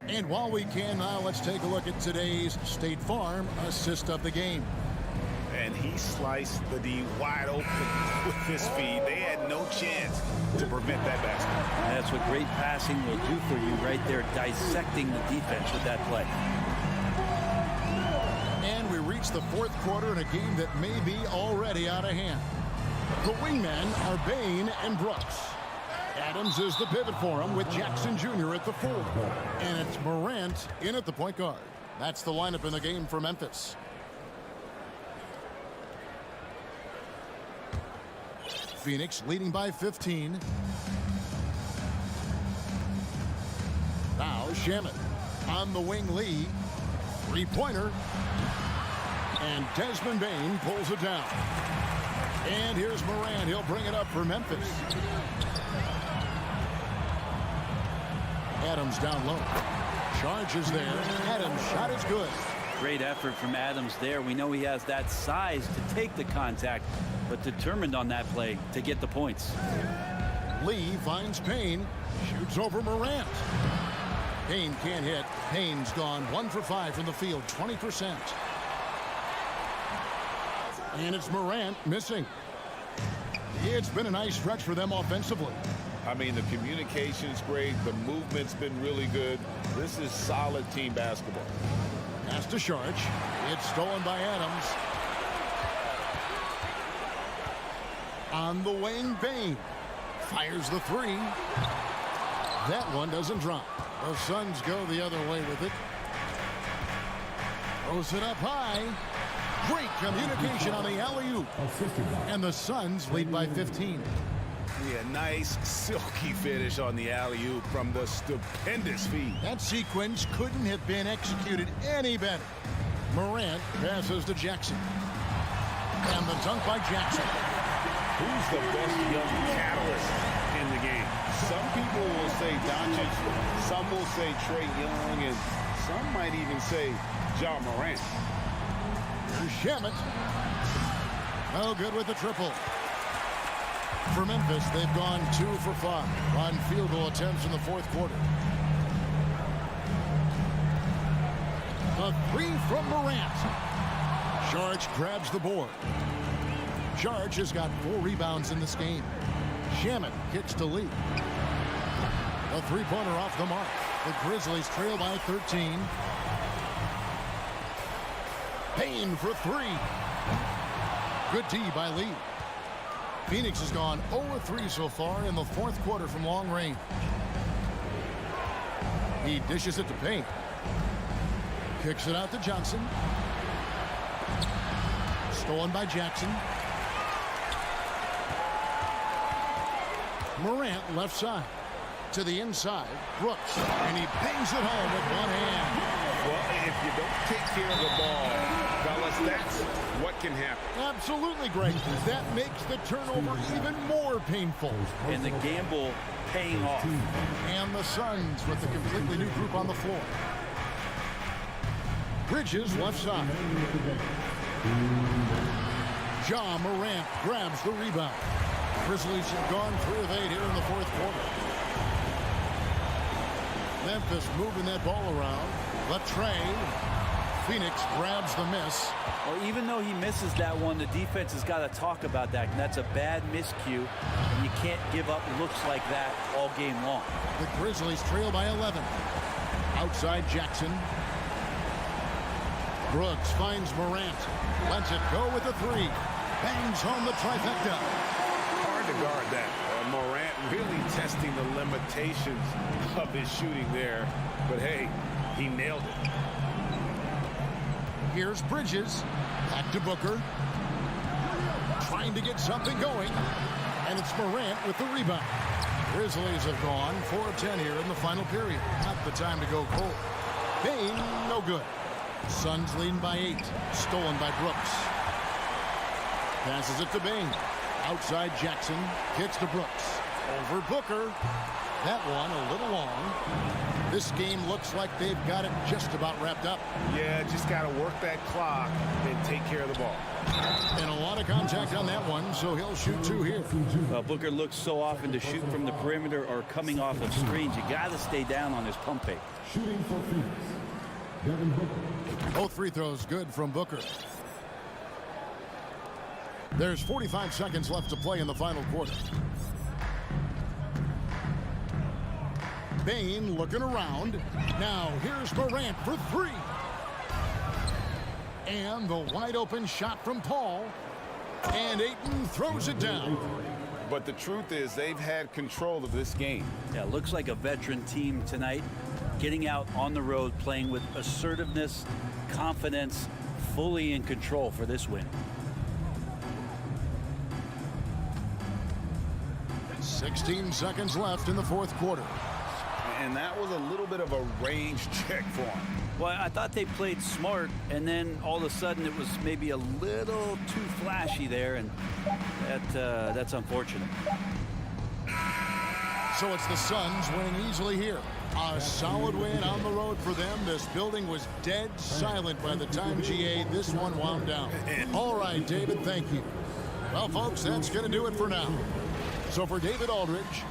And while we can now, let's take a look at today's State Farm assist of the game. And he sliced the D wide open with his feed. They had no chance to prevent that basket. That's what great passing will do for you right there, dissecting the defense with that play. And we reach the fourth quarter in a game that may be already out of hand. The wingmen are Bain and Brooks. Adams is the pivot for him with Jackson Jr. at the 4. And it's Morant in at the point guard. That's the lineup in the game for Memphis. Phoenix leading by 15. Now Shamet on the wing. Lee, three-pointer, and Desmond Bain pulls it down. And here's Morant. He'll bring it up for Memphis. Adams down low. Charges there. Adams' shot is good. Great effort from Adams there. We know he has that size to take the contact, but determined on that play to get the points. Lee finds Payne. Shoots over Morant. Payne can't hit. Payne's gone 1 for 5 from the field, 20%. And it's Morant missing. It's been a nice stretch for them offensively. I mean, the communication's great. The movement's been really good. This is solid team basketball. Pass to Sharic. It's stolen by Adams. On the wing, Bain fires the 3. That one doesn't drop. The Suns go the other way with it. Throws it up high. Great communication on the alley-oop. And the Suns lead by 15. Yeah, nice, silky finish on the alley-oop from the stupendous feed. That sequence couldn't have been executed any better. Morant passes to Jackson. And the dunk by Jackson. Who's the best young catalyst in the game? Some people will say Doncic, some will say Trae Young, and some might even say Ja Morant. Shamet. No good with the triple. For Memphis, they've gone 2 for 5 on field goal attempts in the fourth quarter. A 3 from Morant. Sharge grabs the board. Sharge has got 4 rebounds in this game. Shamet kicks to lead. A three-pointer off the mark. The Grizzlies trail by 13. Payne for 3. Good D by Lee. Phoenix has gone 0-3 so far in the fourth quarter from long range. He dishes it to Payne. Kicks it out to Johnson. Stolen by Jackson. Morant left side. To the inside. Brooks. And he bangs it home with one hand. Well, if you don't take care of the ball, fellas, that's what can happen. Absolutely great. That makes the turnover even more painful. And the gamble paying off. And the Suns with a completely new group on the floor. Bridges left side. Ja Morant grabs the rebound. Grizzlies have gone 3 of 8 here in the fourth quarter. Memphis moving that ball around. Trae. Phoenix grabs the miss. Well, even though he misses that one, the defense has got to talk about that. And that's a bad miscue. And you can't give up looks like that all game long. The Grizzlies trail by 11. Outside Jackson. Brooks finds Morant. Lets it go with the 3. Bangs home the trifecta. Hard to guard that. Morant really testing the limitations of his shooting there. But hey, he nailed it. Here's Bridges. Back to Booker. Trying to get something going. And it's Morant with the rebound. Grizzlies have gone 4 of 10 here in the final period. Not the time to go cold. Payne, no good. Suns leading by 8. Stolen by Brooks. Passes it to Bane. Outside Jackson. Kicks to Brooks. Over Booker. That one a little long. This game looks like they've got it just about wrapped up. Yeah, just got to work that clock and take care of the ball. And a lot of contact on that one, so he'll shoot 2 here. Well, Booker looks so often to shoot from the perimeter or coming off of screens. You got to stay down on his pump fake. Shooting for Phoenix, Devin Booker. Both free throws good from Booker. There's 45 seconds left to play in the final quarter. Bane looking around. Now here's Morant for 3. And the wide open shot from Paul. And Ayton throws it down. But the truth is they've had control of this game. Yeah, looks like a veteran team tonight. Getting out on the road, playing with assertiveness, confidence, fully in control for this win. 16 seconds left in the fourth quarter. And that was a little bit of a range check for him. Well, I thought they played smart, and then all of a sudden it was maybe a little too flashy there, and that's unfortunate. So it's the Suns winning easily here. A solid win on the road for them. This building was dead silent by the time GA this one wound down. All right, David, thank you. Well, folks, that's going to do it for now. So for David Aldridge,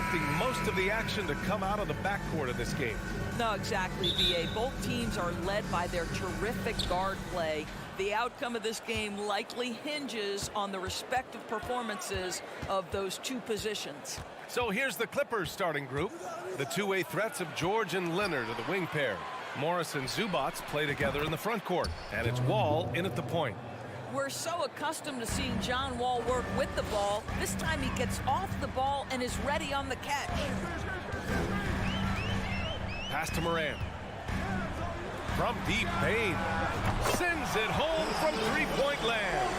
expecting most of the action to come out of the backcourt of this game. No, exactly, B.A. Both teams are led by their terrific guard play. The outcome of this game likely hinges on the respective performances of those two positions. So here's the Clippers starting group. The two-way threats of George and Leonard are the wing pair. Morris and Zubac play together in the front court. And it's Wall in at the point. We're so accustomed to seeing John Wall work with the ball. This time he gets off the ball and is ready on the catch. Pass to Moran. From deep, Bain sends it home from three-point land.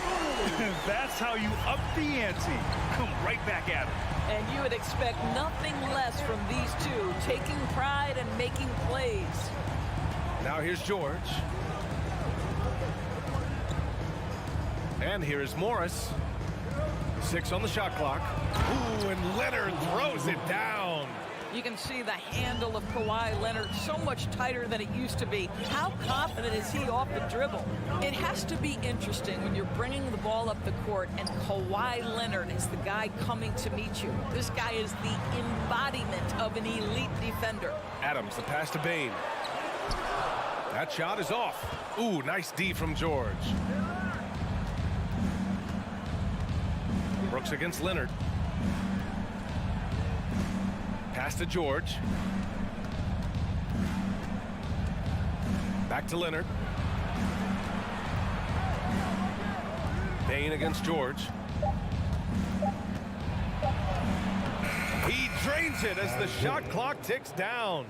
That's how you up the ante. Come right back at it. And you would expect nothing less from these two, taking pride and making plays. Now here's George. And here's Morris. 6 on the shot clock. Ooh, and Leonard throws it down. You can see the handle of Kawhi Leonard so much tighter than it used to be. How confident is he off the dribble? It has to be interesting when you're bringing the ball up the court and Kawhi Leonard is the guy coming to meet you. This guy is the embodiment of an elite defender. Adams, the pass to Bain. That shot is off. Ooh, nice D from George. Brooks against Leonard. Pass to George. Back to Leonard. Bain against George. He drains it as the shot clock ticks down.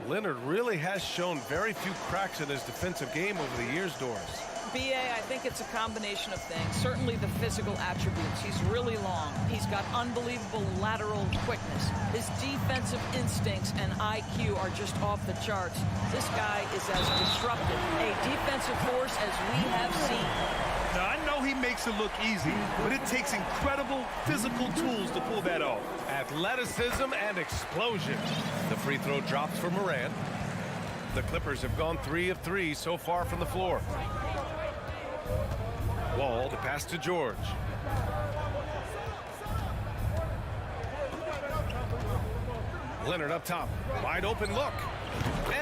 Leonard really has shown very few cracks in his defensive game over the years, Doris. B.A., I think it's a combination of things. Certainly the physical attributes. He's really long. He's got unbelievable lateral quickness. His defensive instincts and IQ are just off the charts. This guy is as disruptive a defensive force as we have seen. Now, I know he makes it look easy, but it takes incredible physical tools to pull that off. Athleticism and explosion. The free throw drops for Moran. The Clippers have gone 3 of 3 so far from the floor. Wall to pass to George. Leonard up top. Wide open look.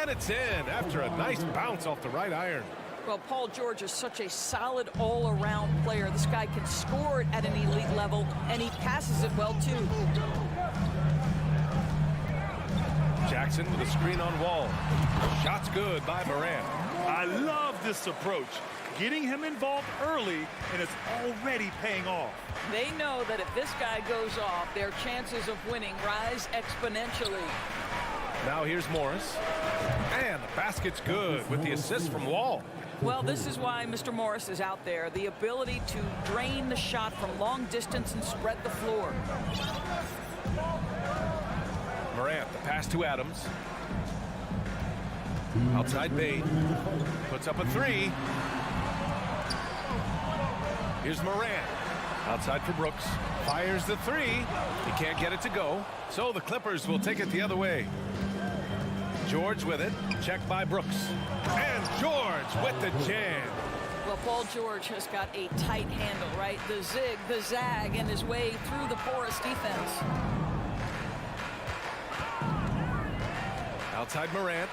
And it's in after a nice bounce off the right iron. Well, Paul George is such a solid all-around player. This guy can score it at an elite level, and he passes it well, too. Jackson with a screen on Wall. Shot's good by Moran. I love this approach. Getting him involved early, and it's already paying off. They know that if this guy goes off, their chances of winning rise exponentially. Now here's Morris. And the basket's good with the assist from Wall. Well, this is why Mr. Morris is out there. The ability to drain the shot from long distance and spread the floor. Morant, the pass to Adams. Outside Bain. Puts up a 3. Here's Morant. Outside for Brooks. Fires the 3. He can't get it to go. So the Clippers will take it the other way. George with it. Checked by Brooks. And George with the jam. Well, Paul George has got a tight handle, right? The zig, the zag, and his way through the porous defense. Outside Morant.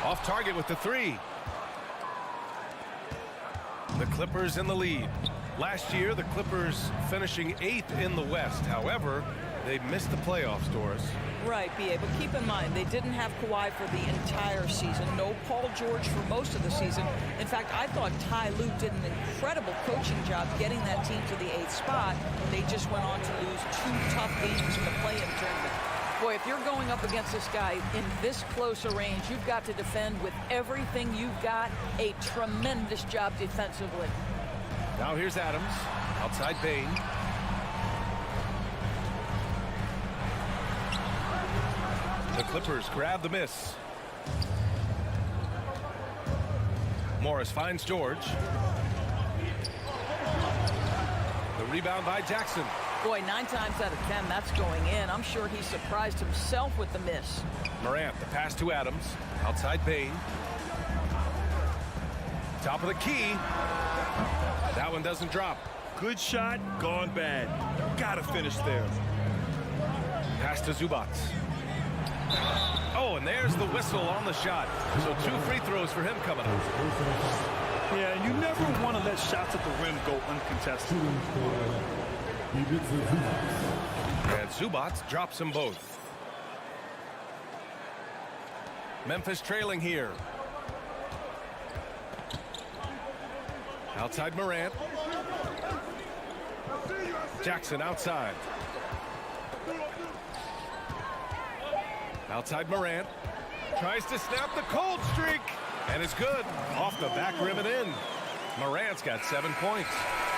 Off target with the 3. The Clippers in the lead. Last year, the Clippers finishing 8th in the West. However, they missed the playoffs, Doris. Right, B.A., but keep in mind, they didn't have Kawhi for the entire season. No Paul George for most of the season. In fact, I thought Ty Lue did an incredible coaching job getting that team to the 8th spot. They just went on to lose 2 tough games in the play-in tournament. Boy, if you're going up against this guy in this close a range, you've got to defend with everything you've got. A tremendous job defensively. Now here's Adams. Outside Bain. The Clippers grab the miss. Morris finds George. The rebound by Jackson. Boy, 9 times out of 10, that's going in. I'm sure he surprised himself with the miss. Morant, the pass to Adams. Outside Bain. Top of the key. That one doesn't drop. Good shot, gone bad. Gotta finish there. Pass to Zubac. Oh, and there's the whistle on the shot. So 2 free throws for him coming up. Yeah, and you never want to let shots at the rim go uncontested. And Zubac drops them both. Memphis trailing here. Outside Morant. Jackson outside. Outside Morant. Tries to snap the cold streak. And it's good. Off the back rim and in. Morant's got 7 points.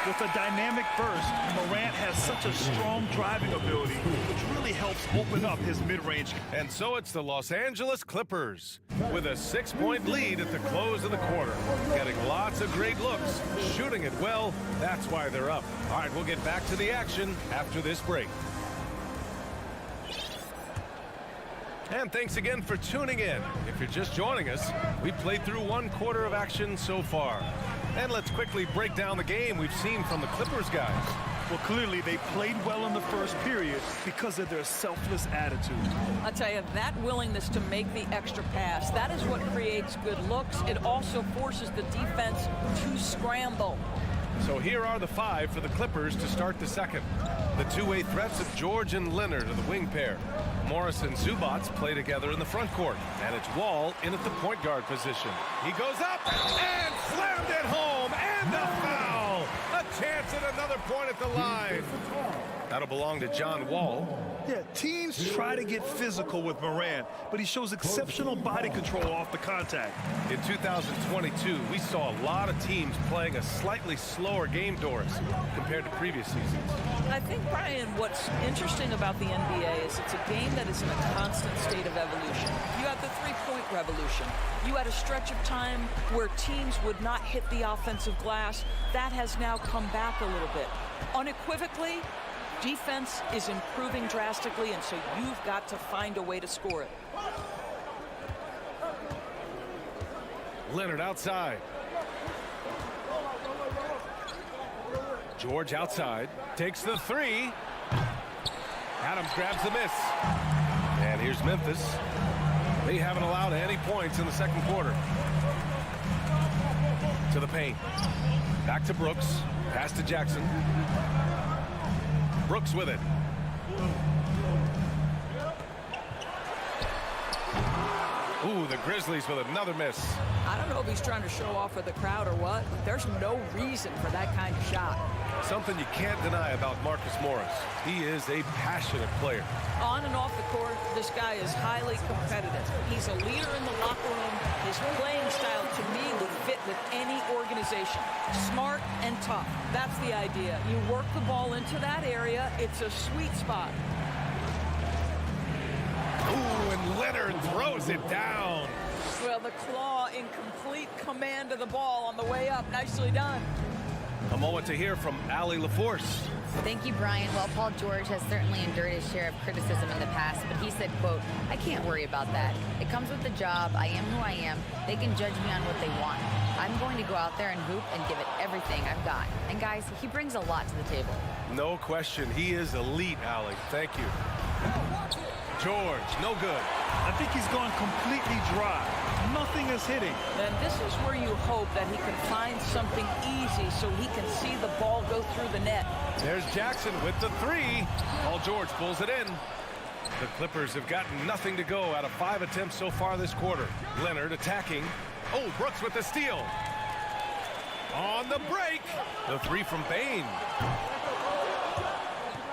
With a dynamic burst, Morant has such a strong driving ability, which really helps open up his mid-range. And so it's the Los Angeles Clippers with a 6-point lead at the close of the quarter. Getting lots of great looks, shooting it well. That's why they're up. All right, we'll get back to the action after this break. And thanks again for tuning in. If you're just joining us, we played through 1 quarter of action so far. And let's quickly break down the game we've seen from the Clippers guys. Well, clearly they played well in the first period because of their selfless attitude. I'll tell you, that willingness to make the extra pass, that is what creates good looks. It also forces the defense to scramble. So here are the 5 for the Clippers to start the second. The two-way threats of George and Leonard are the wing pair. Morris and Zubac play together in the front court. And it's Wall in at the point guard position. He goes up and slammed it home. And a foul. A chance at another point at the line. That'll belong to John Wall. Yeah, teams try to get physical with Morant, but he shows exceptional body control off the contact. In 2022, we saw a lot of teams playing a slightly slower game, Doris, compared to previous seasons. I think, Brian, what's interesting about the NBA is it's a game that is in a constant state of evolution. You had the three-point revolution. You had a stretch of time where teams would not hit the offensive glass. That has now come back a little bit. Unequivocally, defense is improving drastically, and so you've got to find a way to score it. Leonard outside. George outside. Takes the 3. Adams grabs the miss. And here's Memphis. They haven't allowed any points in the second quarter. To the paint. Back to Brooks. Pass to Jackson. Brooks with it. Ooh, the Grizzlies with another miss. I don't know if he's trying to show off with the crowd or what, but there's no reason for that kind of shot. Something you can't deny about Marcus Morris. He is a passionate player. On and off the court, this guy is highly competitive. He's a leader in the locker room. His playing style, to me, would fit with any organization. Smart and tough. That's the idea. You work the ball into that area. It's a sweet spot. Ooh, and Leonard throws it down. Well, the claw in complete command of the ball on the way up. Nicely done. A moment to hear from Allie LaForce. Thank you, Brian. Well, Paul George has certainly endured his share of criticism in the past, but he said, quote, "I can't worry about that. It comes with the job. I am who I am. They can judge me on what they want. I'm going to go out there and hoop and give it everything I've got." And guys, he brings a lot to the table. No question. He is elite, Allie. Thank you. George, no good. I think he's gone completely dry. Nothing is hitting. And this is where you hope that he can find something easy so he can see the ball go through the net. There's Jackson with the 3. Paul George pulls it in. The Clippers have gotten nothing to go out of 5 attempts so far this quarter. Leonard attacking. Oh, Brooks with the steal. On the break. The 3 from Bane.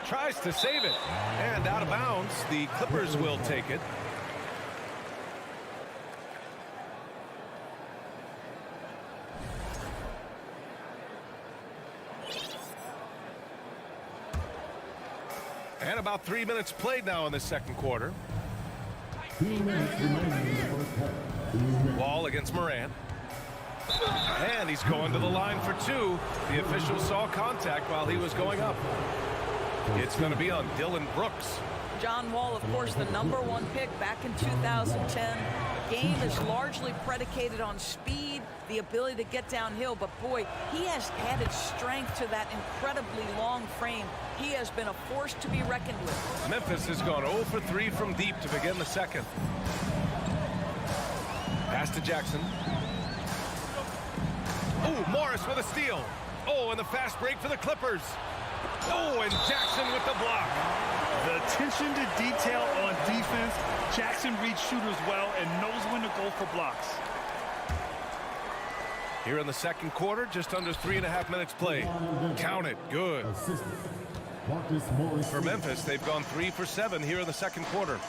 Tries to save it. And out of bounds. The Clippers will take it. And about 3 minutes played now in the second quarter. Wall against Morant. And he's going to the line for 2. The official saw contact while he was going up. It's going to be on Dylan Brooks. John Wall, of course, the #1 pick back in 2010. game is largely predicated on speed, the ability to get downhill, but boy, he has added strength to that incredibly long frame. He has been a force to be reckoned with. Memphis has gone 0 for 3 from deep to begin the second. Pass to Jackson. Oh, Morris with a steal. Oh, and the fast break for the Clippers. Oh, and Jackson with the block. The attention to detail on defense. Jackson reads shooters well and knows when to go for blocks. Here in the second quarter, just under 3.5 minutes played. Count it. Good. For Memphis, they've gone 3 for 7 here in the second quarter.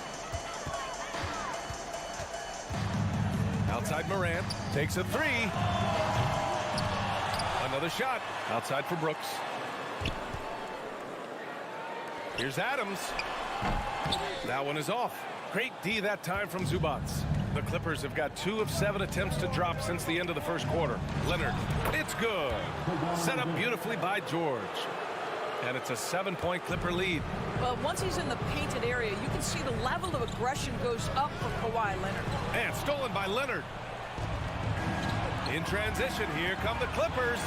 Outside Morant. Takes a 3. Another shot. Outside for Brooks. Here's Adams. That one is off. Great D that time from Zubac. The Clippers have got 2 of 7 attempts to drop since the end of the first quarter. Leonard. It's good. Set up beautifully by George. And it's a 7-point Clipper lead. Well, once he's in the painted area, you can see the level of aggression goes up for Kawhi Leonard. And stolen by Leonard. In transition, here come the Clippers.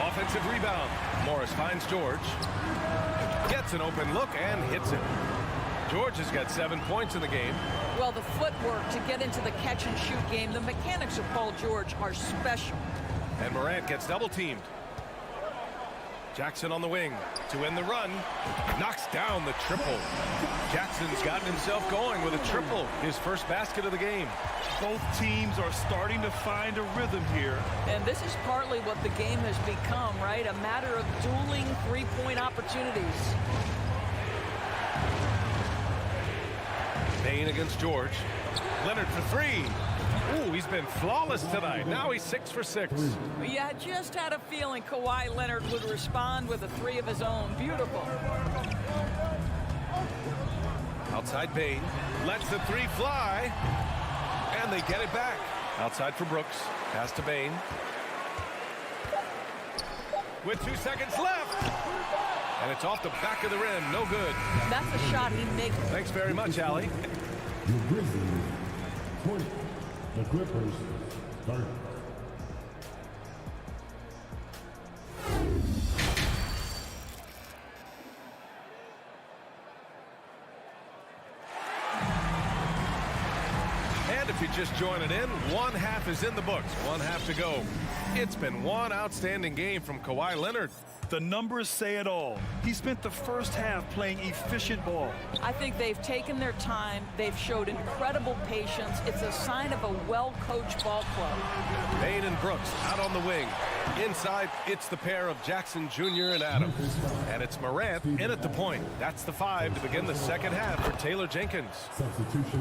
Offensive rebound. Morris finds George. Gets an open look and hits it. George has got 7 points in the game. Well, the footwork to get into the catch-and-shoot game, the mechanics of Paul George are special. And Morant gets double-teamed. Jackson on the wing to end the run. Knocks down the triple. Jackson's gotten himself going with a triple. His first basket of the game. Both teams are starting to find a rhythm here. And this is partly what the game has become, right? A matter of dueling three-point opportunities. Payne against George. Leonard for 3. Ooh, he's been flawless tonight. Now he's 6 for 6. Yeah, I just had a feeling Kawhi Leonard would respond with a 3 of his own. Beautiful. Outside Payne. Lets the 3 fly. And they get it back. Outside for Brooks. Pass to Payne. With 2 seconds left. And it's off the back of the rim. No good. That's a shot he makes. Thanks very much, Allie. The Grizzlies 20. The Clippers 30. And if you just join it in, 1 half is in the books. 1 half to go. It's been one outstanding game from Kawhi Leonard. The numbers say it all. He spent the first half playing efficient ball. I think they've taken their time. They've showed incredible patience. It's a sign of a well-coached ball club. Payne and Brooks out on the wing. Inside, it's the pair of Jackson Jr. and Adams. And it's Morant in at the point. That's the 5 to begin the second half for Taylor Jenkins.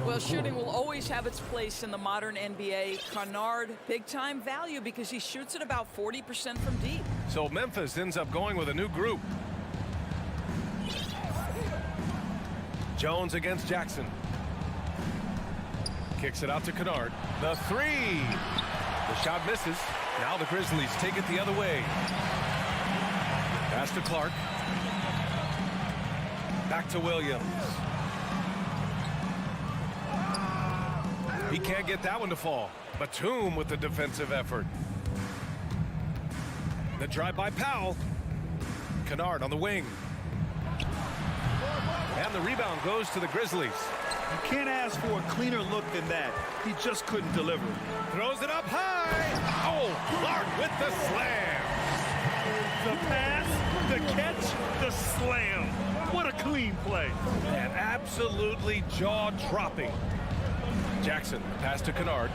Well, shooting will always have its place in the modern NBA. Kennard, big-time value because he shoots at about 40% from deep. So Memphis ends up going with a new group. Jones against Jackson. Kicks it out to Kennard. The 3. The shot misses. Now the Grizzlies take it the other way. Pass to Clark. Back to Williams. He can't get that one to fall. Batum with the defensive effort. The drive by Powell. Kennard on the wing. And the rebound goes to the Grizzlies. You can't ask for a cleaner look than that. He just couldn't deliver. Throws it up high. Oh, Clark with the slam. The pass, the catch, the slam. What a clean play. And absolutely jaw-dropping. Jackson, pass to Kennard.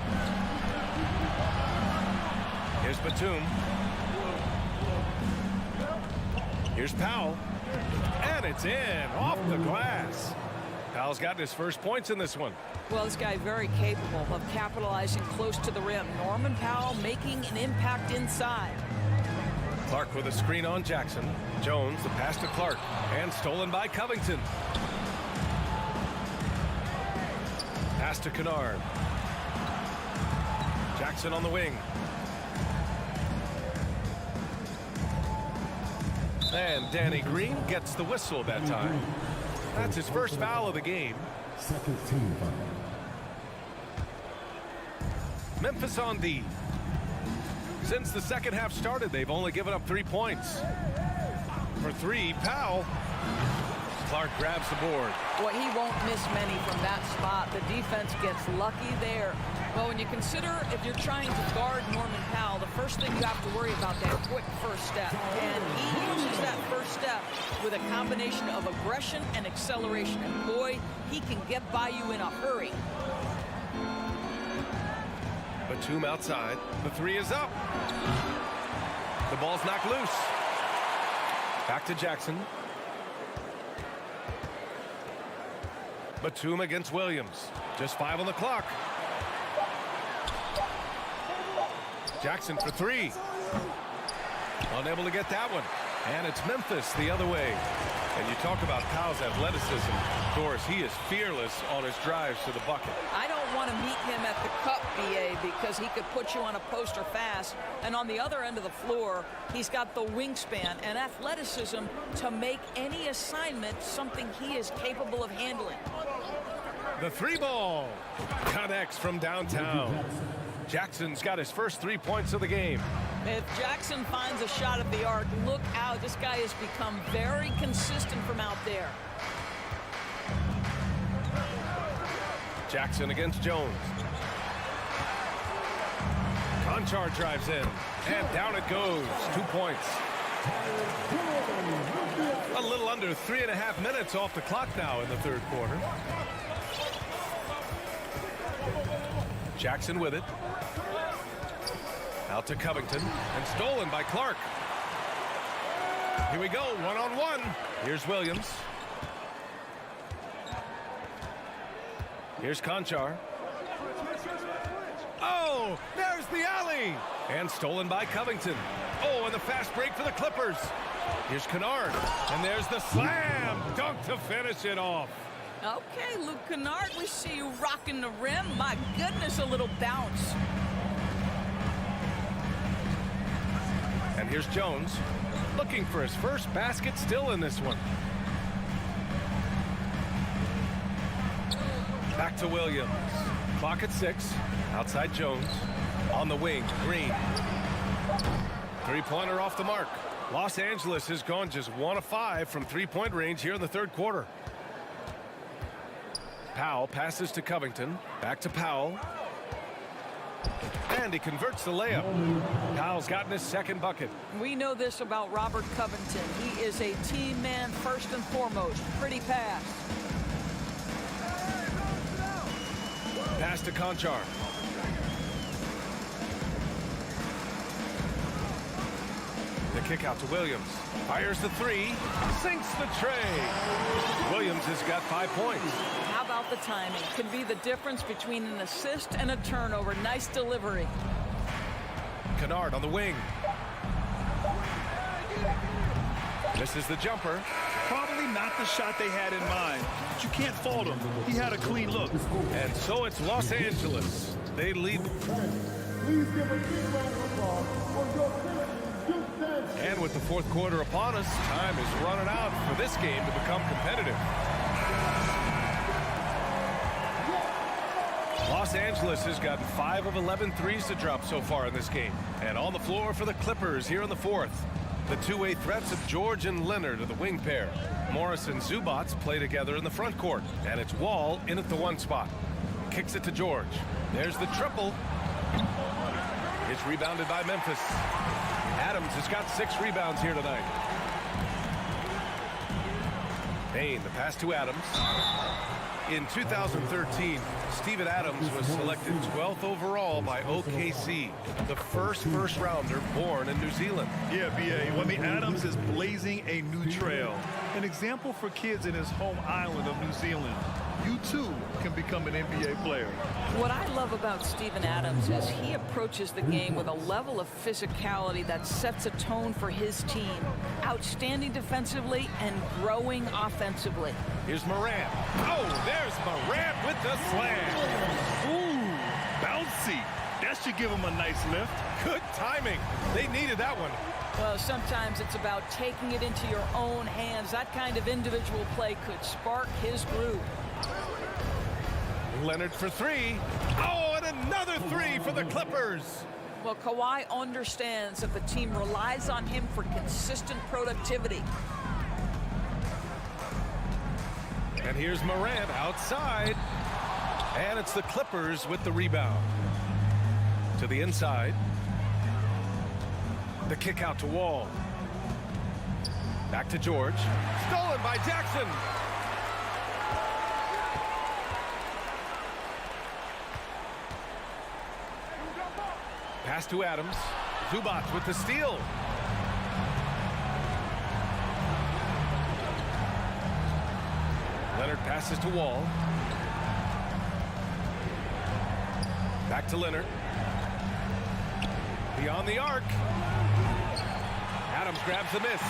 Here's Batum. Here's Powell. And it's in, off the glass. Powell's gotten his first points in this one. Well, this guy very capable of capitalizing close to the rim. Norman Powell making an impact inside. Clark with a screen on Jackson. Jones, the pass to Clark. And stolen by Covington. Pass to Kennard. Jackson on the wing. And Danny Green gets the whistle that time. That's his first foul of the game. Second team foul. Memphis on D. Since the second half started, they've only given up 3 points. For three, Powell. Clark grabs the board. Boy, he won't miss many from that spot. The defense gets lucky there. Well, when you consider if you're trying to guard Norman Powell, the first thing you have to worry about that quick first step. And he uses that first step with a combination of aggression and acceleration. And boy, he can get by you in a hurry. Batum outside. The three is up. The ball's knocked loose. Back to Jackson. Batum against Williams. Just 5 on the clock. Jackson for three. Unable to get that one. And it's Memphis the other way. And you talk about Powell's athleticism. Doris, he is fearless on his drives to the bucket. I don't want to meet him at the cup, BA, because he could put you on a poster fast. And on the other end of the floor, he's got the wingspan and athleticism to make any assignment something he is capable of handling. The three ball connects from downtown. Jackson's got his first 3 points of the game. If Jackson finds a shot at the arc, look out. This guy has become very consistent from out there. Jackson against Jones. Conchar drives in, and down it goes. 2 points. A little under 3.5 minutes off the clock now in the third quarter. Jackson with it. Out to Covington, and stolen by Clark. Here we go, one-on-one. Here's Williams. Here's Conchar. Oh, there's the alley. And stolen by Covington. Oh, and the fast break for the Clippers. Here's Kennard, and there's the slam dunk to finish it off. Okay, Luke Kennard, we see you rocking the rim. My goodness, a little bounce. And here's Jones, looking for his first basket, still in this one. Back to Williams. Clock at 6. Outside Jones. On the wing, Green. Three-pointer off the mark. Los Angeles has gone just 1 of 5 from three-point range here in the third quarter. Powell passes to Covington. Back to Powell. And he converts the layup. Powell's gotten his second bucket. We know this about Robert Covington. He is a team man first and foremost. Pretty pass. Pass to Conchar. The kick out to Williams. Fires the three. Sinks the tray. Williams has got 5 points. How about the timing? Can be the difference between an assist and a turnover. Nice delivery. Kennard on the wing. Misses the jumper. Probably not the shot they had in mind, but you can't fault him. He had a clean look. And so it's Los Angeles. They lead. Please give a big round of applause for your Grizzlies. And with the fourth quarter upon us, time is running out for this game to become competitive. Los Angeles has gotten 5 of 11 threes to drop so far in this game. And on the floor for the Clippers here in the fourth. The two-way threats of George and Leonard are the wing pair. Morris and Zubats play together in the front court. And it's Wall in at the 1 spot. Kicks it to George. There's the triple. It's rebounded by Memphis. Adams has got 6 rebounds here tonight. Payne, the pass to Adams. In 2013, Steven Adams was selected 12th overall by OKC, the first rounder born in New Zealand. Yeah, B.A. I mean, Adams is blazing a new trail. An example for kids in his home island of New Zealand. You, too, can become an NBA player. What I love about Steven Adams is he approaches the game with a level of physicality that sets a tone for his team. Outstanding defensively and growing offensively. Here's Morant. Oh, there's Morant with the slam. Ooh, bouncy. That should give him a nice lift. Good timing. They needed that one. Well, sometimes it's about taking it into your own hands. That kind of individual play could spark his group. Leonard for 3. Oh, and another three for the Clippers. Well, Kawhi understands that the team relies on him for consistent productivity. And here's Morant outside. And it's the Clippers with the rebound. To the inside. The kick out to Wall. Back to George. Stolen by Jackson. Pass to Adams. Zubac with the steal. Leonard passes to Wall. Back to Leonard. Beyond the arc. Adams grabs the miss.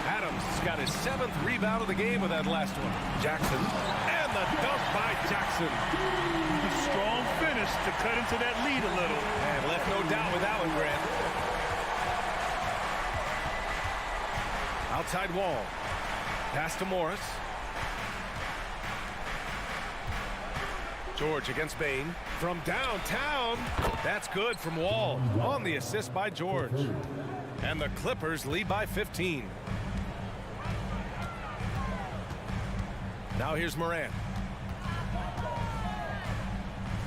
Adams got his 7th rebound of the game with that last one. Jackson. And the dunk by Jackson. A strong finish to cut into that lead a little. And left no doubt with that one, Grant. Outside Wall. Pass to Morris. George against Bain. From downtown. That's good from Wall. On the assist by George. And the Clippers lead by 15. Now here's Morant.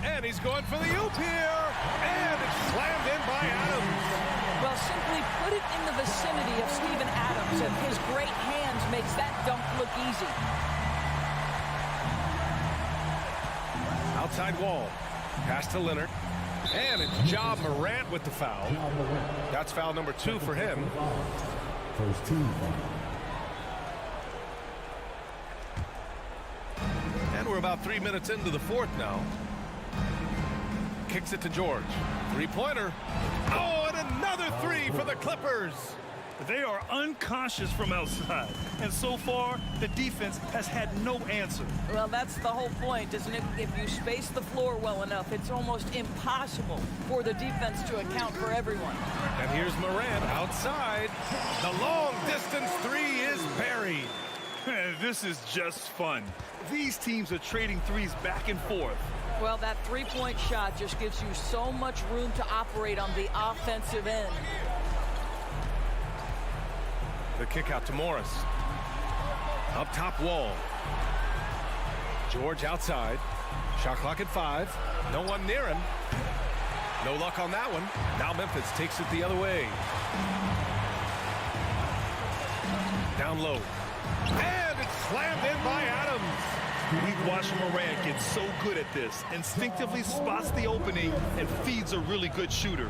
And he's going for the oop here. And it's slammed in by Adams. Well, simply put it in the vicinity of Steven Adams, and his great hands makes that dunk look easy. Outside Wall. Pass to Leonard. And it's Ja Morant with the foul. That's foul number 2 for him. First team foul. And we're about 3 minutes into the fourth now. Kicks it to George. Three-pointer. Oh, and another three for the Clippers. They are unconscious from outside, and so far the defense has had no answer. Well, that's the whole point, isn't it? If you space the floor well enough, it's almost impossible for the defense to account for everyone. And here's Morant outside. The long-distance three is buried. This is just fun. These teams are trading threes back and forth. Well, that three-point shot just gives you so much room to operate on the offensive end. The kick out to Morris. Up top Wall. George outside. Shot clock at 5. No one near him. No luck on that one. Now Memphis takes it the other way. Down low. And it's slammed in by Adams. We've watched Morant get so good at this. Instinctively spots the opening and feeds a really good shooter.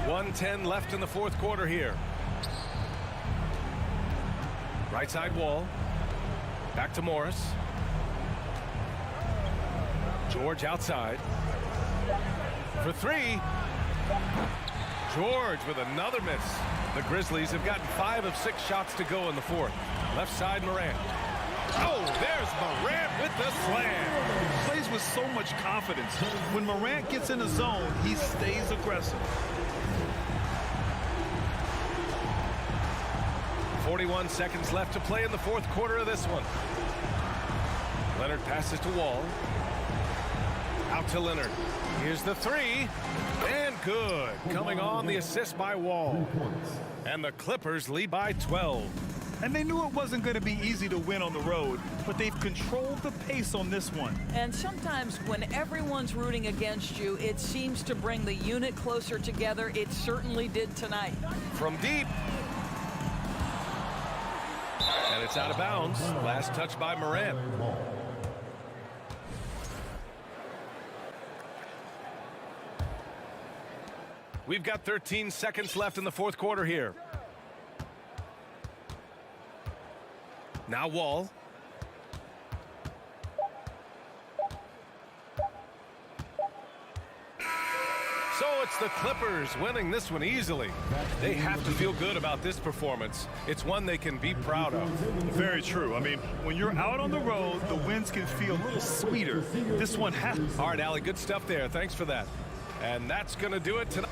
1:10 left in the fourth quarter here. Right side Wall. Back to Morris. George outside. For three. George with another miss. The Grizzlies have gotten 5 of 6 shots to go in the fourth. Left side Morant. Oh, there's Morant with the slam. Plays with so much confidence. When Morant gets in the zone, he stays aggressive. 41 seconds left to play in the fourth quarter of this one. Leonard passes to Wall. Out to Leonard. Here's the three. And good. Coming on the assist by Wall. And the Clippers lead by 12. And they knew it wasn't going to be easy to win on the road, but they've controlled the pace on this one. And sometimes when everyone's rooting against you, it seems to bring the unit closer together. It certainly did tonight. From deep. And it's out of bounds. Last touch by Morant. We've got 13 seconds left in the fourth quarter here. Now Wall. So it's the Clippers winning this one easily. They have to feel good about this performance. It's one they can be proud of. Very true. I mean, when you're out on the road, the wins can feel a little sweeter. This one has. All right, Allie, good stuff there. Thanks for that. And that's going to do it tonight.